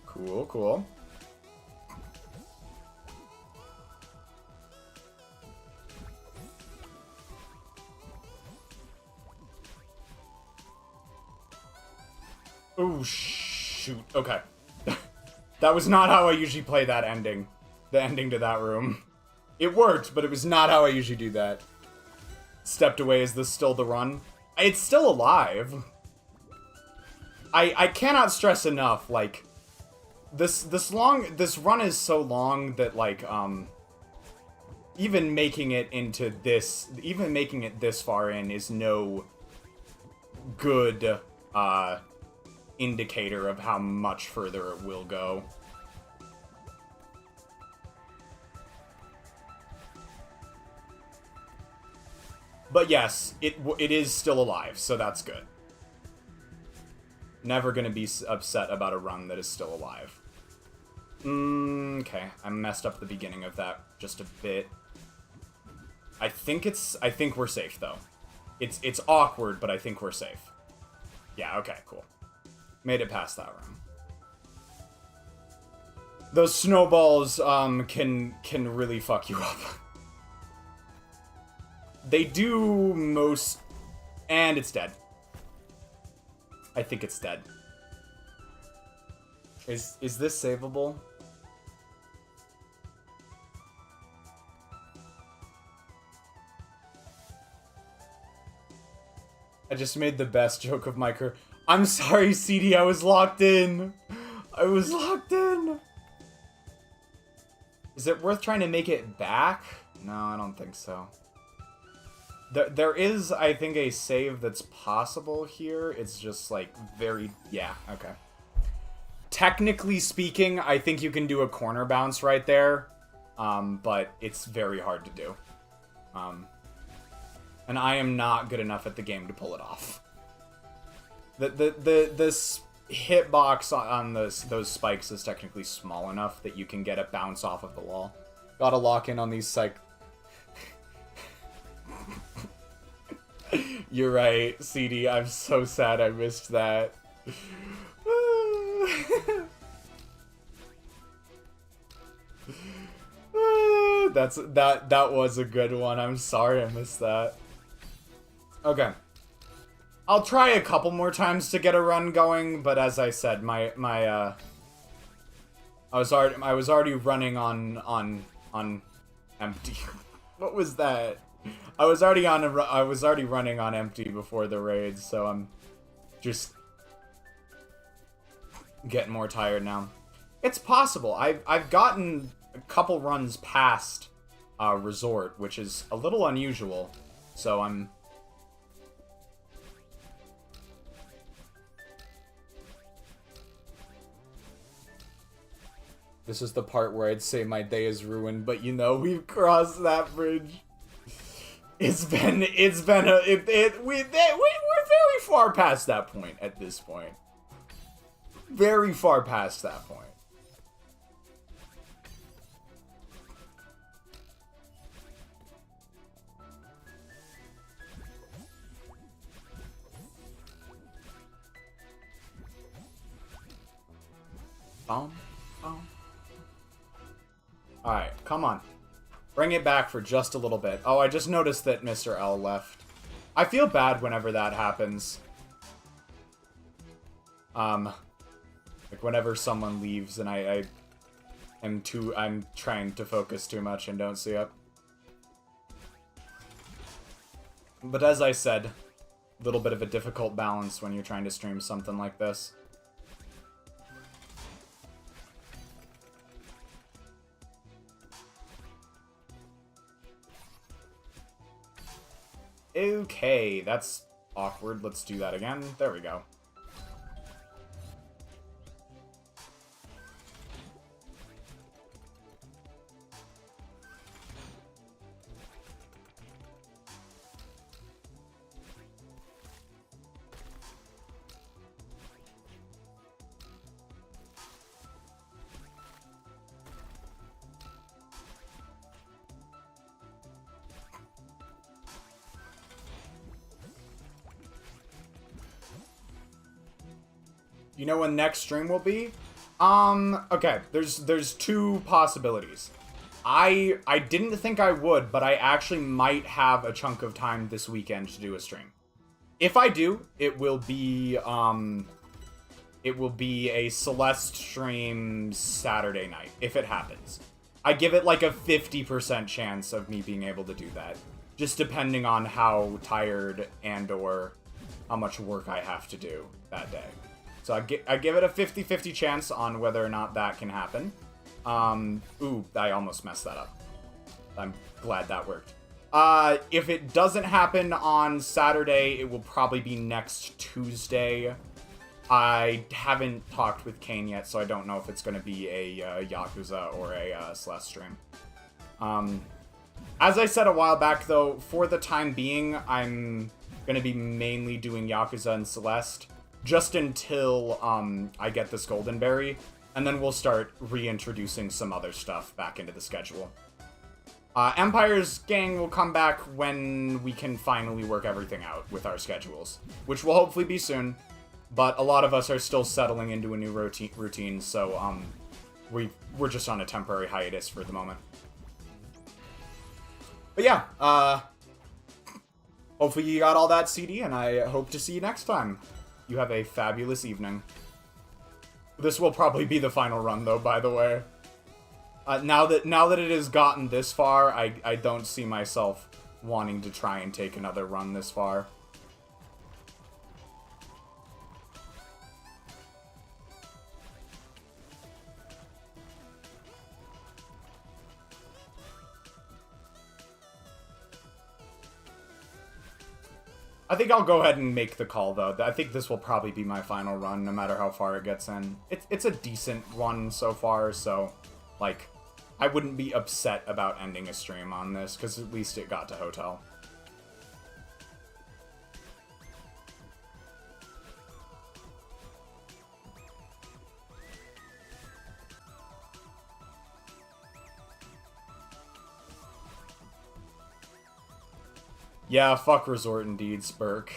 Cool, cool. Oh, shoot. Okay. That was not how I usually play that ending. The ending to that room. It worked, but it was not how I usually do that. Stepped away. Is this still the run? It's still alive. I cannot stress enough, like, this run is so long that, like, even making it this far in is no good, indicator of how much further it will go. But yes, it is still alive, so that's good. Never gonna be upset about a run that is still alive. Okay, I messed up the beginning of that just a bit. I think we're safe though. It's awkward, but I think we're safe. Yeah, okay, cool. Made it past that room. Those snowballs can really fuck you up. They do most... And it's dead. I think it's dead. Is this savable? I just made the best joke of my career. I'm sorry, CD, I was locked in. I was locked in. Is it worth trying to make it back? No, I don't think so. There is, I think, a save that's possible here. It's just, like, very... Yeah, okay. Technically speaking, I think you can do a corner bounce right there. But it's very hard to do. And I am not good enough at the game to pull it off. This hitbox on those spikes is technically small enough that you can get a bounce off of the wall. Gotta lock in on these psych... You're right, CD. I'm so sad I missed that. That was a good one. I'm sorry I missed that. Okay. I'll try a couple more times to get a run going, but as I said, I was already running on empty. What was that? I was already running on empty before the raid, so I'm just getting more tired now. It's possible. I've gotten a couple runs past resort, which is a little unusual. So I'm... This is the part where I'd say my day is ruined, but you know, we've crossed that bridge. We're very far past that point at this point. Very far past that point. Alright, come on. Bring it back for just a little bit. Oh, I just noticed that Mr. L left. I feel bad whenever that happens. Like whenever someone leaves and I'm trying to focus too much and don't see it. But as I said, a little bit of a difficult balance when you're trying to stream something like this. Okay, that's awkward. Let's do that again. There we go. You know when next stream will be? Okay, there's two possibilities. I didn't think I would, but I actually might have a chunk of time this weekend to do a stream. If I do, it will be a Celeste stream Saturday night, if it happens. I give it like a 50% chance of me being able to do that, just depending on how tired and or how much work I have to do that day. So I give it a 50-50 chance on whether or not that can happen. Ooh, I almost messed that up. I'm glad that worked. If it doesn't happen on Saturday, it will probably be next Tuesday. I haven't talked with Kane yet, so I don't know if it's going to be a Yakuza or a Celeste stream. As I said a while back, though, for the time being, I'm going to be mainly doing Yakuza and Celeste. Just until I get this Golden Berry, and then we'll start reintroducing some other stuff back into the schedule. Empire's gang will come back when we can finally work everything out with our schedules, which will hopefully be soon, but a lot of us are still settling into a new routine, so we're just on a temporary hiatus for the moment. But yeah, hopefully you got all that CD, and I hope to see you next time. You have a fabulous evening. This will probably be the final run, though, by the way. Now that it has gotten this far, I don't see myself wanting to try and take another run this far. I think I'll go ahead and make the call, though. I think this will probably be my final run, no matter how far it gets in. It's a decent one so far, so, like, I wouldn't be upset about ending a stream on this, because at least it got to Hotel. Yeah, fuck Resort indeed, Spurk.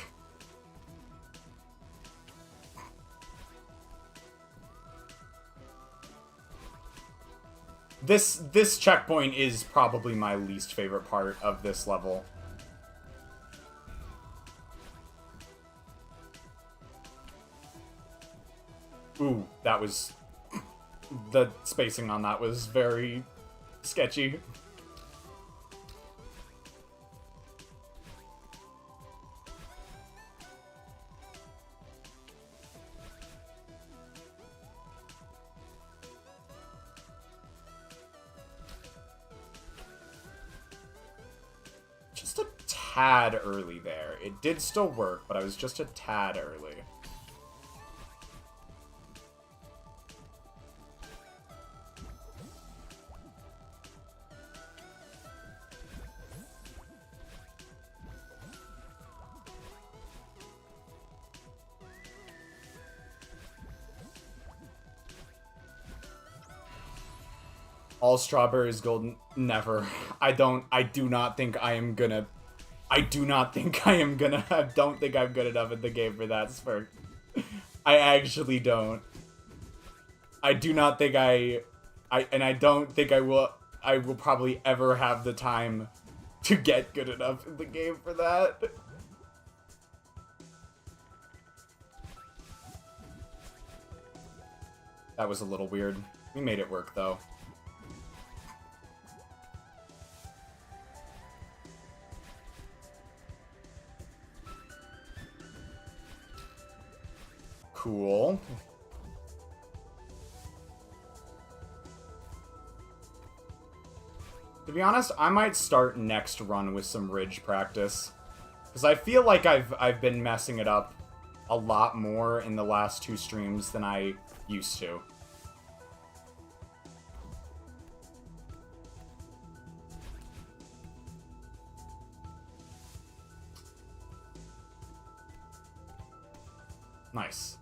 This checkpoint is probably my least favorite part of this level. Ooh, that was... the spacing on that was very sketchy. Tad early there. It did still work, but I was just a tad early. All strawberries golden. Never. I do not think I am gonna. I don't think I'm good enough at the game for that, Spurk. I actually don't. I do not think I don't think I will probably ever have the time to get good enough in the game for that. That was a little weird. We made it work, though. Cool. To be honest, I might start next run with some ridge practice. Because I feel like I've been messing it up a lot more in the last 2 streams than I used to. Nice.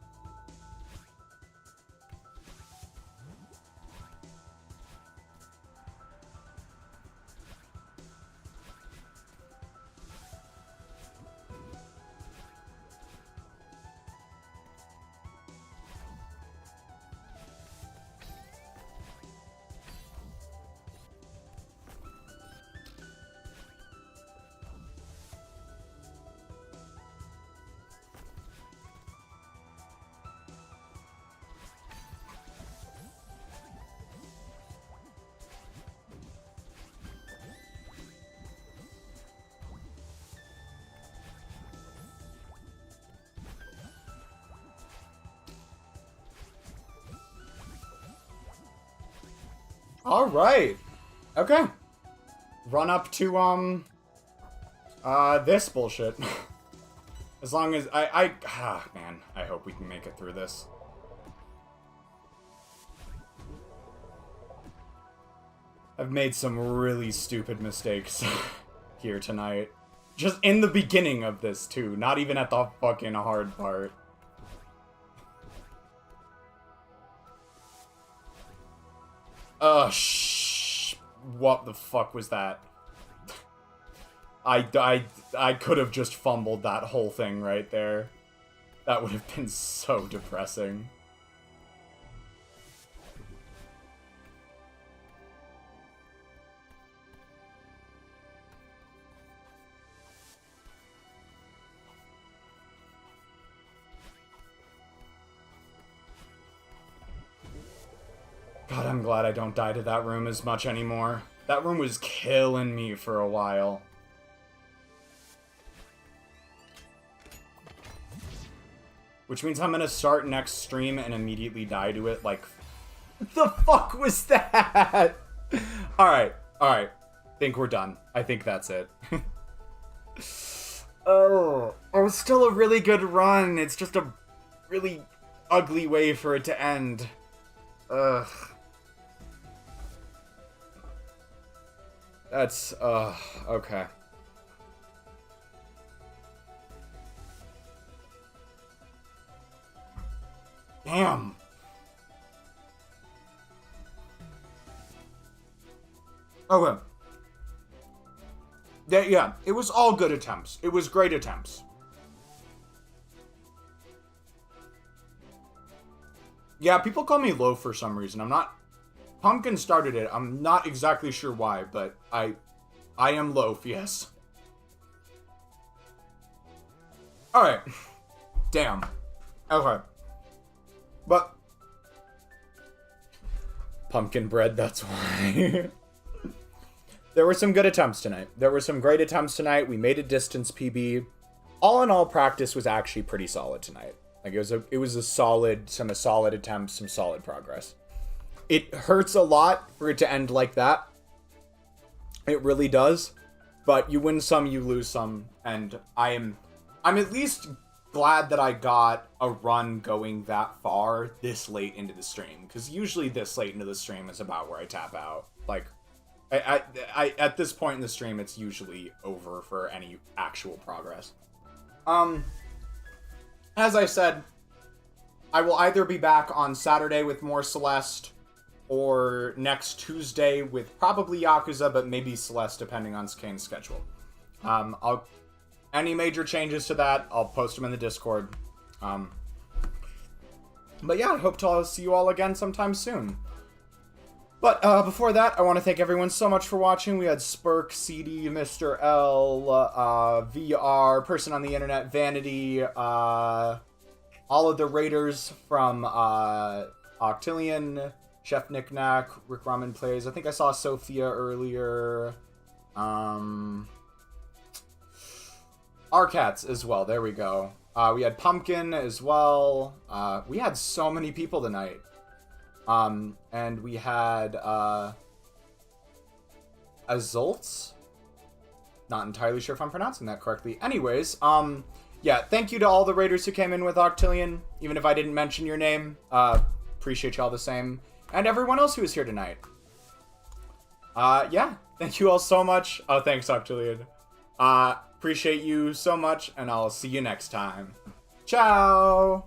All right. Okay. Run up to this bullshit. As long as man, I hope we can make it through this. I've made some really stupid mistakes here tonight. Just in the beginning of this too, not even at the fucking hard part. What the fuck was that? I could have just fumbled that whole thing right there. That would have been so depressing. God, I'm glad I don't die to that room as much anymore. That room was killing me for a while. Which means I'm gonna start next stream and immediately die to it, like... What the fuck was that? Alright. Think we're done. I think that's it. Oh, it was still a really good run. It's just a really ugly way for it to end. Ugh. That's, okay. Damn. Okay. Yeah, it was all good attempts. It was great attempts. Yeah, people call me low for some reason. I'm not... Pumpkin started it. I'm not exactly sure why, but I am loaf, yes. Alright. Damn. Okay. But... Pumpkin bread, that's why. There were some good attempts tonight. There were some great attempts tonight. We made a distance PB. All in all, practice was actually pretty solid tonight. Like, it was a solid attempts, some solid progress. It hurts a lot for it to end like that. It really does. But you win some, you lose some, and I'm at least glad that I got a run going that far this late into the stream, because usually this late into the stream is about where I tap out. Like, I at this point in the stream, it's usually over for any actual progress. As I said, I will either be back on Saturday with more Celeste, or next Tuesday with probably Yakuza, but maybe Celeste, depending on Kane's schedule. Any major changes to that, I'll post them in the Discord. But yeah, I hope to see you all again sometime soon. But before that, I want to thank everyone so much for watching. We had Spurk, CD, Mr. L, VR, Person on the Internet, Vanity, all of the raiders from Octillion, Chef Knickknack, Rick Ramen Plays. I think I saw Sophia earlier. Arcats as well. There we go. We had Pumpkin as well. We had so many people tonight. And we had, Azults? Not entirely sure if I'm pronouncing that correctly. Anyways, yeah, thank you to all the raiders who came in with Octillion, even if I didn't mention your name. Appreciate y'all the same. And everyone else who was here tonight. Yeah, thank you all so much. Oh, thanks, Octillion. Appreciate you so much, and I'll see you next time. Ciao!